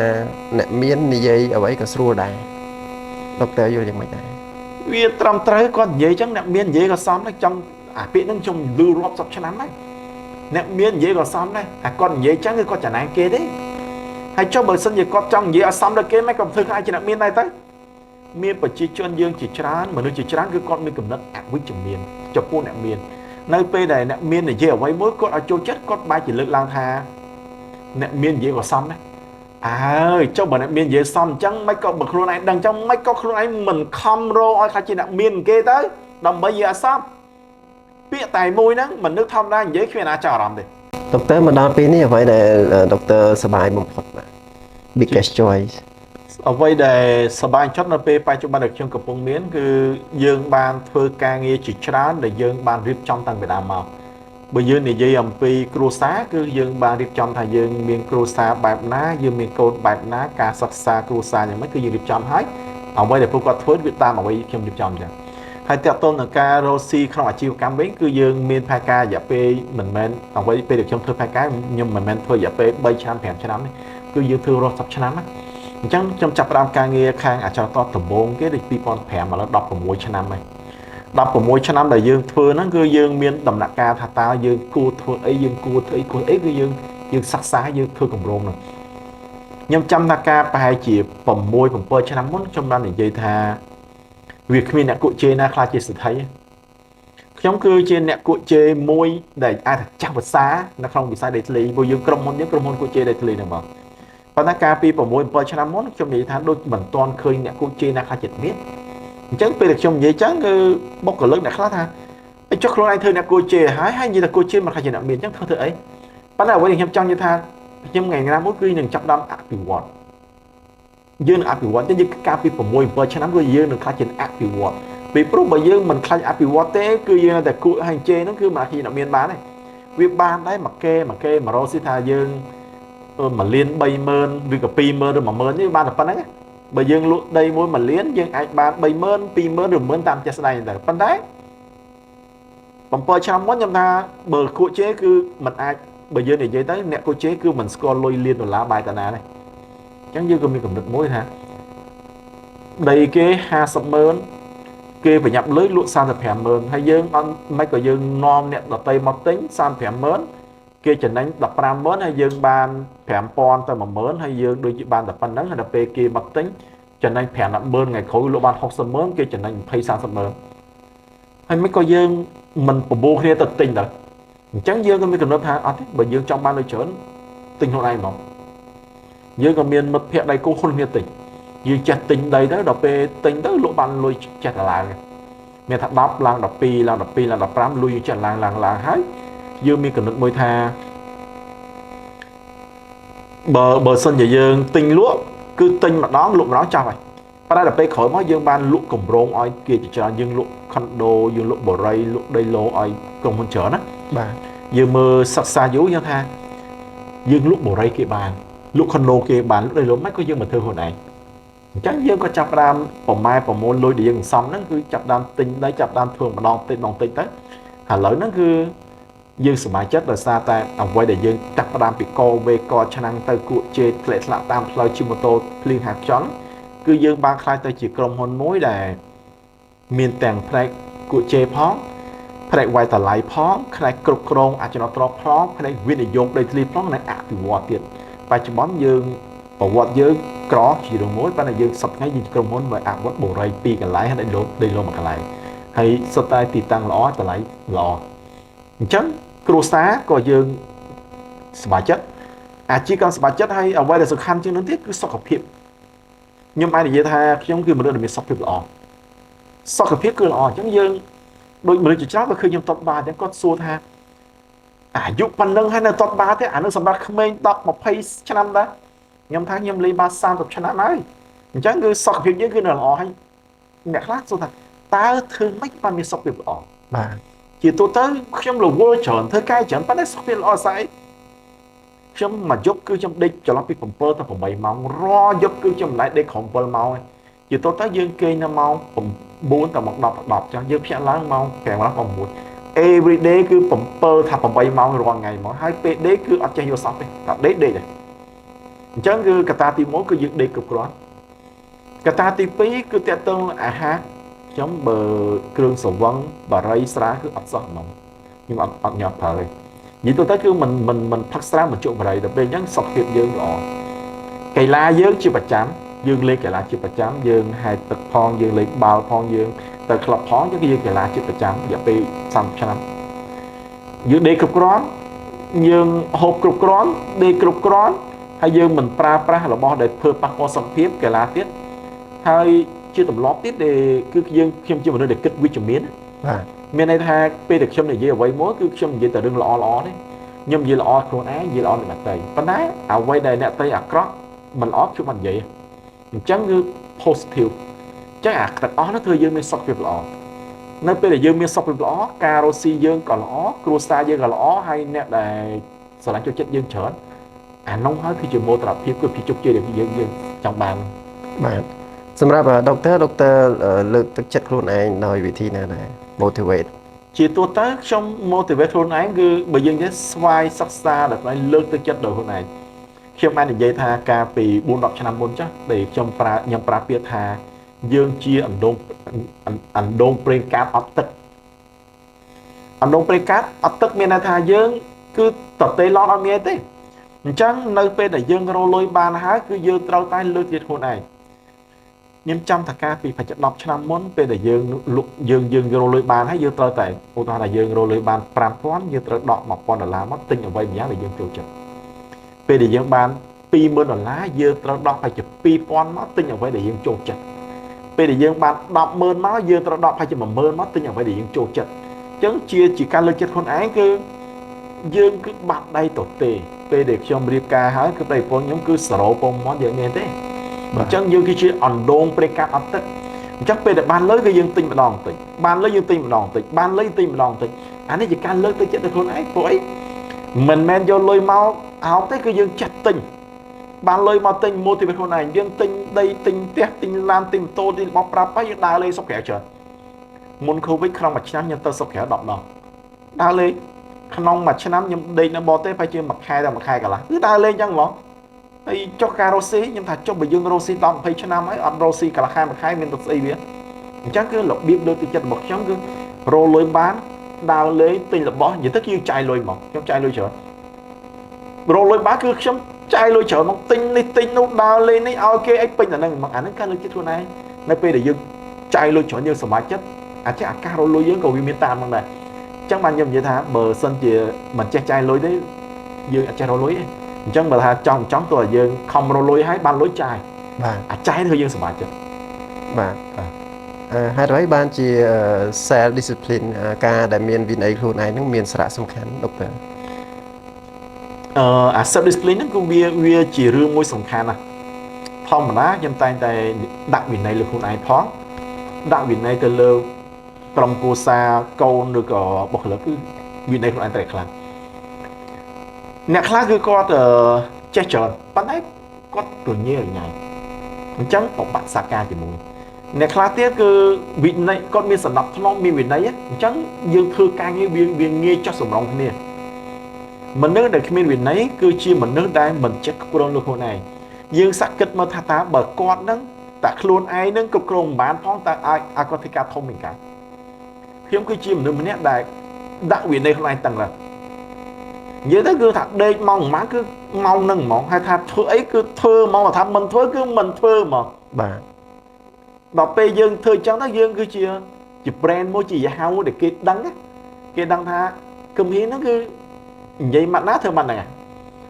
អ្នកមាននិយាយអ្វីក៏ស្រួលដែរដុកទ័រយល់យ៉ាងម៉េចដែរវាត្រឹមត្រូវគាត់និយាយចឹងអ្នកមាននិយាយក៏សមដែរចង់អាពាក្យហ្នឹងខ្ញុំឮរាប់10ឆ្នាំហើយ អ្នកមាននិយាយក៏សមដែរអាគាត់និយាយចឹងគឺគាត់ចំណាយគេទេហើយចុះបើសិនជាគាត់ចង់និយាយឲ្យសមដល់គេមិនក៏ធ្វើខ្លាចជាអ្នកមានដែរទៅមានប្រជាជនយើងជាច្រើនមនុស្សជាច្រើនគឺគាត់មានគំនិតអវិជ្ជមានចំពោះអ្នកមាននៅពេលដែលអ្នកមាននិយាយអ្វីមួយគាត់ឲ្យចូលចិត្តគាត់បែរជាលើកឡើងថាអ្នកមាននិយាយក៏សមដែរអើយចុះបើអ្នកមាននិយាយសមអញ្ចឹងមិនក៏បើខ្លួនឯងដឹងអញ្ចឹងមិនក៏ខ្លួនឯងមិនខំរកឲ្យខ្លាចជាអ្នកមានគេទៅដើម្បីនិយាយឲ្យសមពាក្យតែមួយហ្នឹងមនុស្សធម្មតានិយាយគ្មានណាចាប់អារម្មណ៍ទេ ដុកទ័រមកដល់ពេលនេះអ្វីដែលដុកទ័រសប្បាយបំផុតបាទ biggest choice អ្វីដែលសប្បាយចិត្តនៅពេលបច្ចុប្បន្នដែលខ្ញុំកំពុងមានគឺយើងបានធ្វើការងារជាច្រើនដែលយើងបានរៀបចំតាំងពីដើមមកបើយើងនិយាយអំពីគ្រួសារគឺយើងបានរៀបចំថាយើងមានគ្រួសារបែបណាយើងមានកូនបែបណាការសិក្សាគ្រួសារយ៉ាងម៉េចគឺយើងរៀបចំហើយអ្វីដែលពួកគាត់ធ្វើវាតាមអ្វីខ្ញុំរៀបចំអញ្ចឹងហើយតើតើនឹងការរកស៊ីក្នុងអាជីវកម្មវិញគឺយើងមានផែនការរយៈពេលមិនមែនអ្វីពេលដែលខ្ញុំធ្វើផែនការខ្ញុំមិនមែនធ្វើរយៈពេល3ឆ្នាំ5ឆ្នាំទេគឺយើងធ្វើរាល់10ឆ្នាំណាអញ្ចឹងខ្ញុំចាប់ផ្ដើមការងារខាងអចលនដំបូងគេដូច2005ឥឡូវ16ឆ្នាំហើយ16ឆ្នាំដែលយើងធ្វើហ្នឹងគឺយើងមានដំណាក់កាលថាតើយើងគួរធ្វើអីយើងគួរធ្វើអីគួរអីគឺយើងសិក្សាយើងធ្វើគម្រោងហ្នឹងខ្ញុំចាំថាការប្រហែលជា6 7ឆ្នាំមុនខ្ញុំបាននិយាយថាវាគ្មានអ្នកគក់ជេរណាខ្លាចជាសិទ្ធិខ្ញុំគឺជាអ្នកគក់ជេរមួយដែលអាចចាស់ភាសានៅក្នុងវិស័យដីធ្លីព្រោះយើងក្រុមហ៊ុនគក់ជេរដីធ្លីហ្នឹងបងប៉ុន្តែកាលពី6 7ឆ្នាំមុនខ្ញុំនិយាយថាដូចមិនទាន់ឃើញអ្នកគក់ជេរណាខ្លាចចិត្តមានអញ្ចឹងពេលដែលខ្ញុំនិយាយចឹងគឺបុគ្គលិកអ្នកខ្លះថាចុះខ្លួនឯងធ្វើអ្នកគក់ជេរហើយនិយាយថាគក់ជេរមិនខ្លាចជាអ្នកមានអញ្ចឹងធ្វើអីប៉ុន្តែអ្វីដែលខ្ញុំចង់និយាយថាខ្ញុំថ្ងៃណាមួយគឺនឹងចាប់ផ្ដើមអភិវឌ្ឍយើងនឹងអភិវឌ្ឍតែយើងកាលពី6 7ឆ្នាំគឺយើងនឹងខ្លាចជាអភិវឌ្ឍពីព្រោះបើយើងមិនខ្លាចអភិវឌ្ឍទេគឺយើងតែគក់ហើយជេរហ្នឹងគឺមិនអាចជាអ្នកមានបានទេវាបានដែរមកគេមករកស៊ីថាយើង1លាន30000ឬក៏20000ឬ10000នេះបានតែប៉ុណ្្នឹងបើយើងលក់ដីមួយ1លានយើងអាចបាន30000 20000ឬ10000តាមចេះស្ដែងទៅប៉ុន្តែ7ឆ្នាំមុនខ្ញុំថាបើគក់ជេរគឺមិនអាចបើយើងនិយាយទៅអ្នកគក់ជេរគឺមិនស្គាល់លុយលានដុល្លារបាយតាណាទេអញ្ចឹងយើងក៏មានកំណត់មួយថាដីគេ500000គេប្រញាប់លុយលក់35000ហើយយើងអត់មិនក៏យើងនាំអ្នកដតីមកទិញ35000គេចំណេញ15000ហើយយើងបាន5000ទៅ10000ហើយយើងដូចជាបានតែប៉ុណ្្នឹងហើយដល់ពេលគេមកទិញចំណេញ5-100000ថ្ងៃក្រោយលក់បាន60000គេចំណេញ20-3000ហើយមិនក៏យើងមិនប្រមូលគ្នាទៅទិញដែរអញ្ចឹងយើងក៏មានកំណត់ថាអត់ទេបើយើងចង់បានលុយច្រើនទិញខ្លួនឯងហ្មងយើងក៏មានមិត្តភក្តិដៃគូហ៊ុនគ្នាទិញយើងចេះទិញដីទៅដល់ពេលទិញទៅលក់បានលុយចេះតែឡើងមានថា10ឡើង12ឡើង12ឡើង15លុយយើងចេះឡើងហើយយើងមានកំណត់មួយថាបើសិនជាយើងទិញលក់គឺទិញម្ដងលក់ម្ដងចប់ហើយប៉ុន្តែដល់ពេលក្រោយមកយើងបានលក់កម្រងឲ្យគេជាច្រើនយើងលក់ខុនដូយើងលក់បរិយលក់ដីឡូឲ្យក្រុមហ៊ុនច្រើនណាបាទយើងមើលសិក្សាយូរយើងថាយើងលក់បរិយគេបានលក់ខុនដូគេបានលក់ដីឡូមិនក៏យើងមកធ្វើខ្លួនឯងអញ្ចឹងយើងក៏ចាប់ផ្ដើមប្រមូលលុយដែលយើងសន្សំហ្នឹងគឺចាប់ផ្ដើមទិញដីចាប់ផ្ដើមធ្វើម្ដងតិចទៅឥឡូវហ្នឹងគឺយើងសប្បាយចិត្តដោយសារតែអ្វីដែលយើងចាប់ផ្ដើមពីកវេកឆ្នាំងទៅគក់ជេរធ្លាក់ស្លាក់តាមផ្លូវជិះម៉ូតូភ្លៀងហាខ្យល់គឺយើងបានខ្លាចទៅជាក្រុមហ៊ុនមួយដែលមានទាំងផ្នែកគក់ជេរផងផ្នែកវាយតម្លៃផងផ្នែកគ្រប់គ្រងអចលនទ្រព្យផងផ្នែកវិនិយោគដីធ្លីផងនិងអភិវឌ្ឍទៀតបច្ចុប្បន្នយើងប្រវត្តិយើងក្រជារឿងមួយប៉ុន្តែយើងសប្តាហ៍យើងក្រុមហ៊ុនមកអភិវឌ្ឍបូរី2កន្លែងហើយដីឡូមួយកន្លែងហើយសុទ្ធតែទីតាំងល្អតម្លៃល្អអញ្ចឹងគ្រួសារក៏យើងសប្បាយចិត្តអាជីវកម្មសប្បាយចិត្តហើយអ្វីដែលសំខាន់ជាងនោះទៀតគឺសុខភាពខ្ញុំអាចនិយាយថាខ្ញុំគឺមនុស្សដែលមានសុខភាពល្អសុខភាពគឺល្អអញ្ចឹងយើងដូចមនុស្សជាច្រើនក៏ឃើញខ្ញុំតបបាតែគាត់សួរថាអាយុប៉ុណ្ណឹងហើយនៅតបបាទេអានឹងសម្រាប់ក្មេង10 20ឆ្នាំដែរខ្ញុំថាខ្ញុំលេងបាន30ឆ្នាំហើយអញ្ចឹងគឺសុខភាពយើងគឺនៅល្អហើយអ្នកខ្លះសួរថាតើធ្វើម៉េចបានមានសុខភាពល្អបាទជាទូទៅខ្ញុំរវល់ច្រើនធ្វើការច្រើនប៉ុន្តែសុខភាពល្អស្អីខ្ញុំមួយយប់គឺខ្ញុំដេកចន្លោះពី7ទៅ8ម៉ោងរាល់យប់គឺខ្ញុំមិនដែលដេកក្រោម7ម៉ោងទេជាទូទៅយើងគេងនៅម៉ោង9ទៅម៉ោង10ចឹងយើងភ្ញាក់ឡើងម៉ោង5ម៉ោង6 every day គឺ7ថា8ម៉ោងរាល់ថ្ងៃហ្មងហើយពេលដេកគឺអត់ចេះយកសោះទេតែដេកទេអញ្ចឹងគឺកត្តាទី1គឺយើងដេកគ្រប់គ្រាន់កត្តាទី2គឺតើតើអាហារខ្ញុំបើគ្រឿងស្រវឹងបារីស្រាគឺអត់សោះហ្មងខ្ញុំអត់ញ៉ាំប្រើទេ vậy tôi thấy cứ mình phát sáng một chỗ vậy là bên những sọc hiệp dương đó cây la dương chưa bạch chám dương lên cây la chưa bạch chám dương hai tật phong dương lên bao phong dương tật lập phong chứ cái dương cây la chưa bạch chám giờ bị xăm cho lắm dương đi cục rón dương hộp cục rón đi cục rón hay dương mình pra là bo để phơi bắt qua sọc hiệp cây la tiết hay chưa tầm lót tiết để cứ dương khi chưa mình để kích vitamin miền này tha pe được trong này gì ở vậy mối cứ trong gì tờ đừng lo đấy nhưng gì lo con ái gì lo này tây bên đấy à quay đây nè tây à cross mình ót cho mình vậy chẳng như positive chắc à thật ó nó thôi dương mới sọc việc lọ nó pe là dương mới sọc việc lọ carosi dương còn lọ crusa dương là lọ hay nè này sau đó cho chết dương chởn à nông hết khi trường mô tập phiếu cứ phi chụp chơi được dương trong bàn សម្រាប់ដុកទ័រលើកទឹកចិត្តខ្លួនឯងដោយវិធីណាដែរ motivate ជាទូទៅខ្ញុំ motivate ខ្លួនឯងគឺបើយើងចេះស្វែងសិក្សាដើម្បីលើកទឹកចិត្តដល់ខ្លួនឯងខ្ញុំបាននិយាយថាកាលពី 4-10 ឆ្នាំមុនចាស់ដែលខ្ញុំប្រើពាក្យថាយើងជាអណ្ដូងប្រេងកាតអត់ទឹកអណ្ដូងប្រេងកាតអត់ទឹកមានន័យថាយើងគឺតតេឡតអត់មានទេអញ្ចឹងនៅពេលដែលយើងរកលុយបានហើយគឺយើងត្រូវតែលើកទឹកចិត្តខ្លួនឯង ខ្ញុំចាំថាការពី10 ឆ្នាំមុនពេលដែលយើងរកលុយបានហើយយើងត្រូវតែឧទាហរណ៍ថាយើងរកលុយបាន $5,000 យើងត្រូវដក $1,000 មកទិញអ្វីម្យ៉ាងដែលយើងចូលចិត្តពេលដែលយើងបាន $20,000 យើងត្រូវដកប្រហែលជា $2,000 មកទិញអ្វីដែលយើងចូលចិត្តពេលដែលយើងបាន $10,000 មកយើងត្រូវដកប្រហែលជា $10,000 មកទិញអ្វីដែលយើងចូលចិត្តអញ្ចឹងជាការលើកចិត្តខ្លួនឯងគឺយើងគឺបាត់ដៃទទេពេលដែលខ្ញុំរៀបការហើយគឺប្រពន្ធខ្ញុំគឺ0 ពងមាត់យើងមានទេ អញ្ចឹងយើងគឺជាអណ្ដូងប្រេងកាតអត់ទឹកអញ្ចឹងពេលដែលបានលុយគឺយើងទិញម្ដងតិចបានលុយយើងទិញម្ដងតិចបានលុយទិញម្ដងតិចអានេះជាការលើកទឹកចិត្តដល់ខ្លួនឯងព្រោះអីមិនមែនយកលុយមកអោបទេគឺយើងចាត់ទិញបានលុយមកទិញ motivate ខ្លួនឯងយើងទិញដីទិញផ្ទះទិញឡានទិញម៉ូតូទិញរបស់ប្រាប់ហើយយើងដើរលេងសុខក្រៅច្រើនមុន Covid ក្នុងមួយឆ្នាំខ្ញុំទៅសុខក្រៅ10 ដងដើរលេងក្នុងមួយឆ្នាំខ្ញុំដេកនៅបរទេសប្រហែលជាមួយខែដល់មួយខែកន្លះគឺដើរលេងអញ្ចឹងហ្មង ហើយចុះការរស់ស៊ីខ្ញុំថាចុះបើយើងរស់ស៊ី 10 20 ឆ្នាំហើយអត់រស់ស៊ីកន្លះខែមួយខែមានទៅស្អីវាអញ្ចឹងគឺរបៀបលើកទឹកចិត្តរបស់ខ្ញុំគឺរកលុយបានដើរលេងទិញរបស់និយាយទៅគឺចាយលុយមកខ្ញុំចាយលុយច្រើនរកលុយបានគឺខ្ញុំចាយលុយច្រើនមកទិញនេះទិញនោះដើរលេងនេះឲ្យគេអីពេញតែហ្នឹងមកអាហ្នឹងការលើកចិត្តខ្លួនឯងនៅពេលដែលយើងចាយលុយច្រើនយើងសប្បាយចិត្តអាចអាការរកលុយយើងក៏វាមានតាមហ្នឹងដែរអញ្ចឹងបានខ្ញុំនិយាយថាបើសិនជាមិនចេះចាយលុយទេយើងអាចចេះរកលុយទេ អញ្ចឹងបើថាចង់ទៅឲ្យយើងខំរកលុយហើយបានលុយចាយបាទអាចចាយធ្វើយើងសប្បាយចិត្តបាទហេតុអ្វីបានជា self discipline ការដែលមានវិន័យខ្លួនឯងហ្នឹងមានសារៈសំខាន់ដុកទ័រអា self discipline ហ្នឹងគឺវាជារឿងមួយសំខាន់ណាស់ធម្មតាខ្ញុំតែងតែដាក់វិន័យលើខ្លួនឯងផងដាក់វិន័យទៅលើក្រុមគ្រួសារកូនឬក៏បុគ្គលិកគឺវិន័យខ្លួនឯងតែខ្លាំង អ្នកខ្លះគឺគាត់ចេះច្រើនប៉ុន្តែគាត់រញ៉េរញ៉ៃអញ្ចឹងបបាក់សាការជាមួយអ្នកខ្លះទៀតគឺវិន័យគាត់មានសណ្ដាប់ធ្នាប់មានវិន័យអញ្ចឹងយើងធ្វើការងារវាងាយចោះសម្រងគ្នាមនុស្សដែលគ្មានវិន័យគឺជាមនុស្សដែលមិនចេះគ្រប់គ្រងលើខ្លួនឯងយើងសាក់គិតមើលថាតើបើគាត់នឹងតែខ្លួនឯងនឹងគ្រប់គ្រងមិនបានផងតើអាចគាត់ធ្វើការធំមិនកើតខ្ញុំគឺជាមនុស្សម្នាក់ដែលដាក់វិន័យខ្លួនឯងតឹងឡើយ និយាយទៅគឺថាដេកម៉ោងម៉ាគឺម៉ោងនឹងហ្មងហើយថាធ្វើអីគឺធ្វើហ្មងថាមិនធ្វើគឺមិនធ្វើហ្មងបាទដល់ពេលយើងធ្វើអញ្ចឹងទៅយើងគឺជា brand មួយជាយហៅដែលគេដឹងថាគំហៀងហ្នឹងគឺនិយាយម៉ាត់ណាធ្វើម៉ាត់ហ្នឹង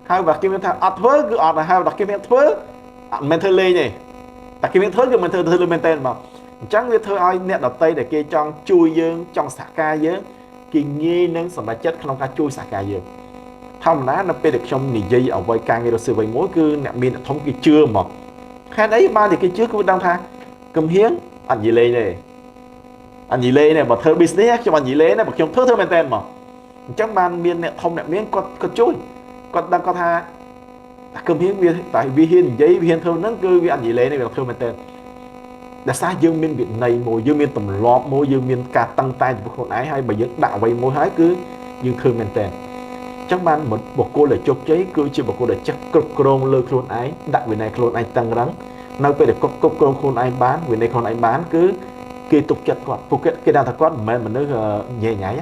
ហើយបើគេមានថាអត់ធ្វើគឺអត់ហើយដល់គេមានធ្វើអត់មែនធ្វើលេងទេតែគេមានធ្វើគឺមិនធ្វើលេងមែនទេហ្មងអញ្ចឹងវាធ្វើឲ្យអ្នកដតីដែលគេចង់ជួយយើងចង់សហការយើងគេងាយនឹងសម្រេចចិត្តក្នុងការជួយសហការយើង ធម្មតានៅពេលដែលខ្ញុំនិយាយអ្វីការងាររស់ស៊ីអ្វីមួយគឺអ្នកមានធំគេជឿមកខែអីបានតែគេជឿគឺដឹងថាគំហៀងអត់និយាយលេងទេអត់និយាយលេងទេបើធ្វើ business ខ្ញុំអត់និយាយលេងទេបើខ្ញុំធ្វើមែនតើមកអញ្ចឹងបានមានអ្នកធំអ្នកមានគាត់ជួយគាត់ដឹងគាត់ថាគំហៀងវាតែវាហ៊ាននិយាយវាហ៊ានធ្វើហ្នឹងគឺវាអត់និយាយលេងទេវាធ្វើមែនតើដែលសារយើងមានវិន័យមួយយើងមានទម្លាប់មួយយើងមានការតឹងតែងចំពោះខ្លួនឯងហើយបើយើងដាក់អ្វីមួយហើយគឺយើងធ្វើមែនតើ chẳng ban một bộ cô để chụp giấy cứ chỉ bộ cô để chắc cực krong lơ khuôn ái đặt về này khuôn anh tăng rắn nơi về để cốc krong khuôn anh bán về này khuôn anh bán cứ kia tục chặt quạt phục cái đàn thật quát mà nó nhẹ nhảy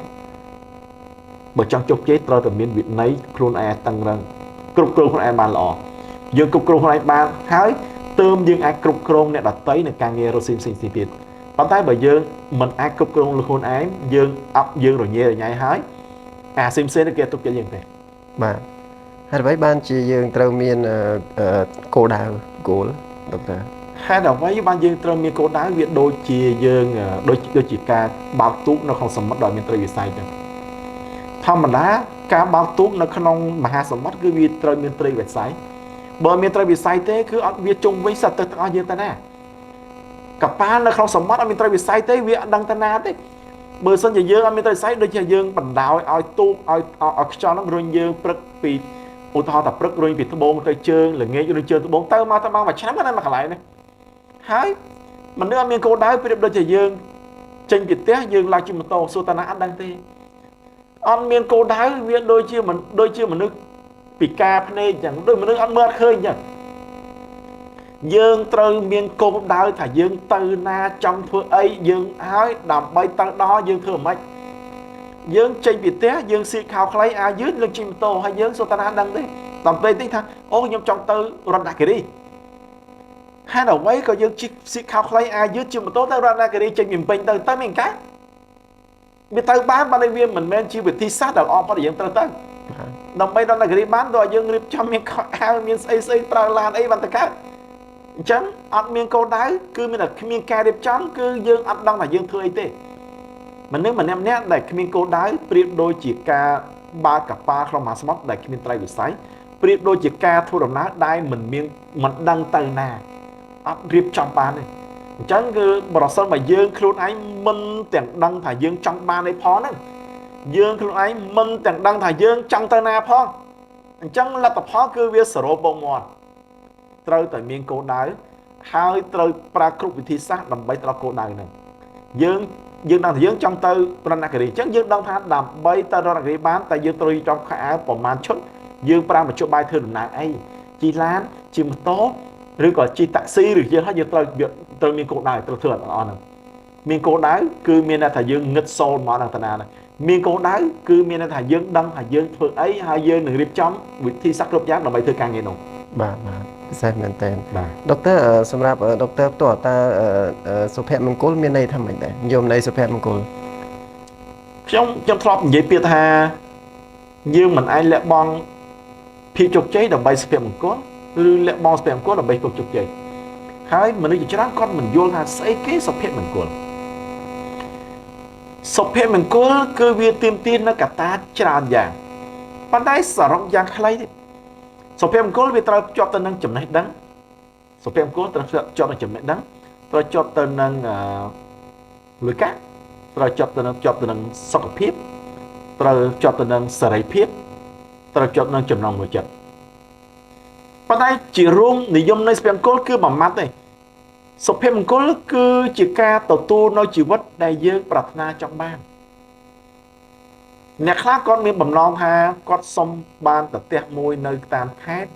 បើចង់ជោគជ័យត្រូវតែមានវិន័យខ្លួនឯងតឹងរឹងគ្រប់គ្រងខ្លួនឯងបានល្អយើងគ្រប់គ្រងខ្លួនឯងបានហើយទើបយើងអាចគ្រប់គ្រងអ្នកដទៃនៅការងាររស់ស៊ីផ្សេងៗទៀតប៉ុន្តែបើយើងមិនអាចគ្រប់គ្រងខ្លួនឯងយើងរញ៉េរញ៉ៃហើយអាផ្សេងៗគេទុកចិត្តយើងទេបាទហើយអ្វីបានជាយើងត្រូវមានគោលដៅ goal ដុកទ័រហេតុអ្វីបានយើងត្រូវមានគោលដៅវាដូចជាយើងដូចជាការបើកទូកនៅក្នុងសមុទ្រដោយមានត្រីវិស័យចឹងធម្មតាការបើកទូកនៅក្នុងមហាសមុទ្រគឺវាត្រូវមានត្រីវិស័យបើមានត្រីវិស័យទេគឺអត់វាជុំវិញសត្វទឹកទាំងអស់យើងទៅណាកប៉ាល់នៅក្នុងសមុទ្រអត់មានត្រីវិស័យទេវាអត់ដឹងទៅណាទេបើសិនជាយើងអត់មានត្រីវិស័យដូចជាយើងបណ្ដោយឲ្យទូកឲ្យខ្យល់ហ្នឹងរុញយើងព្រឹកពីឧទាហរណ៍ថាព្រឹករុញពីត្បូងទៅជើងល្ងាចរុញជើងត្បូងទៅមកមួយឆ្នាំហ្នឹងមកកន្លែងនេះហើយមនុស្សអត់មានគោលដៅប្រៀបដូចជាយើងចេញពីផ្ទះយើងឡើងជិះម៉ូតូសួរតាណាអត់ដឹងទេអត់មានគោលដៅវាដូចជាមនុស្សពិការភ្នែកអញ្ចឹងដូចមនុស្សអត់មើលអត់ឃើញអញ្ចឹងយើងត្រូវមានគោលដៅថាយើងទៅណាចង់ធ្វើអីយើងហើយដើម្បីទៅដល់យើងធ្វើមិនយើងចេញពីផ្ទះយើងសៀកខោខ្លីអាយឺតលើជិះម៉ូតូហើយយើងសួរតាណាដឹងទេដល់ពេលទីថាអូខ្ញុំចង់ទៅរតនគិរីហេតុអ្វីក៏យើងជិះសៀកខោខ្លីអាយឺតជិះម៉ូតូទៅរតនគិរីចេញពីពេញទៅមានកាវាទៅបានបើវាមិនមែនជាវិធីសាស្ត្រដែលល្អប៉ុន្តែយើងត្រូវទៅដើម្បីរតនគិរីបានដល់យើងរៀបចំមានខោអាវមានស្អីប្រើឡានអីបានទៅកើតអញ្ចឹងអត់មានគោលដៅគឺមានតែគ្មានការរៀបចំគឺយើងអត់ដឹងថាយើងធ្វើអីទេមនុស្សម្នាក់ដែលគ្មានគោលដៅប្រៀបដូចជាការបើកកប៉ាល់ក្នុងមហាសមុទ្រដែលគ្មានត្រីវិស័យប្រៀបដូចជាការធ្វើដំណើរដែលមិនដឹងទៅណាអត់រៀបចំបានទេអញ្ចឹងគឺប្រសិនបើយើងខ្លួនឯងមិនទាំងដឹងថាយើងចង់បានអីផងហ្នឹងយើងខ្លួនឯងមិនទាំងដឹងថាយើងចង់ទៅណាផងអញ្ចឹងលទ្ធផលគឺវាសរោបងមាត់ត្រូវតែមានគោលដៅហើយត្រូវប្រើគ្រប់វិធីសាស្ត្រដើម្បីទៅដល់គោលដៅហ្នឹងយើងដឹងថាយើងចង់ទៅរតនគិរីអញ្ចឹងយើងដឹងថាដើម្បីទៅរតនគិរីបានតែយើងត្រូវចំខោអាវប្រមាណឈុតយើងប្រើមធ្យោបាយធ្វើដំណើរអីជិះឡានជិះម៉ូតូឬក៏ជិះតាក់ស៊ីឬយើងហើយយើងត្រូវមានគោលដៅត្រូវធ្វើអត់អស់ហ្នឹងមានគោលដៅគឺមានន័យថាយើងងឹតសូនមកដល់តាណាហ្នឹងមានគោលដៅគឺមានន័យថាយើងដឹងថាយើងធ្វើអីហើយយើងនឹងរៀបចំវិធីសាស្ត្រគ្រប់យ៉ាងដើម្បីធ្វើការងារនោះបាទពិសេសមែនតើដុកទ័រសម្រាប់ដុកទ័រផ្ទាល់តើសុភមង្គលមានន័យថាម៉េចដែរយមន័យសុភមង្គលខ្ញុំធ្លាប់និយាយពាក្យថាយើងមិនអាចលះបង់ភាពជោគជ័យដើម្បីសុភមង្គលឬលះបង់សុភមង្គលដើម្បីភាពជោគជ័យហើយមនុស្សជាច្រើនគាត់មិនយល់ថាស្អីគេសុភមង្គលសុភមង្គលគឺវាទាមទារនៅកត្តាច្រើនយ៉ាងប៉ុន្តែសរុបយ៉ាងខ្លីទេសុភមង្គលវាត្រូវភ្ជាប់ទៅនឹងចំណេះដឹងសុភមង្គលត្រូវភ្ជាប់ទៅចំណេះដឹងត្រូវភ្ជាប់ទៅនឹងលុយកាក់ត្រូវភ្ជាប់ទៅនឹងសុខភាពត្រូវភ្ជាប់ទៅនឹងសេរីភាពត្រូវភ្ជាប់នឹងចំណងមួយចិត្តប៉ុន្តែជារួមនិយមនៃសុភមង្គលគឺមួយម៉ាត់ទេសុភមង្គលគឺជាការទទួលនៅជីវិតដែលយើងប្រាថ្នាចង់បានអ្នកខ្លះគាត់មានបំណងថាគាត់សុំបានតែផ្ទះមួយនៅតាមខេត្ត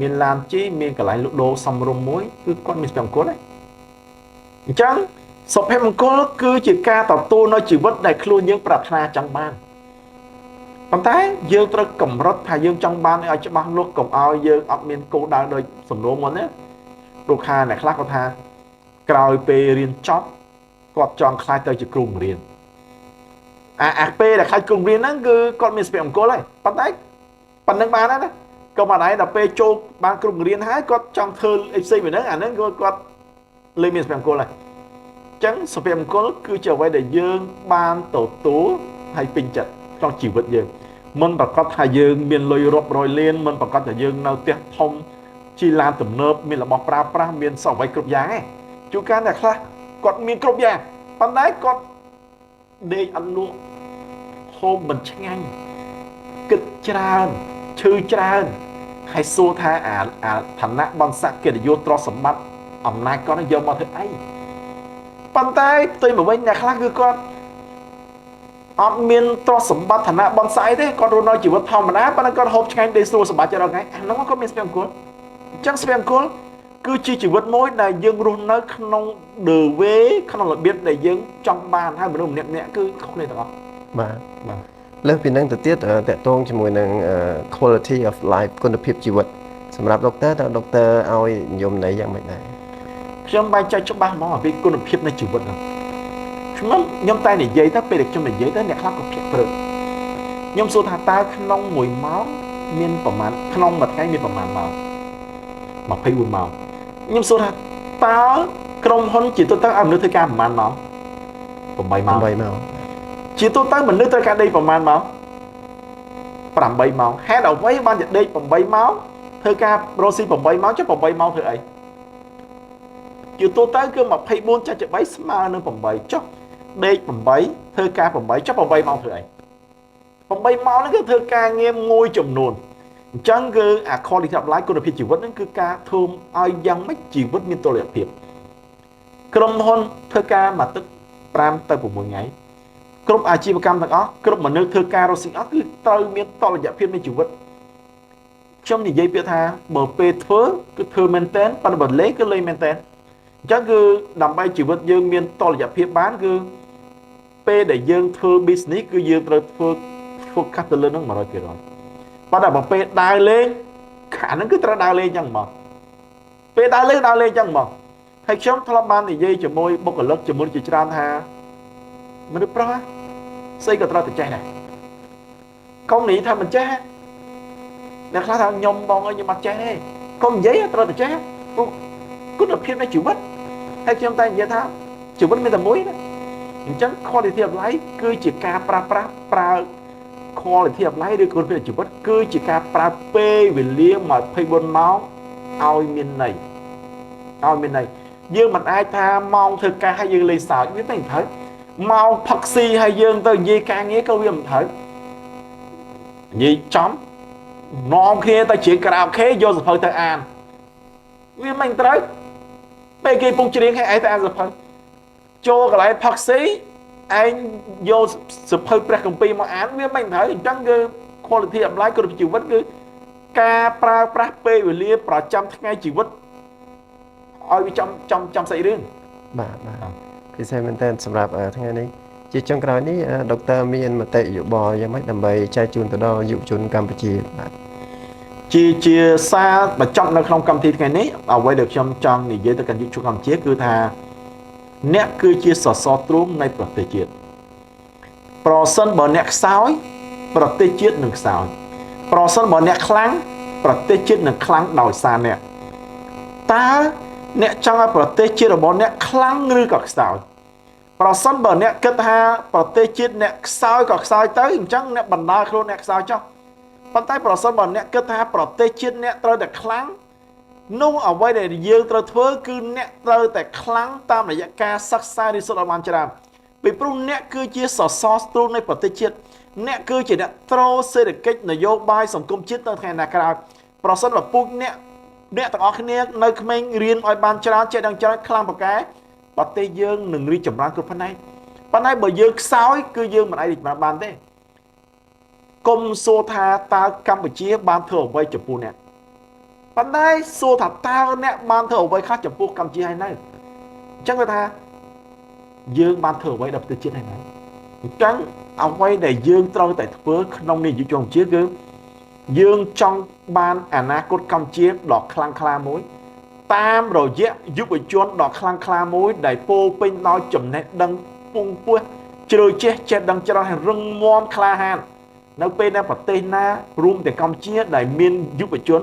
មានឡានជិះមានកន្លែងលក់ដូរសមរម្យមួយគឺគាត់មានសុភមង្គលទេអញ្ចឹងសុភមង្គលគឺជាការទទួលនៅជីវិតដែលខ្លួនយើងប្រាថ្នាចង់បានប៉ុន្តែយើងត្រូវកម្រិតថាយើងចង់បានឲ្យច្បាស់លាស់កុំឲ្យយើងអត់មានគោលដៅដូចសំណួរមុនណាព្រោះខាអ្នកខ្លះគាត់ថាក្រោយពេលរៀនចប់គាត់ចង់ខ្លាចទៅជាគ្រូបង្រៀនអាពេលដែលខ្លាចគ្រូបង្រៀនហ្នឹងគឺគាត់មានសុភមង្គលហើយប៉ុន្តែប៉ុណ្្នឹងបានណាក៏មិនដែរដល់ពេលចូលបានគ្រូបង្រៀនហើយគាត់ចង់ធ្វើអីផ្សេងពីហ្នឹងអាហ្នឹងគាត់លេងមានសុភមង្គលហើយអញ្ចឹងសុភមង្គលគឺជាអ្វីដែលយើងបានទទួលហើយពេញចិត្តក្នុងជីវិតយើងមិនប្រកាសថាយើងមានលុយរាប់រយលានមិនប្រកាសថាយើងនៅផ្ទះធំជិះឡានទំនើបមានរបស់ប្រើប្រាស់មានសពអ្វីគ្រប់យ៉ាងទេជួនកាលអ្នកខ្លះគាត់មានគ្រប់យ៉ាងប៉ុន្តែគាត់ដេកអត់លក់ហូបមិនឆ្ងាញ់គិតច្រើនឈឺច្រើនហើយសួរថាអាឋានៈបណ្ឌស័ក្តិកិត្តិយសទ្រព្យសម្បត្តិអំណាចគាត់នឹងយកមកធ្វើអីប៉ុន្តែផ្ទុយមកវិញអ្នកខ្លះគឺគាត់អត់មានទ្រព្យសម្បត្តិឋានៈបណ្ឌស័ក្តិទេគាត់រស់នៅជីវិតធម្មតាប៉ុន្តែគាត់ហូបឆ្ងាញ់ដេកស្រួលសប្បាយចិត្តរាល់ថ្ងៃអានោះគាត់មានសុភមង្គលអញ្ចឹងសុភមង្គលគឺជាជីវិតមួយដែលយើងរស់នៅក្នុង the way ក្នុងរបៀបដែលយើងចង់បានហើយមនុស្សម្នាក់ៗគឺខុសគ្នាទាំងអស់បាទ លើសពីនឹងទៅទៀតតកតងជាមួយនឹង quality of life គុណភាពជីវិតសម្រាប់ដុកទ័រតើដុកទ័រឲ្យនិយមន័យយ៉ាងម៉េចដែរ ខ្ញុំបែរចែកច្បាស់ហ្មងអំពីគុណភាពនៃជីវិតហ្នឹងខ្ញុំតែនិយាយទៅពេលដែលខ្ញុំនិយាយទៅអ្នកខ្លះក៏ភ្ញាក់ព្រឹកខ្ញុំសួរថាតើក្នុង1ម៉ោងមានប្រមាណក្នុងមួយថ្ងៃមានប្រមាណម៉ោង24ម៉ោងខ្ញុំសួរថាតើក្រុមហ៊ុនជាទូទៅឲ្យមនុស្សធ្វើការប្រមាណម៉ោង8ម៉ោង 8ម៉ោង ជាទូទៅមនុស្សត្រូវការដេកប្រមាណម៉ោង8ម៉ោងហេតុអ្វីបានជាដេក8ម៉ោងធ្វើការរស់ស៊ី8ម៉ោងចុះ8ម៉ោងធ្វើអីជាទូទៅគឺ24/3ស្មើនឹង8ចុះដេក8ធ្វើការ8ចុះ8ម៉ោងធ្វើអី8ម៉ោងហ្នឹងគឺធ្វើការងារមួយចំនួនអញ្ចឹងគឺអា quality of life គុណភាពជីវិតហ្នឹងគឺការធ្វើឲ្យយ៉ាងម៉េចជីវិតមានតុល្យភាពក្រុមហ៊ុនធ្វើការមួយទឹក5ទៅ6ថ្ងៃគ្រប់អាជីវកម្មទាំងអស់គ្រប់មនុស្សធ្វើការរស់ស៊ីអស់គឺត្រូវមានតុល្យភាពនៃជីវិតខ្ញុំនិយាយពាក្យថាបើពេលធ្វើគឺធ្វើមែនតើប៉ុន្តែបើលេងគឺលេងមែនតើអញ្ចឹងគឺដើម្បីជីវិតយើងមានតុល្យភាពបានគឺពេលដែលយើងធ្វើ business គឺយើងត្រូវធ្វើ focus ទៅលើនឹង 100% ប៉ុន្តែបើពេលដើរលេងខាងហ្នឹងគឺត្រូវដើរលេងអញ្ចឹងមកពេលដើរលេងអញ្ចឹងមកហើយខ្ញុំធ្លាប់បាននិយាយជាមួយបុគ្គលិកជាមួយជាច្រើនថាមនុស្សប្រុសស្អីក៏ត្រូវតែចេះដែរកុំនិយាយថាមិនចេះអ្នកខ្លះថាខ្ញុំបងអើយខ្ញុំអត់ចេះទេកុំនិយាយត្រូវតែចេះគុណភាពនៃជីវិតហើយខ្ញុំតែនិយាយថាជីវិតមានតែមួយណាអញ្ចឹង quality of life គឺជាការប្រើ quality of life ឬគុណភាពជីវិតគឺជាការប្រើពេលវេលា24ម៉ោងឲ្យមានន័យយើងមិនអាចថាម៉ោងធ្វើការឲ្យយើងលេងសើចវាតែមិនត្រូវម៉ោងផឹកស៊ីឲ្យយើងទៅនិយាយការងារក៏វាមិនត្រូវនិយាយចំនាំគ្នាទៅច្រៀងខារ៉ាអូខេយកសភៅទៅអានវាមិនត្រូវពេលគេពងច្រៀងឲ្យឯងទៅអានសភៅចូលកន្លែងផឹកស៊ីឯងយកសភៅព្រះគម្ពីរមកអានវាមិនត្រូវអញ្ចឹងគឺ quality of life គុណភាពជីវិតគឺការប្រើប្រាស់ពេលវេលាប្រចាំថ្ងៃជីវិតឲ្យវាចំសាច់រឿងបាទពិសេសមែនតើសម្រាប់ថ្ងៃនេះជាចុងក្រោយនេះដុកទ័រមានមតិយោបល់យ៉ាងម៉េចដើម្បីចែកជូនទៅដល់យុវជនកម្ពុជាបាទជាសារបញ្ចប់នៅក្នុងកម្មវិធីថ្ងៃនេះអ្វីដែលខ្ញុំចង់និយាយទៅកាន់យុវជនកម្ពុជាគឺថាអ្នកគឺជាសសរទ្រូងនៃប្រទេសជាតិប្រសិនបើអ្នកខ្សោយប្រទេសជាតិនឹងខ្សោយប្រសិនបើអ្នកខ្លាំងប្រទេសជាតិនឹងខ្លាំងដោយសារអ្នកតើអ្នកចង់ឲ្យប្រទេសជាតិរបស់អ្នកខ្លាំងឬក៏ខ្សោយប្រសិនបើអ្នកគិតថាប្រទេសជាតិអ្នកខ្សោយក៏ខ្សោយទៅអញ្ចឹងអ្នកបណ្ដាលខ្លួនអ្នកខ្សោយចុះប៉ុន្តែប្រសិនបើអ្នកគិតថាប្រទេសជាតិអ្នកត្រូវតែខ្លាំងនោះអ្វីដែលយើងត្រូវធ្វើគឺអ្នកត្រូវតែខ្លាំងតាមរយៈការសិក្សារៀនសូត្រឲ្យបានច្រើនពីព្រោះអ្នកគឺជាសសរស្ទូលនៃប្រទេសជាតិអ្នកគឺជាអ្នកទ្រសេដ្ឋកិច្ចនយោបាយសង្គមជាតិនៅថ្ងៃក្រោយប្រសិនបើពូជអ្នកទាំងអស់គ្នានៅក្មេងរៀនឲ្យបានច្រើនចេះដឹងច្រើនខ្លាំងប៉កែប្រទេសយើងនឹងរីកចម្រើនគ្រប់ផ្នែកប៉ុន្តែបើយើងខ្សោយគឺយើងមិនអាចរីកចម្រើនបានទេគុំសួរថាតើកម្ពុជាបានធ្វើអ្វីចំពោះអ្នកប៉ុន្តែសួរថាតើអ្នកបានធ្វើអ្វីខ្លះចំពោះកម្ពុជាហើយនៅអញ្ចឹងគាត់ថាយើងបានធ្វើអ្វីដល់ប្រទេសជាតិហើយនៅអញ្ចឹងអ្វីដែលយើងត្រូវតែធ្វើក្នុងនាយកកម្ពុជាគឺយើងចង់បានអនាគតកម្ពុជាដ៏ខ្លាំងក្លាមួយតាមរយៈយុវជនដ៏ខ្លាំងក្លាមួយដែលពោពេញដោយចំណេះដឹងពងពោះជ្រៅចេះដឹងច្រើនហើយរឹងមាំក្លាហាននៅពេលដែលប្រទេសណារួមទាំងកម្ពុជាដែលមានយុវជន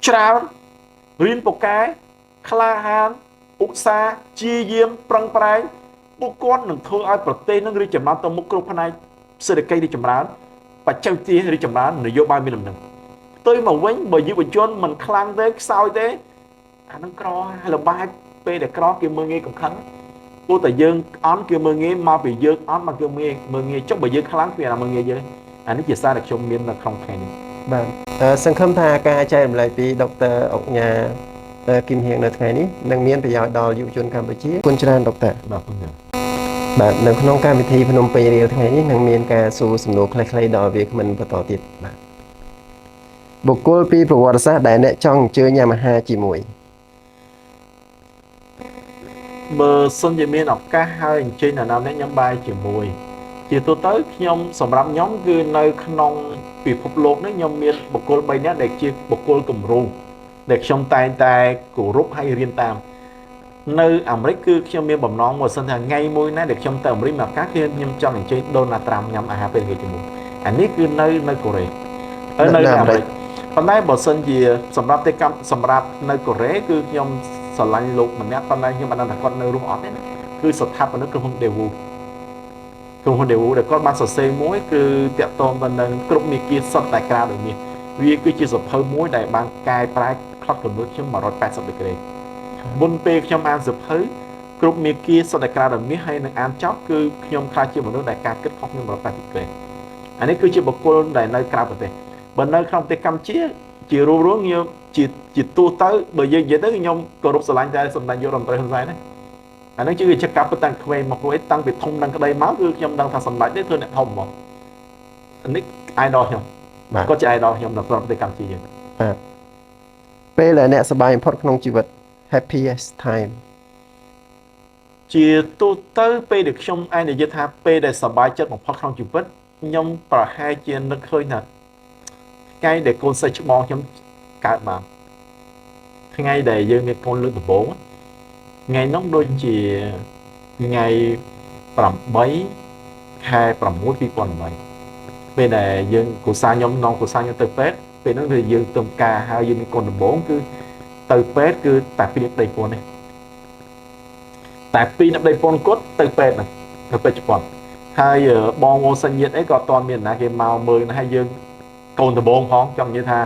ច្រើនរៀនពូកែក្លាហានឧស្សាហ៍ជាយាមប្រឹងប្រែងពួកគាត់នឹងធ្វើឲ្យប្រទេសនឹងរីកចម្រើនទៅមុខគ្រប់ផ្នែកសេដ្ឋកិច្ចរីកចម្រើនបច្ចេកវិទ្យារីកចម្រើននយោបាយមានលំនឹងផ្ទុយមកវិញបើយុវជនមិនខ្លាំងទេខ្សោយទេអានឹងក្រហើយលំបាកពេលដែលក្រគេមើលងាយកំខឹងព្រោះតែយើងអន់គេមើលងាយមកពីយើងអន់មកគេមើលងាយចុះបើយើងខ្លាំងគេអាមើលងាយយើងអានេះជាសារដែលខ្ញុំមាននៅក្នុងថ្ងៃនេះបាទសង្ឃឹមថាការចែករំលែកពីដុកទ័រអុកញ៉ាគឹមហៀងនៅថ្ងៃនេះនឹងមានប្រយោជន៍ដល់យុវជនកម្ពុជាគុណច្រើនដុកទ័របាទគុណច្រើនបាទនៅក្នុងកម្មវិធីភ្នំពេញរៀលថ្ងៃនេះនឹងមានការសួរសំណួរខ្លីៗដល់វាគ្មិនបន្តទៀតបាទបុគ្គលពីប្រវត្តិសាស្ត្រដែលអ្នកចង់អញ្ជើញញ៉ាំអាហារជាមួយបើសិនជាមានឱកាសហើយអញ្ជើញនរណាម្នាក់ញ៉ាំបាយជាមួយ ជាទូទៅខ្ញុំសម្រាប់ខ្ញុំគឺនៅក្នុងពិភពលោកនេះខ្ញុំមានបុគ្គល3នាក់ដែលជាបុគ្គលគំរូដែលខ្ញុំតែងតែគោរពហើយរៀនតាមនៅអាមេរិកគឺខ្ញុំមានបំណងមកសិនថាថ្ងៃមួយណាដែលខ្ញុំទៅអាមេរិកមកឱកាសគឺខ្ញុំចង់អញ្ជើញដូណាល់ត្រាំញ៉ាំអាហារពេលល្ងាចជាមួយអានេះគឺនៅកូរ៉េនៅអាមេរិកប៉ុន្តែបើសិនជាសម្រាប់សម្រាប់នៅកូរ៉េគឺខ្ញុំស្រឡាញ់លោកម្នាក់ប៉ុន្តែខ្ញុំមិនដឹងថាគាត់នៅរស់អត់ទេណាគឺស្ថាបនិកក្រុមហ៊ុន Daewoo ដែលគាត់បានសរសេរមួយគឺតាក់ទងទៅនឹងគ្រប់មេគាសុទ្ធតែក្រៅដោយមាសវាគឺជាសភៅមួយដែលបានកែប្រែផ្លាត់កំណត់ខ្ញុំ180ដឺក្រេមុនពេលខ្ញុំអានសភៅគ្រប់មេគាសុទ្ធតែក្រៅដោយមាសហើយនឹងអានចប់គឺខ្ញុំខ្លាចជាមនុស្សដែលការគិតខុសខ្ញុំ180ដឺក្រេអានេះគឺជាបុគ្គលដែលនៅក្រៅប្រទេសបើនៅក្នុងប្រទេសកម្ពុជាជារួមខ្ញុំជាទូទៅបើយើងនិយាយទៅខ្ញុំគោរពស្រឡាញ់តែសម្ដេចយុរដ្ឋមន្ត្រីហ៊ុនសែនណាអានេះគឺជាកាប់តាំងក្មេងមកព្រោះតាំងពីធំនឹងក្តីមកគឺខ្ញុំដឹងថាសម្ដេចនេះធ្វើអ្នកធំហ្មងនេះ idol ខ្ញុំគាត់ជា idol ខ្ញុំនៅក្នុងប្រទេសកម្ពុជាយើងបាទពេលដែលអ្នកសប្បាយបំផុតក្នុងជីវិត happiest time ជាទូទៅពេលដែលខ្ញុំឯងនិយាយថាពេលដែលសប្បាយចិត្តបំផុតក្នុងជីវិតខ្ញុំប្រហែលជានឹកឃើញថាថ្ងៃដែលកូនសិស្សច្បងខ្ញុំកើតមកថ្ងៃដែលយើងមានកូនលើកដំបូងថ្ងៃនោះដូចជាថ្ងៃ8 ខែ 6 2008ពេលដែលយើងគ្រួសារខ្ញុំទៅពេទ្យពេលហ្នឹងគឺយើងទៅការហើយយើងមានកូនដំបូងគឺទៅពេទ្យគឺតែពីប្តីប្រពន្ធនេះតែពីប្តីប្រពន្ធគាត់ទៅពេទ្យហ្នឹងទៅពេទ្យជប៉ុនហើយបងអូនសញ្ញិតអីក៏អត់ទាន់មានណាគេមកមើលហើយយើងកូនដំបូងផងចង់និយាយថា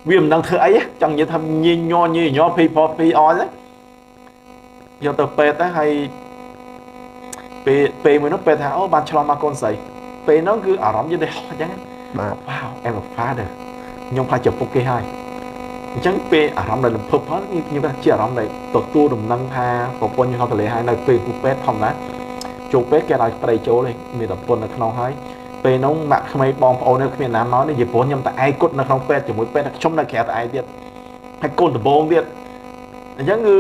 វាមិនដឹងធ្វើអីចង់និយាយថាញញញ័រភីផភីអល់យកទៅពេទ្យទៅហើយពេលមួយនោះពេទ្យថាអូបានឆ្លងមកកូនស្រីពេលហ្នឹងគឺអារម្មណ៍យើងទៅហោះអញ្ចឹងបាទ wow I'm a father ខ្ញុំខ្លាចជាពុកគេហើយអញ្ចឹងពេលអារម្មណ៍ដែលលំភើបផងខ្ញុំថាជាអារម្មណ៍ដែលទទួលដំណឹងថាប្រពន្ធខ្ញុំហត់ទលេហើយនៅពេលពេទ្យធម្មតាចូលពេទ្យគេឲ្យប្តីចូលឯងមានតែពុននៅក្នុងហើយពេលនោះម៉ាក់ក្មេងបងប្អូននៅគ្មានណាមកនេះនិយាយព្រោះខ្ញុំតែឯងគត់នៅក្នុងពេទ្យជាមួយពេទ្យខ្ញុំនៅក្រៅតែឯងទៀតហើយកូនដំបងទៀតអញ្ចឹងគឺ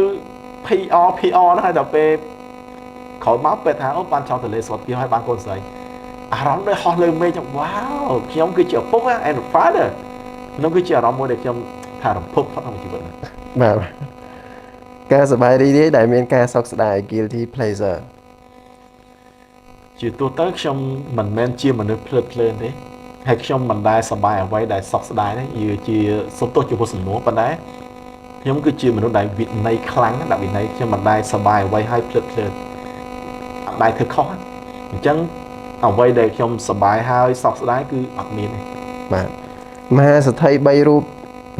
PR ណាស់ដល់ពេលក្រោយមកពេទ្យថាអូបានចង់ទៅលេសុតទៀតហើយបានកូនស្រីអារម្មណ៍ដូចហោះលើមេឃចឹងវ៉ាវខ្ញុំគឺជាឪពុក and father នោះគឺជាអារម្មណ៍មួយដែលខ្ញុំថារំភើបផុតក្នុងជីវិតបាទការសប្បាយរីករាយដែលមានការសោកស្ដាយ guilty pleasure ជាទូទៅខ្ញុំមិនមែនជាមនុស្សភ្លើតភ្លើនទេហើយខ្ញុំមិនដែលសប្បាយអ្វីដែលសោកស្ដាយទេជាសុំទោសចំពោះសំណួរប៉ុន្តែខ្ញុំគឺជាមនុស្សដែលវិន័យខ្លាំងដាក់វិន័យខ្ញុំមិនដែលសប្បាយអ្វីហើយភ្លើតភ្លើនអត់ដែលធ្វើខុសអញ្ចឹងអ្វីដែលខ្ញុំសប្បាយហើយសោកស្ដាយគឺអត់មានទេបាទមហាសទ្ធិ3រូប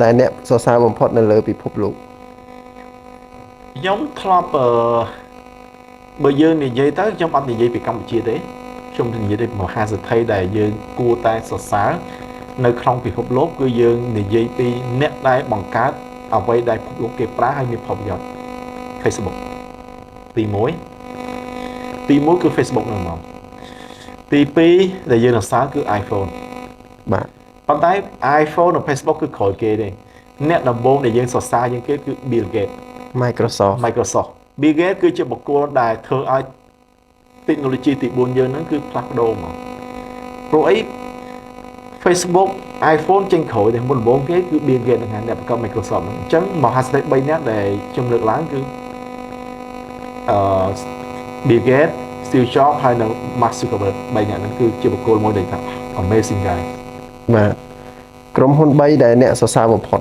ដែលអ្នកសរសើរបំផុតនៅលើពិភពលោកខ្ញុំធ្លាប់បើយើងនិយាយទៅខ្ញុំអត់និយាយពីកម្ពុជាទេខ្ញុំនិយាយពីមហាសទ្ធិដែលយើងគួរតែសរសើរនៅក្នុងពិភពលោកគឺយើងនិយាយពីអ្នកដែលបង្កើតអ្វីដែលពិភពលោកគេប្រើឲ្យមានផលប្រយោជន៍ Facebook ទី1គឺ Facebook ហ្នឹងមកទី2ដែលយើងសរសើរគឺ iPhone បាទប៉ុន្តែ iPhone និង Facebook គឺក្រោយគេទេអ្នកដំបូងដែលយើងសរសើរជាងគេគឺ Bill Gates Microsoft Bill Gates គឺជាបុគ្គលដែលធ្វើឲ្យ technology ទី4យើងហ្នឹងគឺផ្លាស់ប្ដូរមកព្រោះអី Facebook iPhone ចេញក្រោយតែមុនដំបូងគេគឺ Bill Gates ហ្នឹងអ្នកបង្កើត Microsoft ហ្នឹងអញ្ចឹងមហាសទ្ធិ3នាក់ដែលខ្ញុំលើកឡើងគឺBill Gates Steve Jobs ហើយនិង Mark Zuckerberg 3នាក់ហ្នឹងគឺជាបុគ្គលមួយដែលថា amazing guy បាទក្រុមហ៊ុន3ដែលអ្នកសរសើរបំផុត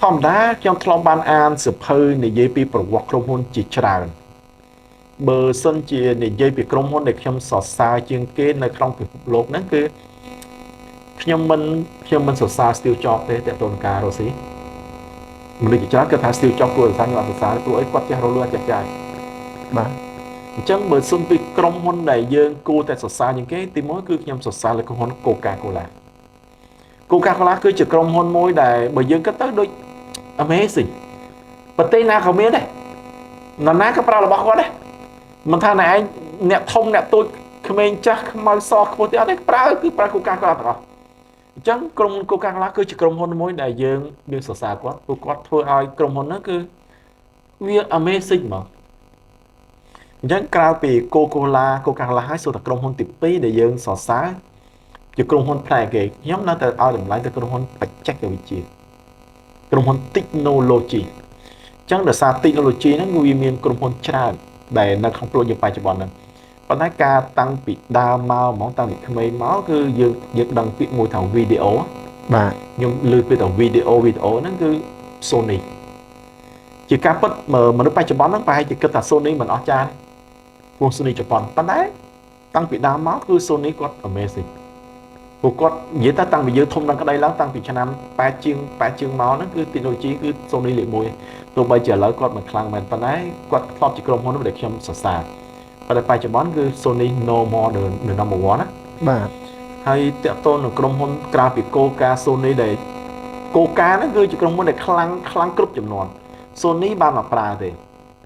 ធម្មតាខ្ញុំធ្លាប់បានអានសៀវភៅនិយាយពីប្រវត្តិក្រុមហ៊ុនជាច្រើនបើសិនជានិយាយពីក្រុមហ៊ុនដែលខ្ញុំសរសើរជាងគេនៅក្នុងពិភពលោកហ្នឹងគឺខ្ញុំមិនសរសើរ Steve Jobs ទេតើតើការរស់ស៊ីមនុស្សជាច្រើនគាត់ថា Steve Jobs គួរសរសើរខ្ញុំអត់សរសើរព្រោះអីគាត់ចេះរលួយចេះចាយបាទអញ្ចឹងបើសិនពីក្រុមហ៊ុនដែលយើងគួរតែសរសើរជាងគេទី1គឺខ្ញុំសរសើរលើក្រុមហ៊ុន Coca-Cola គឺជាក្រុមហ៊ុនមួយដែលបើយើងគិតទៅដូច amazing ប្រទេសណាក៏មានដែរនរណាក៏ប្រើរបស់គាត់ដែរមិនថាអ្នកឯងអ្នកធំអ្នកតូចក្មេងចាស់ខ្មៅសខ្ពស់ទេអត់ទេប្រើCoca-Cola ទាំងអស់អញ្ចឹងក្រុម Coca-Cola គឺជាក្រុមហ៊ុនមួយដែលយើងសរសើរគាត់ព្រោះគាត់ធ្វើឲ្យក្រុមហ៊ុនហ្នឹងគឺវា amazing មកអ ចឹងក្រៅពី Coca-Cola ហើយសូត្រក្រុមហ៊ុនទី2ដែលយើងសរសើរជាក្រុមហ៊ុនផ្លែគេខ្ញុំនៅតែឲ្យតម្លៃទៅក្រុមហ៊ុនបច្ចេកវិទ្យាក្រុមហ៊ុន Technology ចឹងដោយសារ Technology ហ្នឹងវាមានក្រុមហ៊ុនច្រើនដែលនៅក្នុងប្រទេសយើងបច្ចុប្បន្នហ្នឹងប៉ុន្តែការតាំងពីដើមមកហ្មងតាំងពីក្មេងមកគឺយើងដឹងពាក្យមួយថា video បាទខ្ញុំលើកពីថា video ហ្នឹងគឺ Sony ជាការពិតមនុស្សបច្ចុប្បន្នហ្នឹងប្រហែលជាគិតថា Sony មិនអស្ចារ្យព្រោះ Sony ជប៉ុនប៉ុន្តែតាំងពីដើមមកគឺ Sony គាត់ amazing ព្រោះគាត់និយាយថាតាំងពីយើងធំដល់ក្តីឡើងតាំងពីឆ្នាំ80ជាងមកហ្នឹងគឺ technology គឺ Sony លេខ1ទោះបីជាឥឡូវគាត់មិនខ្លាំងមែនប៉ុន្តែគាត់ធ្លាប់ជាក្រុមហ៊ុនដែលខ្ញុំសរសើរប៉ុន្តែបច្ចុប្បន្នគឺ Sony no more the number 1 ណាបាទហើយតាក់ទងនឹងក្រុមហ៊ុនក្រៅពី Coca Sony ដែល Coca ហ្នឹងគឺជាក្រុមហ៊ុនដែលខ្លាំងគ្រប់ចំនួន Sony បានមកប្រើទេ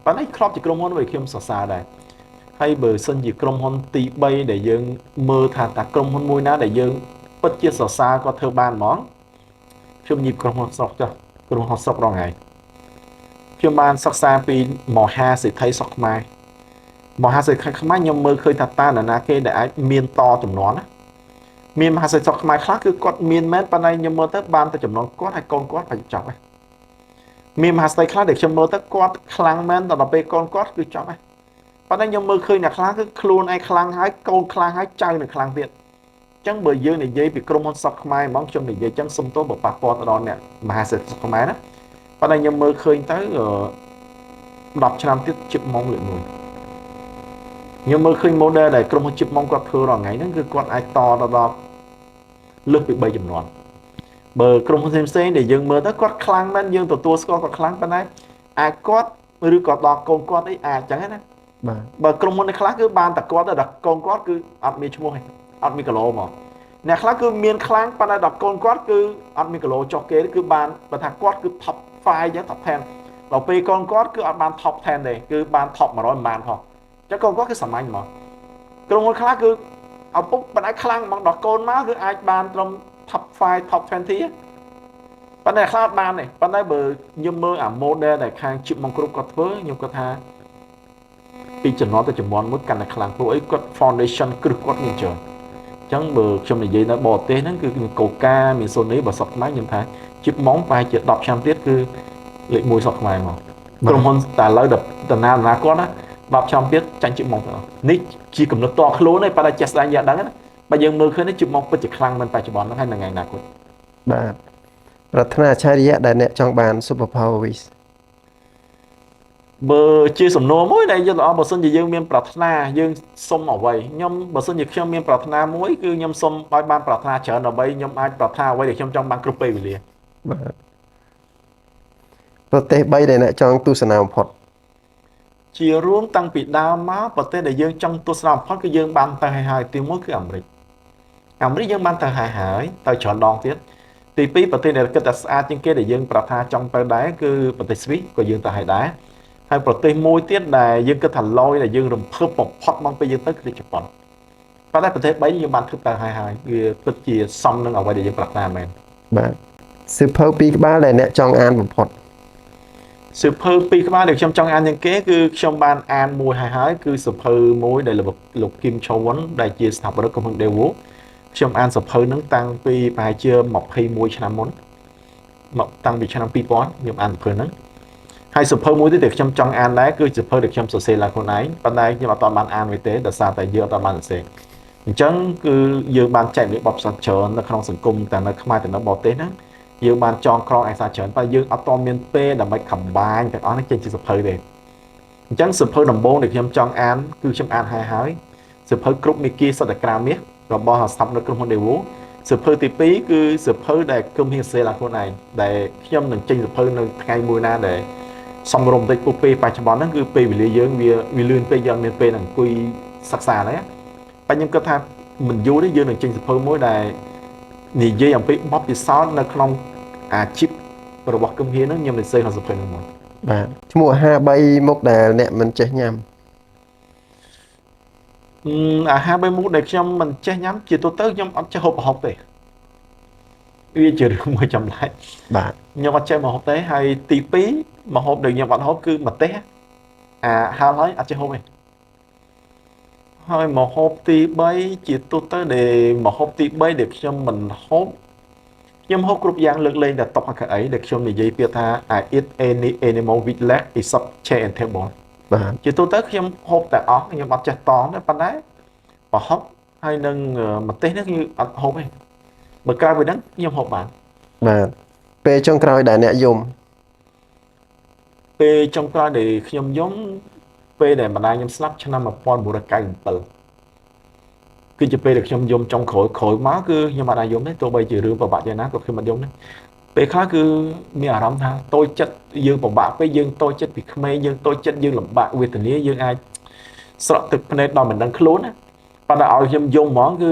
ប៉ុន្តែធ្លាប់ជាក្រុមហ៊ុនដែលខ្ញុំសរសើរដែរហើយបើសិនជាក្រុមហ៊ុនទី3ដែលយើងមើលថាតើក្រុមហ៊ុនមួយណាដែលយើងពិតជាសរសើរគាត់ធ្វើបានហ្មងខ្ញុំញីក្រុមហ៊ុនស្រុកចុះក្រុមហ៊ុនស្រុករងហើយខ្ញុំបានសិក្សាពីមហាសេដ្ឋីស្រុកខ្មែរមហាសេដ្ឋីខ្មែរខ្ញុំមើលឃើញថាតើនរណាគេដែលអាចមានតចំនួនណាមានមហាសេដ្ឋីស្រុកខ្មែរខ្លះគឺគាត់មានមែនប៉ុន្តែខ្ញុំមើលទៅបានតែចំនួនគាត់ហើយកូនគាត់ប្រចប់ហើយមានមហាសេដ្ឋីខ្លះដែលខ្ញុំមើលទៅគាត់ខ្លាំងមែនដល់ពេលកូនគាត់គឺចប់ហើយប៉ុន្តែខ្ញុំមើលឃើញអ្នកខ្លះគឺខ្លួនឯងខ្លាំងហើយកូនខ្លាំងហើយចៅនឹងខ្លាំងទៀតអញ្ចឹងបើយើងនិយាយពីក្រុមហ៊ុនស្រុកខ្មែរហ្មងខ្ញុំនិយាយអញ្ចឹងសុំទោសបើប៉ះពាល់ទៅដល់អ្នកមហាសេដ្ឋីស្រុកខ្មែរណាប៉ុន្តែខ្ញុំមើលឃើញទៅ10ឆ្នាំទៀតជិបម៉ងលេខ1ខ្ញុំមើលឃើញ model ដែលក្រុមហ៊ុនជិបម៉ងគាត់ធ្វើរាល់ថ្ងៃហ្នឹងគឺគាត់អាចតដល់លើសពី3ចំនួនបើក្រុមហ៊ុនផ្សេងៗដែលយើងមើលទៅគាត់ខ្លាំងមែនយើងទទួលស្គាល់គាត់ខ្លាំងប៉ុន្តែអាចគាត់ឬក៏ដល់កូនគាត់អីអាចអញ្ចឹងណាបាទបើក្រុមហ៊ុនខ្លះគឺបានតែគាត់ដល់កូនគាត់គឺអត់មានឈ្មោះទេអត់មានគីឡូមកអ្នកខ្លះគឺមានខ្លាំងប៉ុន្តែដល់កូនគាត់គឺអត់មានគីឡូចុះគេគឺបានបើថាគាត់គឺ top 5អញ្ចឹង top 10ដល់ពេលកូនគាត់គឺអត់បាន top 10ទេគឺបាន top 100មិនបានផងអញ្ចឹងកូនគាត់គឺសាមញ្ញហ្មងក្រុមហ៊ុនខ្លះគឺឪពុកបណ្ដាខ្លាំងហ្មងដល់កូនមកគឺអាចបានត្រឹម top 5 top 20ប៉ុន្តែខ្លះអត់បានទេប៉ុន្តែបើខ្ញុំមើលអា model ដែលខាងជិបមកគ្រប់គាត់ធ្វើខ្ញុំគាត់ថាពីចំណន់ទៅចំនួនមួយកាន់តែខ្លាំងព្រោះអីគាត់ foundation គ្រឹះគាត់មានច្រើនអញ្ចឹងបើខ្ញុំនិយាយនៅបរទេសហ្នឹងគឺមានកូកាមាន Sony បើស្រុកខ្មែរខ្ញុំថាជិបម៉ងប្រហែលជា10ឆ្នាំទៀតគឺលេខ1ស្រុកខ្មែរមកក្រុមហ៊ុនតែឥឡូវដំណាលណាគាត់ណា10ឆ្នាំទៀតចាញ់ជិបម៉ងទៅនេះជាកំណត់តខ្លួនទេប៉ុន្តែចេះស្ដាយយ៉ាងដឹងណាបើយើងមើលឃើញនេះជិបម៉ងពិតជាខ្លាំងមែនបច្ចុប្បន្នហ្នឹងហើយនៅថ្ងៃណាគាត់បាទប្រាថ្នាអច្ឆរិយៈដែលអ្នកចង់បាន super power wish បើជាសំណួរមួយដែលយើងល្អបើសិនជាយើងមានប្រាថ្នាយើងសុំអ្វីខ្ញុំបើសិនជាខ្ញុំមានប្រាថ្នាមួយគឺខ្ញុំសុំឲ្យបានប្រាថ្នាច្រើនដើម្បីខ្ញុំអាចប្រាថ្នាអ្វីដែលខ្ញុំចង់បានគ្រប់ពេលវេលាបាទប្រទេស3ដែលអ្នកចង់ទស្សនាបំផុតជារួមតាំងពីដើមមកប្រទេសដែលយើងចង់ទស្សនាបំផុតគឺយើងបានទៅហើយទី1គឺអាមេរិកយើងបានទៅហើយទៅច្រើនដងទៀតទី2ប្រទេសដែលគិតថាស្អាតជាងគេដែលយើងប្រាថ្នាចង់ទៅដែរគឺប្រទេសស្វីសក៏យើងទៅហើយដែរហើយប្រទេសមួយទៀតដែលយើងគិតថាឡយដែលយើងរំភើបបំផុតមកពេលយើងទៅគឺជប៉ុនប៉ុន្តែប្រទេស3យើងបានធ្វើទៅហើយវាពិតជាសមនឹងអ្វីដែលយើងប្រាថ្នាមែនបាទសៀវភៅ2ក្បាលដែលអ្នកចង់អានបំផុតសៀវភៅ2ក្បាលដែលខ្ញុំចង់អានជាងគេគឺខ្ញុំបានអានមួយហើយគឺសៀវភៅមួយដែលលោកគីមឆូវុនដែលជាស្ថាបនិកក្រុមហ៊ុន Daewoo ខ្ញុំអានសៀវភៅហ្នឹងតាំងពីប្រហែលជា21ឆ្នាំមុនមកតាំងពីឆ្នាំ2000ខ្ញុំអានសៀវភៅហ្នឹងហើយសៀវភៅមួយទៀតដែលខ្ញុំចង់អានដែរគឺសៀវភៅដែលខ្ញុំសរសេរឡើងខ្លួនឯងប៉ុន្តែខ្ញុំអត់បានអានវាទេដោយសារតែយើងអត់បានសរសេរអញ្ចឹងគឺយើងបានចែករំលែកបទពិសោធន៍ច្រើននៅក្នុងសង្គមទាំងនៅខ្មែរទាំងនៅបរទេសហ្នឹងយើងបានចងក្រងឯកសារច្រើនតែយើងអត់តមានពេលដើម្បីខំបាញទាំងអស់នេះចេញជាសៀវភៅទេអញ្ចឹងសៀវភៅដំបូងដែលខ្ញុំចង់អានគឺខ្ញុំអានហើយសៀវភៅគ្រប់មេគាសតក្រាមាសរបស់ស្ថាបនិកក្រុមហ៊ុន Daewoo សៀវភៅទី2គឺសៀវភៅដែលខ្ញុំហ៊ានសរសេរឡើងខ្លួនឯងដែលខ្ញុំនឹងចេញសៀវភៅនៅថ្ងៃមួយណាដែលសំរុំតិចពុះពេលបច្ចុប្បន្នហ្នឹងគឺពេលវេលាយើងវាលឿនពេកយើងមានពេលអង្គុយសិក្សាហ្នឹងតែខ្ញុំគិតថាមិនយូរទេយើងនឹងចេញសៀវភៅមួយដែលនិយាយអំពីបទពិសោធន៍នៅក្នុងអាជីពរបស់ក្រុមហ៊ុនហ្នឹងខ្ញុំនឹងសរសេរក្នុងសៀវភៅហ្នឹងមកបាទឈ្មោះអាហារ3មុខដែលអ្នកមិនចេះញ៉ាំអាហារ3មុខដែលខ្ញុំមិនចេះញ៉ាំជាទូទៅខ្ញុំអត់ចេះហូបប្រហុកទេវាជារឿងមួយចម្លែកបាទខ្ញុំអត់ចេះមកហូបទេហើយទី2មកហូបដែលខ្ញុំអត់ហូបគឺម្ទេសហាលហើយអត់ចេះហូបទេ ហើយមកហូបទី3ជាទូទៅដែលមកហូបទី3ដែលខ្ញុំមិនហូបខ្ញុំហូបគ្រប់យ៉ាងលើកលែងតែតុកអកអីដែលខ្ញុំនិយាយពាក្យថា I eat any animal with leg except chair and table បាទ ជាទូទៅខ្ញុំហូបតែអស់ខ្ញុំអត់ចេះតទេប៉ុន្តែប្រហុកហើយនឹងម្ទេសនេះខ្ញុំអត់ហូបទេបើក្រៅពីហ្នឹងខ្ញុំហូបបាន បាទពេលចុងក្រោយដែលអ្នកយំ ពេលចុងក្រោយដែលខ្ញុំយំពេលដែលម្ដាយខ្ញុំស្លាប់ឆ្នាំ1997គឺជាពេលដែលខ្ញុំយំចុងក្រោយមកគឺខ្ញុំអត់អាចយំទេទោះបីជារឿងពិបាកយ៉ាងណាក៏ខ្ញុំអត់យំដែរពេលខ្លះគឺមានអារម្មណ៍ថាតូចចិត្តយើងពិបាកពេលយើងតូចចិត្តពីក្មេងយើងតូចចិត្តយើងលំបាកវេទនាយើងអាចស្រក់ទឹកភ្នែកដល់មិនដឹងខ្លួនណាប៉ុន្តែឲ្យខ្ញុំយំហ្មងគឺ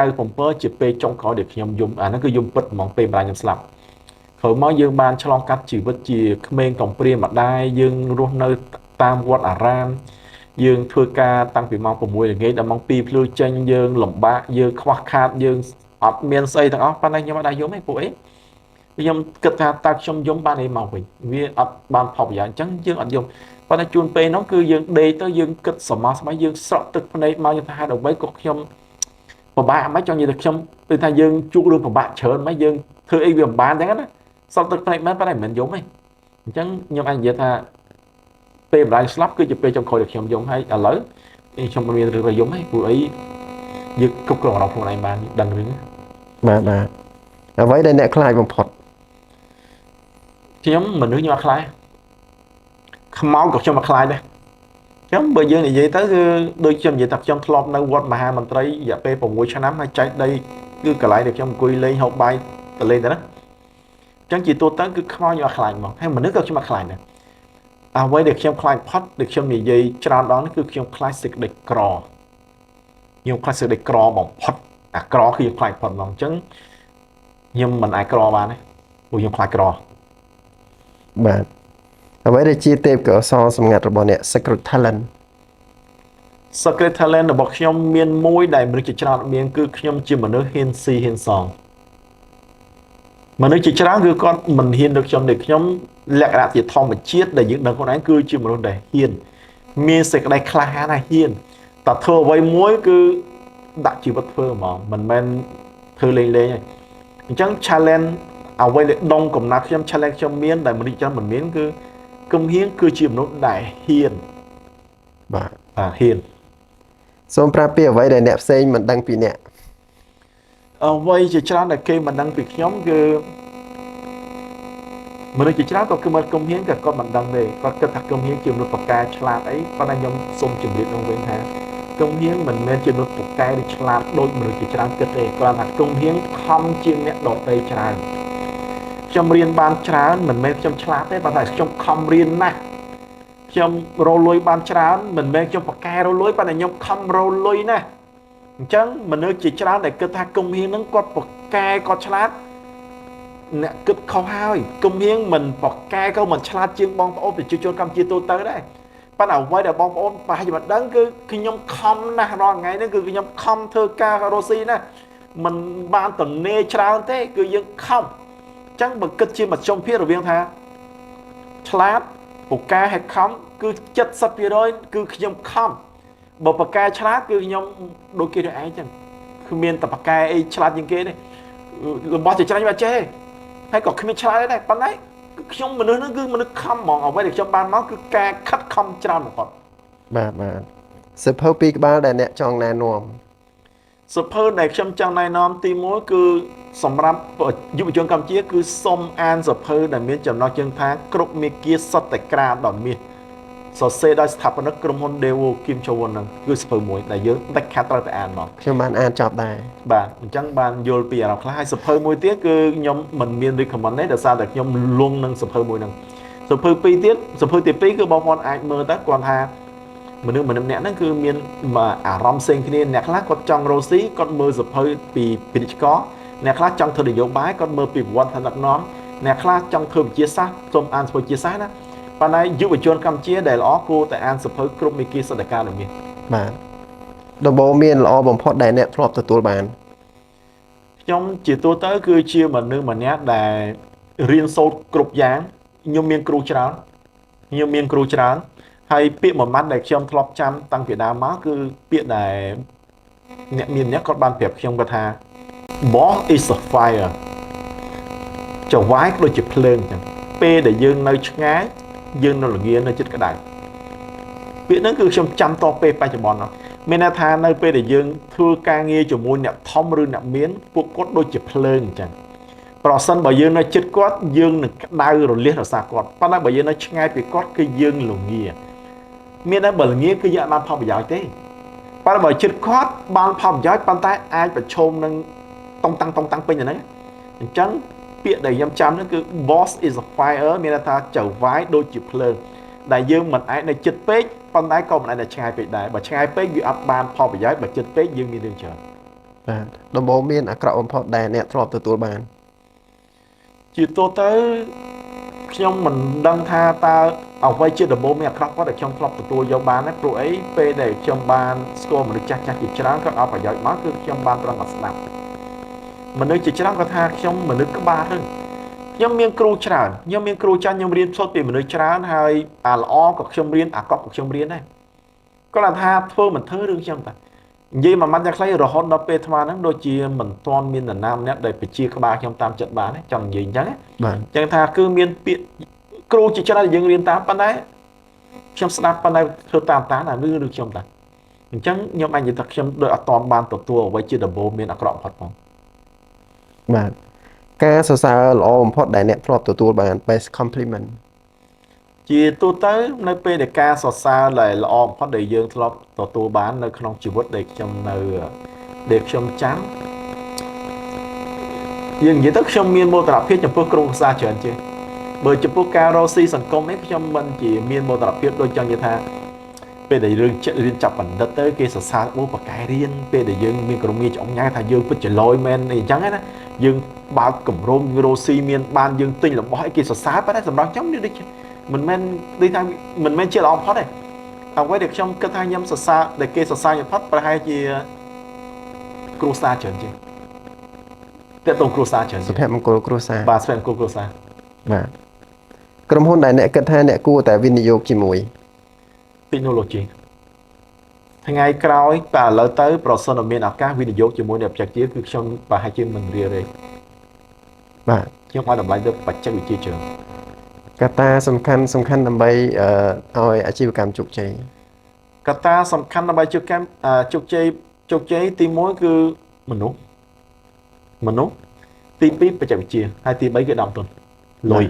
97ជាពេលចុងក្រោយដែលខ្ញុំយំអាហ្នឹងគឺយំពិតហ្មងពេលម្ដាយខ្ញុំស្លាប់ក្រោយមកយើងបានឆ្លងកាត់ជីវិតជាក្មេងកំព្រាម្ដាយយើងរស់នៅតាមវត្តអារាមយើងធ្វើការតាំងពីម៉ោង6ល្ងាចដល់ម៉ោង2ភ្លឺចេញយើងលំបាកយើងខ្វះខាតយើងអត់មានស្អីទាំងអស់ប៉ុន្តែខ្ញុំអត់ដែរយំទេពួកអីខ្ញុំគិតថាតើខ្ញុំយំបានអីមកវិញវាអត់បានផលប្រយោជន៍អញ្ចឹងយើងអត់យំប៉ុន្តែជួនពេលនោះគឺយើងដេកទៅយើងគិតសមាសយើងស្រក់ទឹកភ្នែកមកយើងថាហេតុអ្វីក៏ខ្ញុំពិបាកមិនចង់និយាយថាខ្ញុំគឺថាយើងជួបរឿងពិបាកច្រើនមិនយើងធ្វើអីវាមិនបានអញ្ចឹងណាស្រក់ទឹកភ្នែកមែនប៉ុន្តែមិនមែនយំទេអញ្ចឹងខ្ញុំអាចនិយាយថាពេលម្ដាយស្លាប់គឺជាពេលចុងក្រោយដែលខ្ញុំយំហើយឥឡូវខ្ញុំមិនមានរឿងទៅយំទេព្រោះអីយើងគ្រប់គ្រងអារម្មណ៍ខ្លួនឯងបានដឹងរឿងបាទអ្វីដែលអ្នកខ្លាចបំផុត ខ្ញុំមនុស្សខ្ញុំអត់ខ្លាចខ្មោចក៏ខ្ញុំអត់ខ្លាចដែរខ្ញុំបើយើងនិយាយទៅគឺដូចខ្ញុំនិយាយថាខ្ញុំធ្លាប់នៅវត្តមហាមន្ត្រីរយៈពេល6ឆ្នាំហើយចែកដីគឺកន្លែងដែលខ្ញុំអង្គុយលេងហូបបាយទៅលេងទៅណាអញ្ចឹងជាទូទៅគឺខ្មោចខ្ញុំអត់ខ្លាចហ្មងហើយមនុស្សក៏ខ្ញុំអត់ខ្លាចដែរអ្វីដែលខ្ញុំខ្លាចផុតដែលខ្ញុំនិយាយច្រើនដងនេះគឺខ្ញុំខ្លាចសេចក្តីក្រខ្ញុំខ្លាចសេចក្តីក្របំផុតអាក្រគឺខ្ញុំខ្លាចផុតហ្មងអញ្ចឹងខ្ញុំមិនអាចក្របានទេព្រោះខ្ញុំខ្លាចក្របាទអ្វីដែលជាទេពកោសល្យសម្ងាត់របស់អ្នក Secret Talent Secret Talent របស់ខ្ញុំមានមួយដែលមនុស្សជាច្រើនមានគឺខ្ញុំជាមនុស្សហ៊ានស៊ីហ៊ានសងមនុស្សជាច្រើនគឺគាត់មិនហ៊ានដូចខ្ញុំទេខ្ញុំលក្ខណៈជាធម្មជាតិដែលយើងដឹងខ្លួនឯងគឺជាមនុស្សដែលហ៊ានមានសេចក្តីក្លាហានហើយហ៊ានតែធ្វើអ្វីមួយគឺដាក់ជីវិតធ្វើហ្មងមិនមែនធ្វើលេងទេអញ្ចឹង challenge អ្វីដែលដងកំណាត់ខ្ញុំ challenge ខ្ញុំមានដែលមនុស្សច្រើនមិនមានគឺគំហៀងគឺជាមនុស្សដែលហ៊ានបាទហ៊ានសូមប្រាប់ពីអ្វីដែលអ្នកផ្សេងមិនដឹងពីអ្នកអ្វីជាច្រើនដែលគេមិនដឹងពីខ្ញុំគឺមនុស្សជាច្រើនក៏គឺមកគំហៀងក៏គាត់មិនដឹងទេគាត់គិតថាគំហៀងជាមនុស្សប្រកែឆ្លាតអីប៉ុន្តែខ្ញុំសូមជម្រាបនឹងវិញថាគំហៀងមិនមែនជាមនុស្សប្រកែឬឆ្លាតដូចមនុស្សជាច្រើនគិតទេគាត់ថាគំហៀងខំជាងអ្នកដទៃច្រើនខ្ញុំរៀនបានច្រើនមិនមែនខ្ញុំឆ្លាតទេប៉ុន្តែខ្ញុំខំរៀនណាស់ខ្ញុំរលួយបានច្រើនមិនមែនខ្ញុំប្រកែរលួយប៉ុន្តែខ្ញុំខំរលួយណាស់អញ្ចឹងមនុស្សជាច្រើនដែលគិតថាគំហៀងនឹងគាត់ប្រកែគាត់ឆ្លាតអ្នកគិតខុសហើយគំហៀងមិនប្រកែក៏មិនឆ្លាតជាងបងប្អូនប្រជាជនកម្ពុជាទូទៅដែរប៉ុន្តែអ្វីដែលបងប្អូនប្រហែលជាមិនដឹងគឺខ្ញុំខំណាស់រាល់ថ្ងៃនេះគឺខ្ញុំខំធ្វើការរស់ស៊ីណាមិនបានតនេច្រើនទេគឺយើងខំអញ្ចឹងបើគិតជាមធ្យមភាពរវាងថាឆ្លាតពូកែហើយខំគឺ 70% គឺខ្ញុំខំបើពូកែឆ្លាតគឺខ្ញុំដូចគេដូចឯងចឹងគឺមានតែពូកែអីឆ្លាតជាងគេទេរបស់ជាច្រើនខ្ញុំអត់ចេះទេហើយក៏គ្មានឆ្លាតដែរប៉ុន្តែខ្ញុំមនុស្សហ្នឹងគឺមនុស្សខំហ្មងអ្វីដែលខ្ញុំបានមកគឺការខិតខំច្រើនបំផុតបាទសិភៅពីរក្បាលដែលអ្នកចង់ណែនាំសិភៅដែលខ្ញុំចង់ណែនាំទី1គឺសម្រាប់យុវជនកម្ពុជាគឺសូមអានសិភៅដែលមានចំណងជើងថាគ្រប់មេគាសត្វតែក្រាដ៏មាសសរសេរដោយស្ថាបនិកក្រុមហ៊ុន Daewoo Kim Jong-un ហ្នឹងគឺសិភៅមួយដែលយើងដាច់ខាតត្រូវតែអានមកខ្ញុំបានអានចប់ដែរបាទអញ្ចឹងបានយល់ពីអារម្មណ៍ខ្លះហើយសិភៅមួយទៀតគឺខ្ញុំមិនមាន recommend ទេដោយសារតែខ្ញុំលងនឹងសិភៅមួយហ្នឹងសិភៅពីរទៀតសិភៅទី2គឺបងប្អូនអាចមើលទៅគាត់ថាមនុស្សម្នាក់ហ្នឹងគឺមានអារម្មណ៍ផ្សេងគ្នាអ្នកខ្លះគាត់ចង់រស់ស៊ីគាត់មើលសិភៅពីពាណិជ្ជករអ្នកខ្លះចង់ធ្វើនយោបាយគាត់មើលពីប្រវត្តិឋានដឹកនាំអ្នកខ្លះចង់ធ្វើវិទ្យាសាស្ត្រសូមអានសិភៅវិទ្យាសាស្ត្រណាប៉ុន្តែយុវជនកម្ពុជាដែលល្អគួរតែអានសិភៅគ្រប់មេគាសត្វការដ៏មាសបាទដំបូងមានល្អបំផុតដែលអ្នកធ្លាប់ទទួលបានខ្ញុំជាទូទៅគឺជាមនុស្សម្នាក់ដែលរៀនសូត្រគ្រប់យ៉ាងខ្ញុំមានគ្រូច្រើន hayពាក្យមួយម៉ាត់ដែលខ្ញុំធ្លាប់ចាំតាំងពីដើមមកគឺពាក្យដែលអ្នកមានអ្នកគាត់បានប្រាប់ខ្ញុំគាត់ថា boss is a fire ចង្វាយដូចជាភ្លើងអញ្ចឹងពេលដែលយើងនៅឆ្ងាយយើងនៅល្ងានៅចិត្តក្តៅពាក្យហ្នឹងគឺខ្ញុំចាំតពេលបច្ចុប្បន្នហ្នឹងមានន័យថានៅពេលដែលយើងធ្វើការងារជាមួយអ្នកធំឬអ្នកមានពួកគាត់ដូចជាភ្លើងអញ្ចឹងប្រសិនបើយើងនៅចិត្តគាត់យើងនឹងក្តៅរលះរសាគាត់ប៉ុន្តែបើយើងនៅឆ្ងាយពីគាត់គឺយើងល្ងាមានតែបើល្ងាគឺយើងអត់បានផលប្រយោជន៍ទេប៉ុន្តែបើចិត្តគាត់បានផលប្រយោជន៍ប៉ុន្តែអាចប្រឈមនឹងតុងតាំងពេញទៅហ្នឹងអញ្ចឹងពាក្យដែលខ្ញុំចាំនោះគឺ boss is a fire មានន័យថាចៅវាយដូចជាភ្លើងដែលយើងមិនអាចនៅចិត្តពេកប៉ុន្តែក៏មិនអាចនៅឆ្ងាយពេកដែរបើឆ្ងាយពេកវាអត់បានផលប្រយោជន៍បើចិត្តពេកយើងមានរឿងច្រើនបាទដំបូងមានអាក្រក់បំផុតដែលអ្នកធ្លាប់ទទួលបានជាទូទៅខ្ញុំមិនដឹងថាតើអ្វីជាដំបូងមានអាក្រក់គាត់ដែលខ្ញុំធ្លាប់ទទួលយកបានទេព្រោះអីពេលដែលខ្ញុំបានស្គាល់មនុស្សចាស់ជាច្រើនគាត់អត់ប្រយោជន៍មកគឺខ្ញុំបានត្រឹមតែស្ដាប់មនុស្សជាច្រើនគាត់ថាខ្ញុំមនុស្សក្បាលរឹងខ្ញុំមានគ្រូច្រើនខ្ញុំមានគ្រូចាស់ខ្ញុំរៀនផ្សោតពីមនុស្សច្រើនហើយអាល្អក៏ខ្ញុំរៀនអាក្រក់ក៏ខ្ញុំរៀនដែរគាត់ថាធ្វើមិនធ្វើរឿងខ្ញុំតានិយាយមួយម៉ាត់យ៉ាងខ្លីរហូតដល់ពេលថ្មហ្នឹងដូចជាមិនទាន់មាននរណាម្នាក់ដែលបជាក្បាលខ្ញុំតាមចិត្តបានទេចង់និយាយអញ្ចឹងបាទអញ្ចឹងថាគឺមានពាក្យគ្រូជាច្រើនដែលយើងរៀនតាមប៉ុន្តែខ្ញុំស្ដាប់ប៉ុន្តែធ្វើតាមអាឬខ្ញុំតាអញ្ចឹងខ្ញុំអាចនិយាយថាខ្ញុំដូចអត់ទាន់បានទទួលអ្វីជាដំបូងមានអាក្រក់បំផុតផងបាទការសរសើរល្អបំផុតដែលអ្នកធ្លាប់ទទួលបាន best compliment ជាទូទៅនៅពេលដែលការសរសើរដែលល្អបំផុតដែលយើងធ្លាប់ទទួលបាននៅក្នុងជីវិតដែលខ្ញុំចាំយើងនិយាយទៅខ្ញុំមានមោទនភាពចំពោះគ្រួសារច្រើនជាងបើចំពោះការរកស៊ីសង្គមនេះខ្ញុំមិនជាមានមោទនភាពដូចចង់និយាយថាពេលដែលរឿងរៀនចាប់បណ្ឌិតទៅគេសរសើរបកកែរៀនពេលដែលយើងមានក្រុមងារច្អងញ៉ាថាយើងពិតជាលយមែនអីអញ្ចឹងណាយើងបើកគម្រោងរកស៊ីមានបានយើងទិញរបស់ឲ្យគេសរសើរប៉ុន្តែសម្រាប់ខ្ញុំនេះដូចមិនមែនដូចថាមិនមែនជាល្អបំផុតទេអ្វីដែលខ្ញុំគិតថាខ្ញុំសរសើរដែលគេសរសើរបំផុតប្រហែលជាគ្រួសារច្រើនជាងតែតងគ្រួសារច្រើនសុភមង្គលគ្រួសារបាទសុភមង្គលគ្រួសារបាទក្រុមហ៊ុនដែលអ្នកគិតថាអ្នកគួរតែវិនិយោគជាមួយ technology ថ្ងៃក្រោយតែឥឡូវទៅប្រសិនបើមានឱកាសវិនិយោគជាមួយនឹងបច្ចេកវិទ្យាគឺខ្ញុំប្រហែលជាមិនរៀនទេបាទខ្ញុំឲ្យតម្លៃទៅបច្ចេកវិទ្យាច្រើនកត្តាសំខាន់ដើម្បីឲ្យអាជីវកម្មជោគជ័យកត្តាសំខាន់ដើម្បីជោគជ័យទី1គឺមនុស្សទី2បច្ចេកវិទ្យាហើយទី3គឺដើមទុនលុយ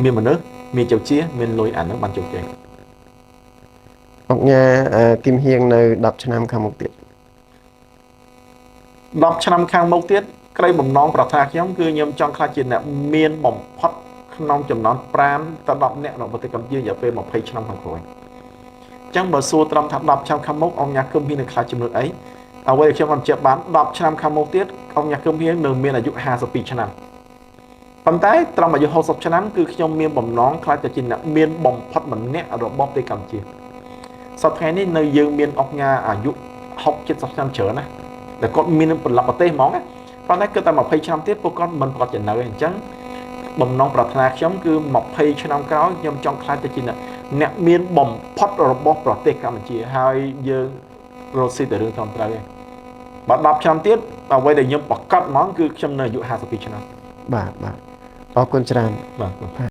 មានមនុស្សមានជោគជ័យមានលុយអានឹងបានជោគជ័យអង្គញាគឹមហៀងនៅ10ឆ្នាំខាងមុខទៀត10ឆ្នាំខាងមុខទៀតក្តីបំណងប្រាថ្នាខ្ញុំគឺខ្ញុំចង់ខ្លាចជាអ្នកមានបំផុតក្នុងចំណោម5ទៅ10នាក់នៅប្រទេសកម្ពុជារយៈពេល20ឆ្នាំខាងក្រោយអញ្ចឹងបើសួរត្រឹមថា10ឆ្នាំខាងមុខអង្គញាគឹមហៀងនឹងខ្លាចជំនឿអីអ្វីដែលខ្ញុំបានជឿបាន10ឆ្នាំខាងមុខទៀតអង្គញាគឹមហៀងនឹងមានអាយុ52ឆ្នាំប៉ុន្តែត្រឹមអាយុ60ឆ្នាំគឺខ្ញុំមានបំណងខ្លាចតែជាអ្នកមានបំផុតម្នាក់របស់ប្រទេសកម្ពុជាសប្តាហ៍នេះនៅយើងមានអង្គញាអាយុ60-70ឆ្នាំច្រើនណាដែលគាត់មានប្រឡប់ប្រទេសហ្មងណាប៉ុន្តែគឺតែ20ឆ្នាំទៀតពួកគាត់មិនប្រកបជានៅអញ្ចឹងបំណងប្រាថ្នាខ្ញុំគឺ20ឆ្នាំក្រោយខ្ញុំចង់ខ្លាចទៅជាអ្នកមានបំផុតរបស់ប្រទេសកម្ពុជាហើយយើងរកស៊ីតែរឿងត្រឹមត្រូវឯងបើ10ឆ្នាំទៀតអ្វីដែលខ្ញុំប្រកាសហ្មងគឺខ្ញុំនៅអាយុ52ឆ្នាំបាទអរគុណច្រើនបាទ